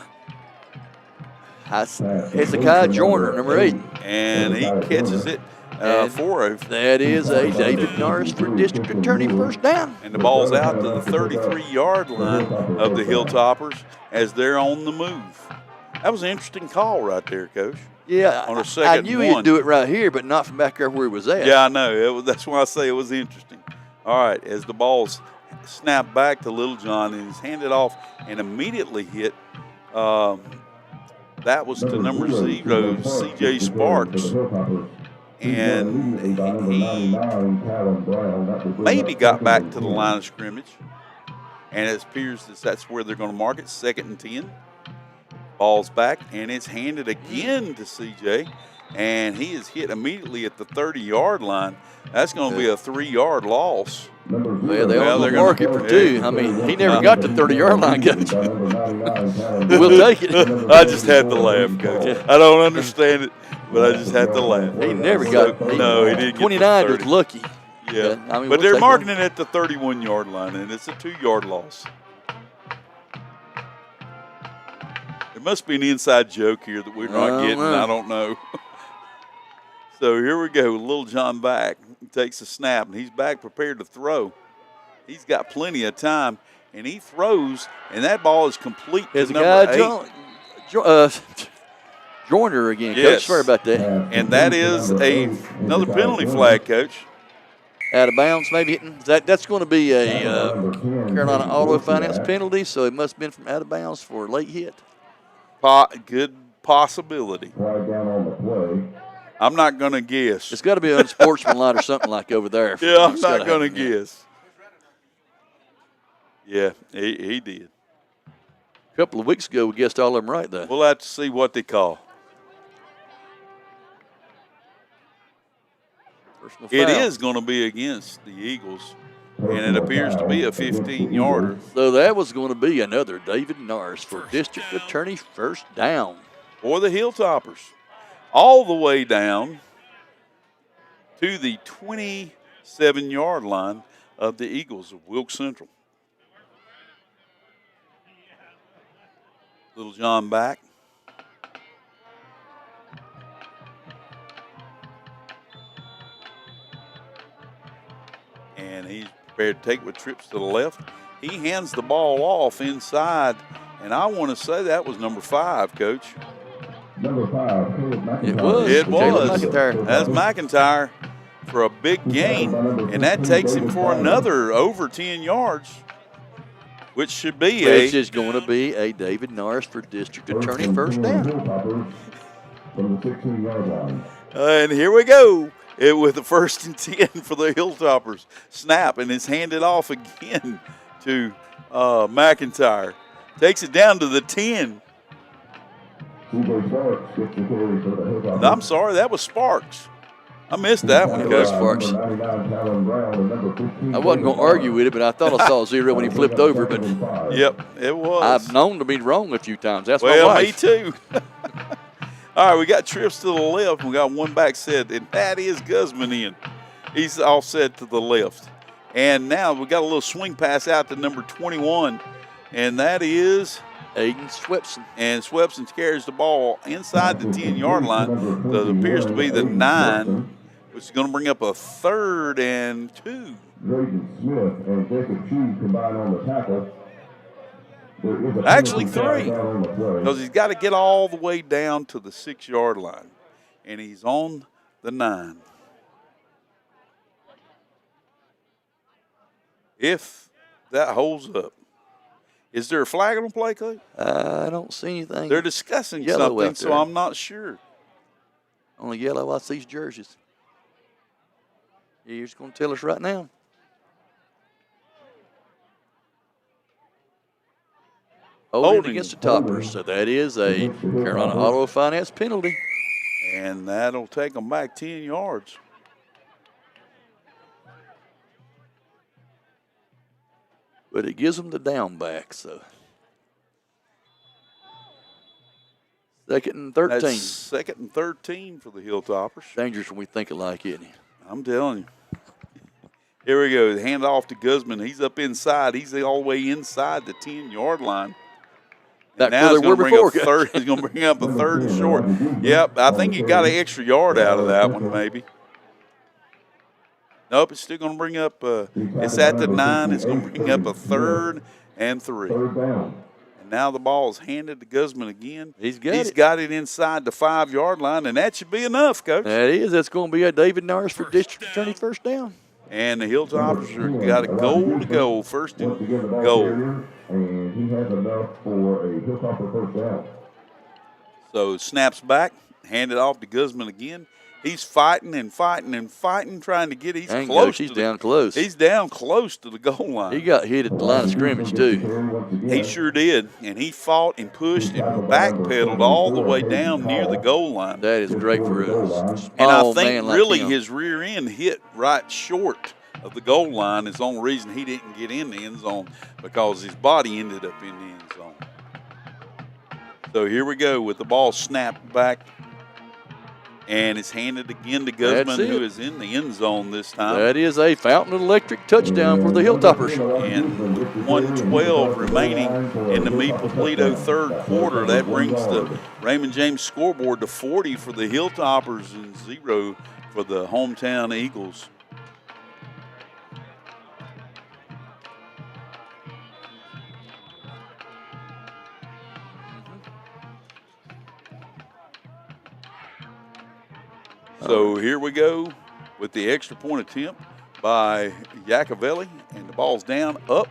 Hezekiah Joyner, number 8. And he catches it for a. That is a David Norris for District Attorney, first down. And the ball's out to the 33-yard line of the Hilltoppers as they're on the move. That was an interesting call right there, Coach. Yeah, on a 2nd I knew and 1. he'd do it right here, but not from back there where he was at. Yeah, I know. That's why I say it was interesting. All right, as the ball's snapped back to Little John and he's handed off and immediately hit. That was to number 0, C.J. Sparks. And he maybe got back to the line of scrimmage. And it appears that's where they're going to mark it, 2nd and 10. Ball's back, and it's handed again to C.J., and he is hit immediately at the 30-yard line. That's going to be a 3-yard loss. Well, they're going to mark it for 2. I mean, he never got to the 30-yard line, Coach. We'll take it. I just had to laugh, Coach. I don't understand it, but I just had to laugh. He never got it. No, he didn't. 29 was lucky. Yeah, I mean, but they're marking it at the 31-yard line, and it's a 2-yard loss. There must be an inside joke here that we're not getting. I don't know. So here we go. Little John back. He takes a snap, and he's back prepared to throw. He's got plenty of time, and he throws, and that ball is complete to number 8. Joyner again, Yes. Coach. Sorry about that. And that is another penalty flag, Coach. Out of bounds, maybe hitting. That's going to be a Carolina Auto Finance penalty, so it must have been from out of bounds for a late hit. Good possibility. I'm not going to guess. It's got to be unsportsmanlike or something like over there. Yeah, I'm not going to guess. Yeah, he did. A couple of weeks ago, we guessed all of them right, though. We'll have to see what they call. It is going to be against the Eagles, and it appears to be a 15-yarder. So that was going to be another David Norris for District Attorney, first down. For the Hilltoppers. All the way down to the 23 7-yard line of the Eagles of Wilkes Central. Little John back. And he's prepared to take with trips to the left. He hands the ball off inside, and I want to say that was number 5, Coach. Number 5, It was. It was. McIntyre. That's McIntyre for a big gain, and that takes him for another over 10 yards, which should be Which is going to be a David Norris for district attorney first down. From the 16-yard line. And here we go. With the 1st and 10 for the Hilltoppers. Snap, and it's handed off again to McIntyre. Takes it down to the 10. I'm sorry, that was Sparks. I missed that one, Coach. Sparks. I wasn't going to argue with it, but I thought I saw 0 when he flipped over. But yep, it was. I've known to be wrong a few times. That's well, my wife. Me too. All right, we got trips to the left. We got one back set, and that is Guzman in. He's offset to the left. And now we got a little swing pass out to number 21, and that is Aiden Swepson. And Swepson carries the ball inside the 10-yard line. So it appears to be the 9, which is going to bring up a 3rd and 2. Drayton Smith and Jacob Chew combined on the tackle. Actually 3, because he's got to get all the way down to the 6-yard line, and he's on the 9. If that holds up. Is there a flag on the play, Clay? I don't see anything. They're discussing yellow something, so I'm not sure. Only yellow, I see jerseys. You're just going to tell us right now. Holding against the Toppers. So that is a Carolina Auto Finance penalty. And that'll take them back 10 yards. But it gives them the down back, so. 2nd and 13. That's 2nd and 13 for the Hilltoppers. Dangerous when we think alike, isn't he? I'm telling you. Here we go. Hand off to Guzman. He's up inside. He's all the way inside the 10-yard line. Back now he's going to bring up a 3rd and short. Yep, I think he got an extra yard out of that one, maybe. Nope, it's still going to bring up, it's at the 9. It's going to bring up a 3rd and 3. And now the ball is handed to Guzman again. He's got it inside the 5-yard line, and that should be enough, Coach. That is. That's going to be a David Norris for district attorney first down. And the Hilltoppers got a goal to go, 1st and goal. And he has enough for a Hilltopper first down. So snaps back, handed off to Guzman again. He's fighting and fighting and fighting, trying to get. He's close. He's down close. He's down close to the goal line. He got hit at the line of scrimmage too. He sure did, and he fought and pushed and backpedaled all the way down near the goal line. That is great for us. And I think really his rear end hit right short of the goal line is the only reason he didn't get in the end zone, because his body ended up in the end zone. So here we go with the ball snapped back. And it's handed again to Guzman, who is in the end zone this time. That is a Fountain Electric touchdown for the Hilltoppers. And with 1:12 remaining in the Meade-Polito 3rd quarter, that brings the Raymond James scoreboard to 40 for the Hilltoppers and 0 for the hometown Eagles. So here we go with the extra point attempt by Iacovelli, and the ball's down, up,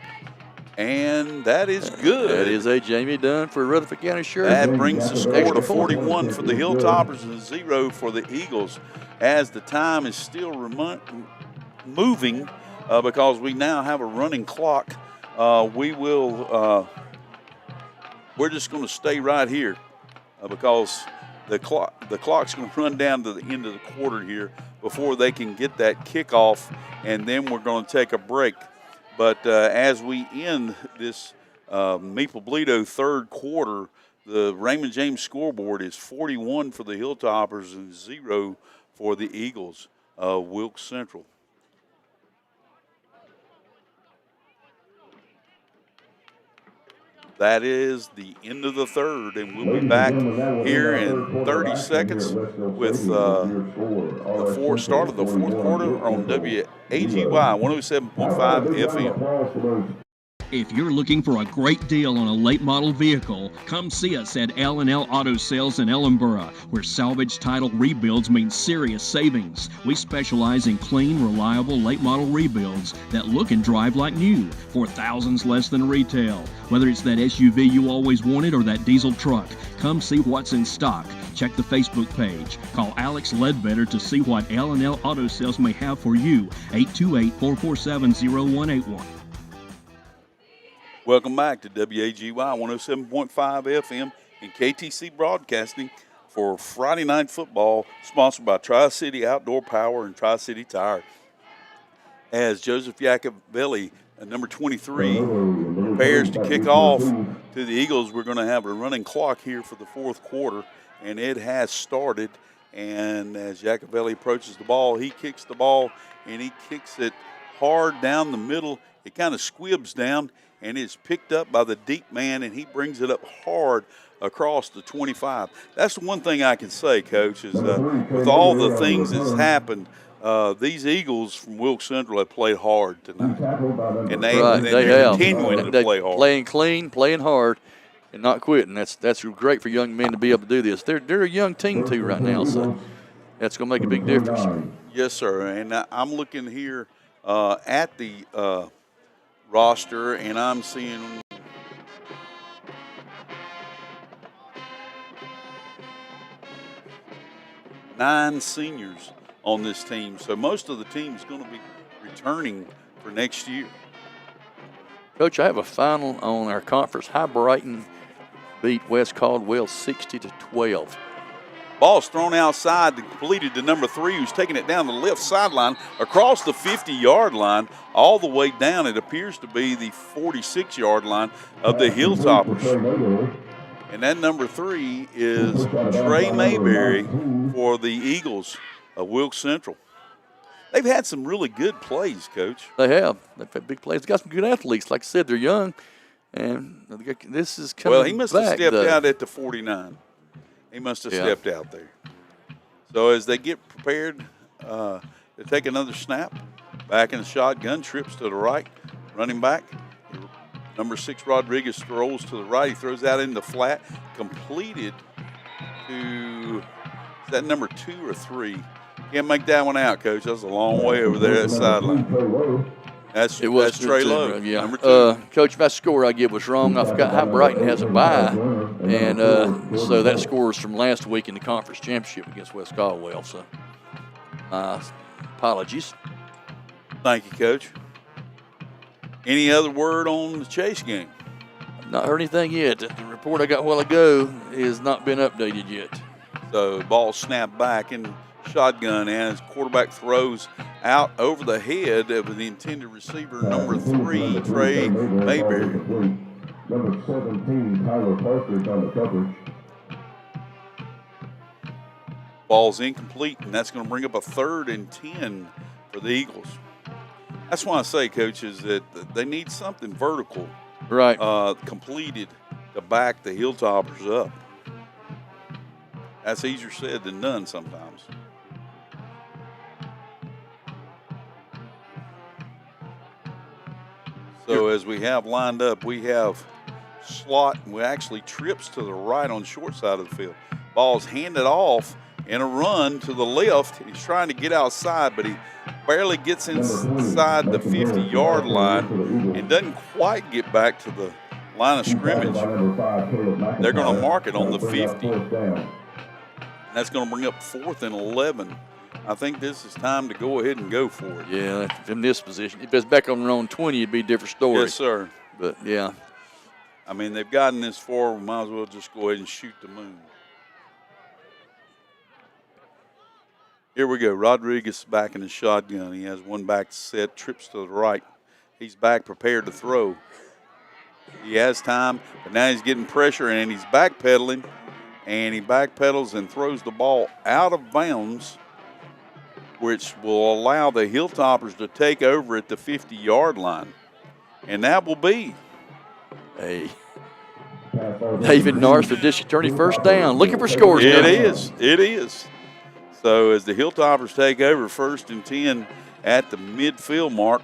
and that is good. That is a Jamie Dunn for Rutherford County Sheriff. That brings the score to 41 for the Hilltoppers and 0 for the Eagles, as the time is still moving because we now have a running clock. We're just going to stay right here because the clock's going to run down to the end of the quarter here before they can get that kickoff, and then we're going to take a break. But as we end this Meade-Polito 3rd quarter, the Raymond James scoreboard is 41 for the Hilltoppers and 0 for the Eagles of Wilkes Central. that is the end of the third, and we'll be back here in 30 seconds with the start of the fourth quarter on WAGY 107.5 FM. If you're looking for a great deal on a late model vehicle, come see us at L&L Auto Sales in Ellenboro, where salvage title rebuilds mean serious savings. We specialize in clean, reliable late model rebuilds that look and drive like new for thousands less than retail. Whether it's that SUV you always wanted or that diesel truck, come see what's in stock. Check the Facebook page. Call Alex Ledbetter to see what L&L Auto Sales may have for you. 828-447-0181. Welcome back to WAGY 107.5 FM and KTC Broadcasting for Friday Night Football, sponsored by Tri-City Outdoor Power and Tri-City Tire. As Joseph Iacovelli, number 23, prepares to kick off to the Eagles, we're going to have a running clock here for the fourth quarter, and it has started. And as Iacovelli approaches the ball, he kicks the ball, and he kicks it hard down the middle. It kind of squibs down, and it's picked up by the deep man, and he brings it up hard across the 25. That's the one thing I can say, Coach, is with all the things that's happened, these Eagles from Wilkes Central have played hard tonight. And they're continuing to play hard. Playing clean, playing hard, and not quitting. That's great for young men to be able to do this. They're a young team, too, right now, so that's going to make a big difference. Yes, sir. And I'm looking here at the roster, and I'm seeing nine seniors on this team. So most of the team is going to be returning for next year. Coach, I have a final on our conference. High Brighton beat West Caldwell 60-12. Ball's thrown outside, completed to number 3, who's taking it down the left sideline across the 50-yard line, all the way down. It appears to be the 46-yard line of the Hilltoppers. And that number 3 is Trey Mayberry for the Eagles of Wilkes Central. They've had some really good plays, Coach. They have. They've had big plays. They've got some good athletes. Like I said, they're young, and this is coming back. Well, he must have stepped out at the 49. He must have stepped out there. So as they get prepared to take another snap, back in the shotgun, trips to the right, running back. Number 6, Rodriguez, throws to the right. He throws out in the flat, completed to, is that number 2 or 3? Can't make that one out, Coach. That's a long way over there, that sideline. That's Trey Lowe, yeah. number 2. Coach, if that score I give was wrong, I forgot how Brighton has a bye. And so that score is from last week in the conference championship against West Caldwell. So apologies. Thank you, Coach. Any other word on the Chase game? Not heard anything yet. The report I got a while ago has not been updated yet. So ball snapped back in shotgun, and his quarterback throws out over the head of the intended receiver, number 3, Trey Mayberry. Number 17, Tyler Partridge on the coverage. Ball's incomplete, and that's going to bring up a 3rd and 10 for the Eagles. That's why I say, Coach, is that they need something vertical, right, completed to back the Hilltoppers up. That's easier said than done sometimes. So as we have lined up, we have slot, and we actually trips to the right on the short side of the field. Ball's handed off in a run to the left. He's trying to get outside, but he barely gets inside the 50-yard line and doesn't quite get back to the line of scrimmage. They're going to mark it on the 50. And that's going to bring up 4th and 11. I think this is time to go ahead and go for it. Yeah, from this position. If it's back on their own 20, it'd be a different story. Yes, sir. But, yeah. I mean, they've gotten this far. We might as well just go ahead and shoot the moon. Here we go. Rodriguez back in the shotgun. He has one back set, trips to the right. He's back prepared to throw. He has time, but now he's getting pressure, and he's backpedaling. And he backpedals and throws the ball out of bounds, which will allow the Hilltoppers to take over at the 50-yard line. And that will be David Norris for district attorney, first down. Looking for scores. It Coach. is. It is. So as the Hilltoppers take over 1st and 10 at the midfield mark,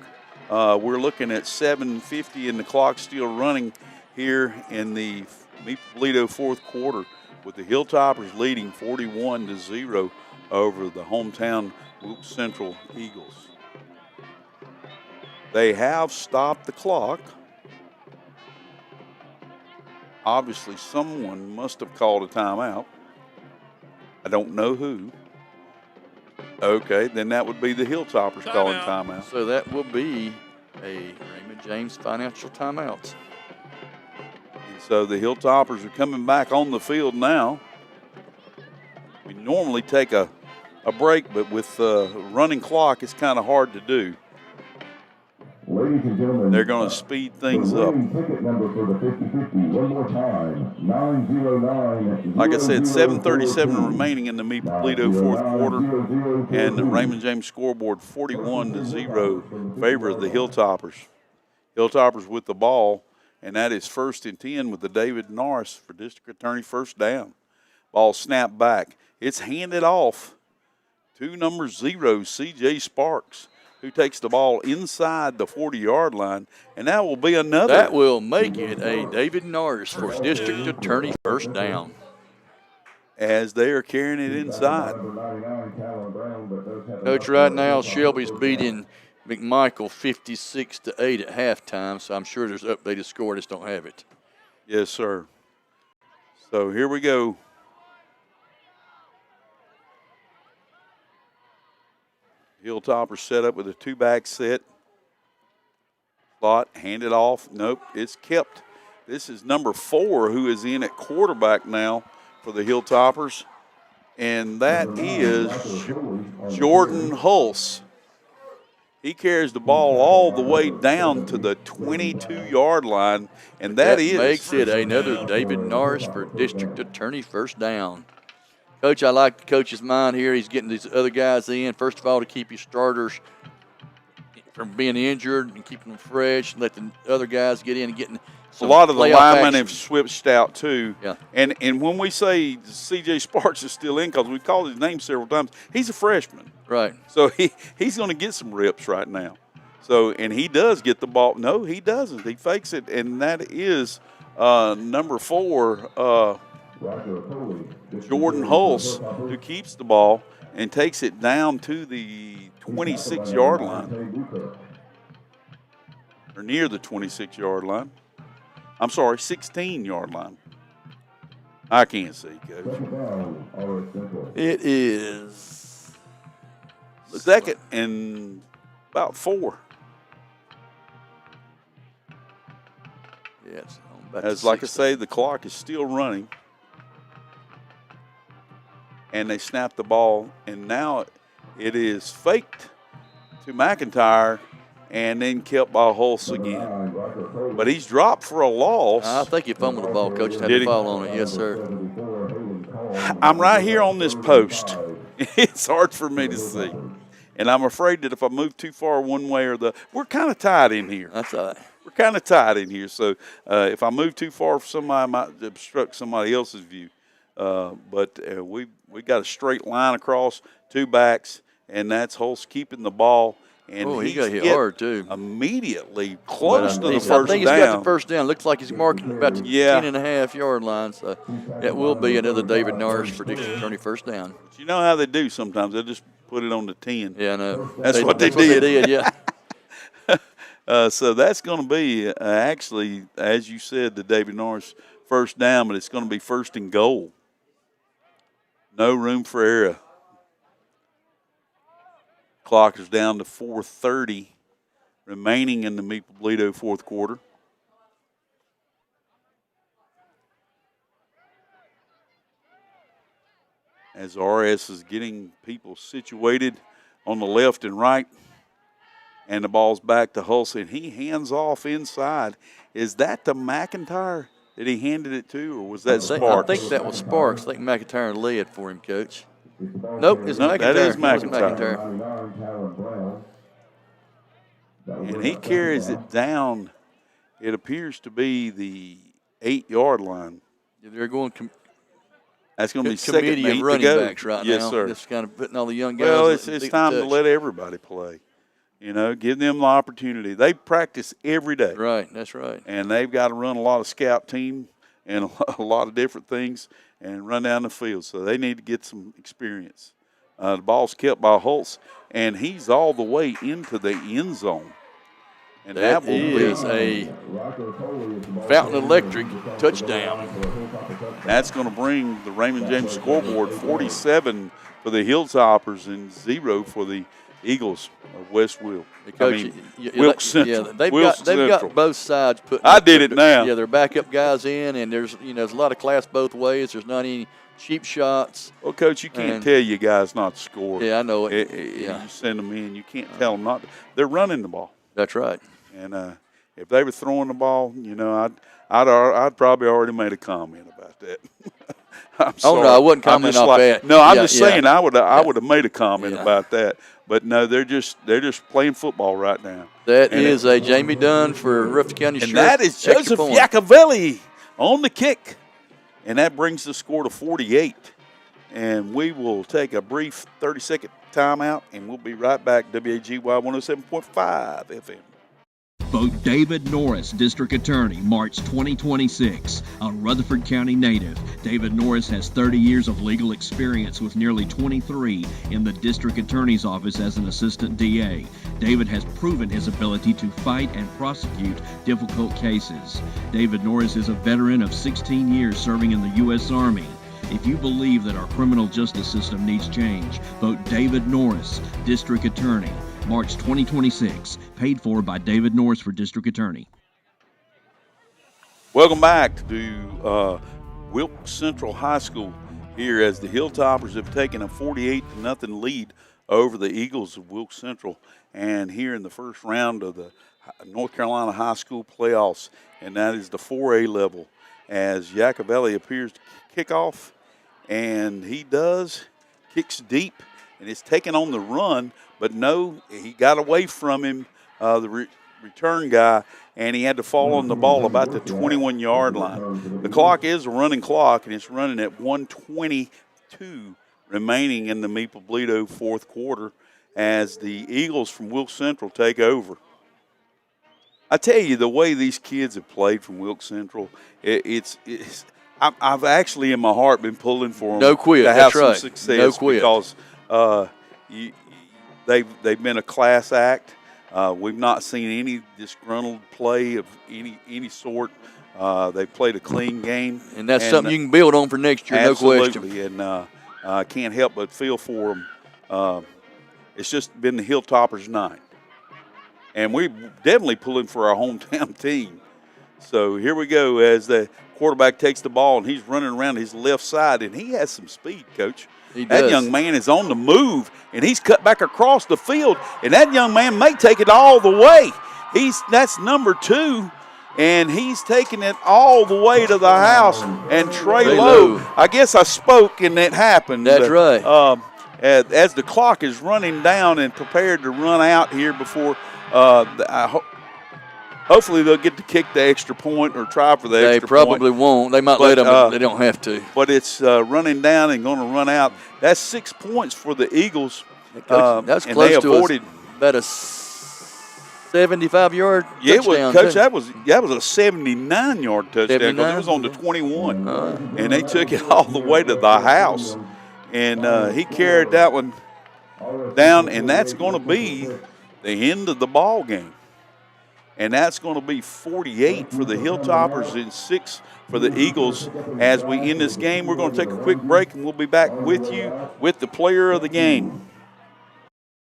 we're looking at 7:50 and the clock still running here in the Meade-Toledo fourth quarter, with the Hilltoppers leading 41-0 over the hometown Wilkes Central Eagles. They have stopped the clock. Obviously, someone must have called a timeout. I don't know who. Okay, then that would be the Hilltoppers calling timeout. So that will be a Raymond James financial timeout. And so the Hilltoppers are coming back on the field now. We normally take a break, but with running clock, it's kind of hard to do. Ladies and gentlemen, they're going to speed things up. Ticket number for the 50-50, one more time, 909. Like I said, 7:37 remaining in the Meade-Toledo fourth quarter, and the Raymond James scoreboard 41-0 favor of the Hilltoppers. Hilltoppers with the ball, and that is 1st and 10 with the David Norris for district attorney, first down. Ball snapped back. It's handed off to number 0, C.J. Sparks, who takes the ball inside the 40-yard line, and that will be another. That will make it a David Norris for district attorney, first down. As they are carrying it inside. Coach, right now Shelby's beating McMichael 56-8 at halftime, so I'm sure there's an updated score. I just don't have it. Yes, sir. So here we go. Hilltoppers set up with a two-back set. Slot, handed off. Nope, it's kept. This is number 4 who is in at quarterback now for the Hilltoppers, and that is Jordan Hulse. He carries the ball all the way down to the 22-yard line, and that makes it another David Norris for district attorney, first down. Coach, I like the coach's mind here. He's getting these other guys in, first of all, to keep your starters from being injured and keeping them fresh, and let the other guys get in and getting a lot of the linemen action. have switched out too. Yeah. And when we say C.J. Sparks is still in, because we've called his name several times, he's a freshman. Right. So he's going to get some rips right now. So, and he does get the ball. No, he doesn't. He fakes it, and that is number 4, Jordan Hulse, who keeps the ball and takes it down to the 26-yard line, or near the 26-yard line. I'm sorry, 16-yard line. I can't see, Coach. It is 2nd and about 4. Yeah, as like I say, the clock is still running. And they snap the ball, and now it is faked to McIntyre and then kept by Hulse again. But he's dropped for a loss. I think he fumbled the ball, Coach. Had Did to he? fall on it. Yes, sir. I'm right here on this post. It's hard for me to see. And I'm afraid that if I move too far one way or the – we're kind of tight in here. That's all right. We're kind of tight in here. So if I move too far, somebody might obstruct somebody else's view. But we got a straight line across, 2 backs, and that's Hulse keeping the ball. And he got hit hard, too. Immediately close to the first down. I think he's got the down. first down. Looks like he's marking about the 10.5-yard line. So it will be another David Norris for district attorney, first down. You know how they do sometimes. They just put it on the 10. Yeah, I know. That's what they did. Yeah. So that's going to be actually, as you said, the David Norris first down, but it's going to be 1st and goal. No room for error. Clock is down to 4:30 remaining in the Meade-Toledo fourth quarter. As RS is getting people situated on the left and right, and the ball's back to Hulse, and he hands off inside. Is that the McIntyre that he handed it to, or was that Sparks? I think that was Sparks. I think McIntyre led for him, Coach. Nope, it's McIntyre. That is It was McIntyre. And he carries it down. It appears to be the 8-yard line. They're going That's going to be second committee and of 8 running to go. backs right yes, now. sir. Just kind of putting all the young guys. Well, in it's deep time to touch. let everybody play. You know, give them the opportunity. They practice every day. Right, that's right. And they've got to run a lot of scout team and a lot of different things and run down the field. So they need to get some experience. The ball's kept by Holtz, and he's all the way into the end zone. And that will is a Fountain Electric touchdown. That's going to bring the Raymond James scoreboard 47 for the Hilltoppers and 0 for the Eagles of West Wilkes. Wilkes Central. They've Central. got both sides put. I did it now. Yeah, they're backup guys in, and there's a lot of class both ways. There's not any cheap shots. Well, Coach, you can't tell you guys not to score. Yeah, I know it. You send them in. You can't tell them not to. They're running the ball. That's right. And if they were throwing the ball, you know, I'd probably already made a comment about that. I'm sorry. No, I wasn't commenting off that. No, I'm just saying I would have made a comment about that. But no, they're just playing football right now. That is a Jamie Dunn for Rufton County and Sheriff. That is Joseph Iacovelli on the kick. And that brings the score to 48. And we will take a brief 30-second timeout, and we'll be right back. WAGY 107.5 FM. Vote David Norris, District Attorney, March 2026. A Rutherford County native, David Norris has 30 years of legal experience with nearly 23 in the District Attorney's Office as an Assistant DA. David has proven his ability to fight and prosecute difficult cases. David Norris is a veteran of 16 years serving in the U.S. Army. If you believe that our criminal justice system needs change, vote David Norris, District Attorney, March 2026, paid for by David Norris for District Attorney. Welcome back to Wilkes Central High School here as the Hilltoppers have taken a 48-0 lead over the Eagles of Wilkes Central, and here in the first round of the North Carolina High School playoffs, and that is the 4A level, as Iacovelli appears to kick off, and he does, kicks deep, and it's taken on the run, but no, he got away from him, the return guy, and he had to fall on the ball about the 21-yard line. The clock is a running clock, and it's running at 1:22 remaining in the Meeple-Bledo fourth quarter as the Eagles from Wilkes Central take over. I tell you, the way these kids have played from Wilkes Central, I've actually in my heart been pulling for them to have some success because they've been a class act. We've not seen any disgruntled play of any sort. They played a clean game. And that's something you can build on for next year, no question. Absolutely, and I can't help but feel for them. It's just been the Hilltoppers' night. And we're definitely pulling for our hometown team. So here we go as the quarterback takes the ball, and he's running around his left side, and he has some speed, Coach. That young man is on the move, and he's cut back across the field, and that young man may take it all the way. That's number 2, and he's taking it all the way to the house. And Trey Lowe, I guess I spoke, and it happened. That's right. As the clock is running down and prepared to run out here before hopefully they'll get to kick the extra point or try for the extra point. They probably won't. They might let them, but they don't have to. But it's running down and going to run out. That's 6 points for the Eagles. That's close to about a 75-yard touchdown. Yeah, Coach, that was a 79-yard touchdown because it was on the 21. And they took it all the way to the house. And he carried that one down, and that's going to be the end of the ball game. And that's going to be 48 for the Hilltoppers and 6 for the Eagles. As we end this game, we're going to take a quick break, and we'll be back with you with the player of the game.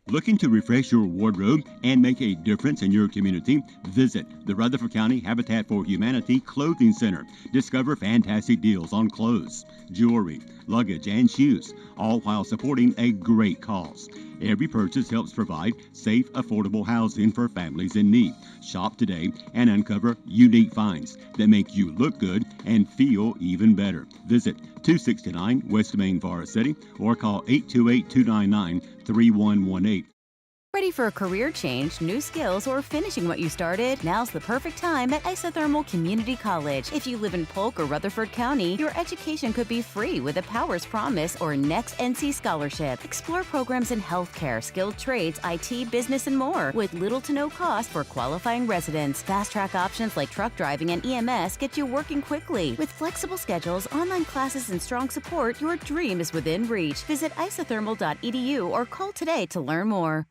Looking to refresh your wardrobe and make a difference in your community? Visit the Rutherford County Habitat for Humanity Clothing Center. Discover fantastic deals on clothes, jewelry, luggage, and shoes, all while supporting a great cause. Every purchase helps provide safe, affordable housing for families in need. Shop today and uncover unique finds that make you look good and feel even better. Visit 269 West Main, Forest City, or call 828-299-3118. Ready for a career change, new skills, or finishing what you started? Now's the perfect time at Isothermal Community College. If you live in Polk or Rutherford County, your education could be free with a Powers Promise or Next NC Scholarship. Explore programs in healthcare, skilled trades, IT, business, and more with little to no cost for qualifying residents. Fast-track options like truck driving and EMS get you working quickly. With flexible schedules, online classes, and strong support, your dream is within reach. Visit isothermal.edu or call today to learn more.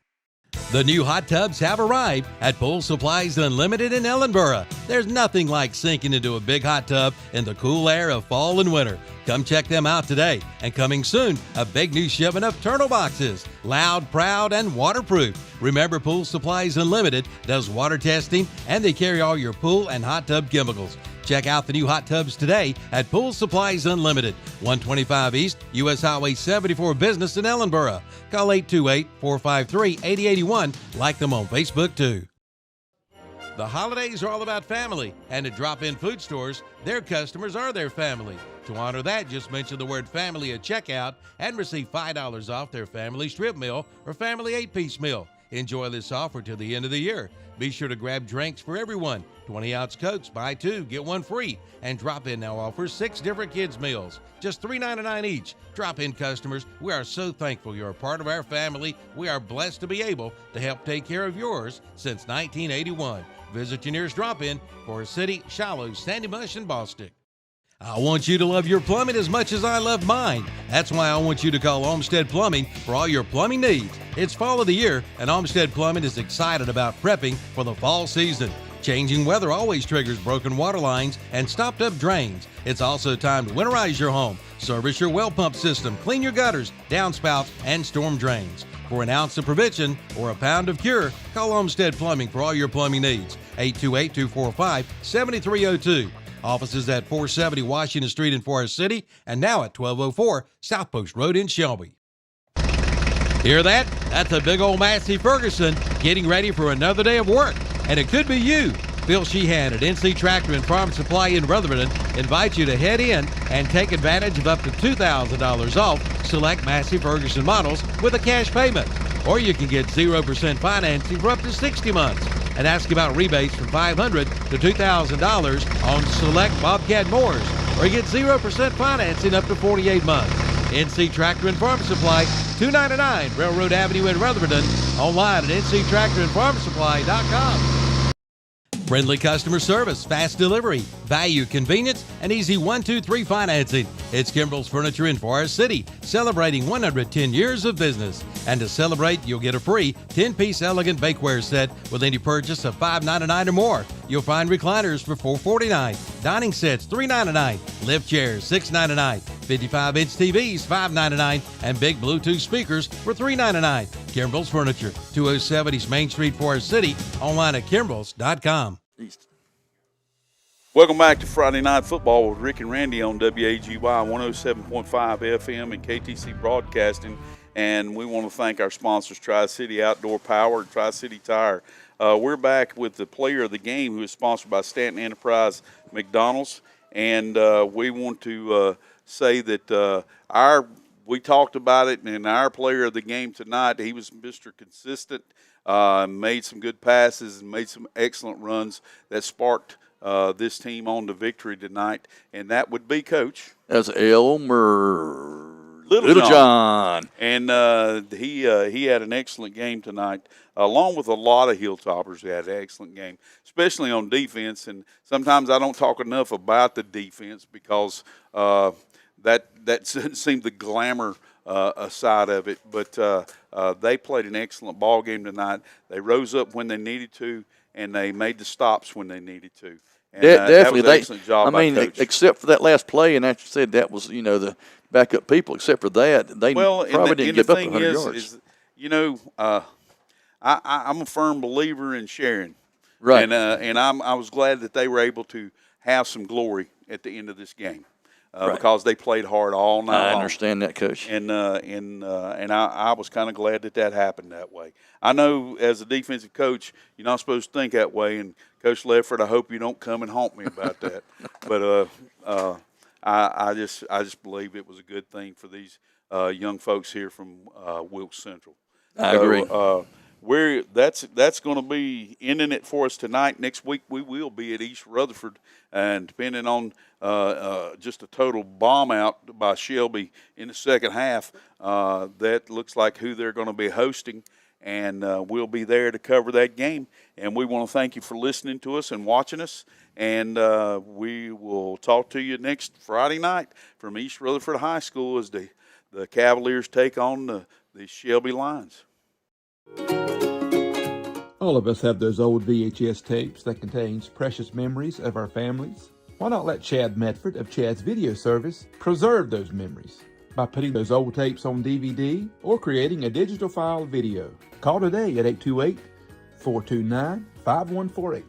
The new hot tubs have arrived at Pool Supplies Unlimited in Ellenboro. There's nothing like sinking into a big hot tub in the cool air of fall and winter. Come check them out today. And coming soon, a big new shipment of turtle boxes. Loud, proud, and waterproof. Remember, Pool Supplies Unlimited does water testing, and they carry all your pool and hot tub chemicals. Check out the new hot tubs today at Pool Supplies Unlimited, 125 East, U.S. Highway 74 Business in Ellenboro. Call 828-453-8081. Like them on Facebook, too. The holidays are all about family, and at drop-in food stores, their customers are their family. To honor that, just mention the word family at checkout and receive $5 off their family strip meal or family 8-piece meal. Enjoy this offer till the end of the year. Be sure to grab drinks for everyone. 20-ounce Cokes, buy 2, get 1 free. And Drop-In now offers 6 different kids' meals, just $3.99 each. Drop-In customers, we are so thankful you're a part of our family. We are blessed to be able to help take care of yours since 1981. Visit your nearest Drop-In for City, Shiloh, Sandy Mush, and Bostic. I want you to love your plumbing as much as I love mine. That's why I want you to call Olmsted Plumbing for all your plumbing needs. It's fall of the year, and Olmsted Plumbing is excited about prepping for the fall season. Changing weather always triggers broken water lines and stopped up drains. It's also time to winterize your home, service your well pump system, clean your gutters, downspouts, and storm drains. For an ounce of prevention or a pound of cure, call Olmsted Plumbing for all your plumbing needs. 828-245-7302. Offices at 470 Washington Street in Forest City and now at 1204 South Post Road in Shelby. Hear that? That's a big old Massey Ferguson getting ready for another day of work. And it could be you. Phil Sheehan at NC Tractor and Farm Supply in Rutherford invites you to head in and take advantage of up to $2,000 off select Massey Ferguson models with a cash payment. Or you can get 0% financing for up to 60 months. And ask about rebates from $500 to $2,000 on select Bobcat mowers, or get 0% financing up to 48 months. NC Tractor and Farm Supply, 299 Railroad Avenue in Rutherford. Online at nctractorandfarmsupply.com. Friendly customer service, fast delivery, value, convenience, and easy 1-2-3 financing. It's Kimbrell's Furniture in Forest City, celebrating 110 years of business. And to celebrate, you'll get a free 10-piece elegant bakeware set with any purchase of $5.99 or more. You'll find recliners for $4.49, dining sets $3.99, lift chairs $6.99, 55-inch TVs $5.99, and big Bluetooth speakers for $3.99. Kimbrell's Furniture, 207 East Main Street, Forest City, online at kimbrells.com. Welcome back to Friday Night Football with Rick and Randy on WAGY 107.5 FM and KTC Broadcasting. And we want to thank our sponsors, Tri-City Outdoor Power and Tri-City Tire. We're back with the player of the game, who is sponsored by Stanton Enterprise McDonald's. And we want to say that we talked about it, and our player of the game tonight, he was Mr. Consistent, made some good passes and made some excellent runs that sparked this team on to victory tonight. And that would be, Coach? That's Elmer Little John. And he had an excellent game tonight, along with a lot of Hilltoppers who had an excellent game, especially on defense. And sometimes I don't talk enough about the defense because that seemed the glamour side of it. But they played an excellent ball game tonight. They rose up when they needed to, and they made the stops when they needed to. And, definitely, that was an excellent job by Coach. Except for that last play, and as you said, that was the backup people. Except for that, they probably didn't give up 100 yards. I'm a firm believer in sharing, right? And I was glad that they were able to have some glory at the end of this game. Because they played hard all night long. I understand that, Coach. And I was kind of glad that happened that way. I know as a defensive coach, you're not supposed to think that way. And Coach Lefford, I hope you don't come and haunt me about that. But I just believe it was a good thing for these young folks here from Wilkes Central. I agree. that's going to be ending it for us tonight. Next week we will be at East Rutherford, and depending on just a total bomb out by Shelby in the second half, that looks like who they're going to be hosting, and we'll be there to cover that game. And we want to thank you for listening to us and watching us, and we will talk to you next Friday night from East Rutherford High School as the Cavaliers take on the Shelby Lions. All of us have those old VHS tapes that contains precious memories of our families. Why not let Chad Medford of Chad's Video Service preserve those memories by putting those old tapes on DVD or creating a digital file video? Call today at 828-429-5148.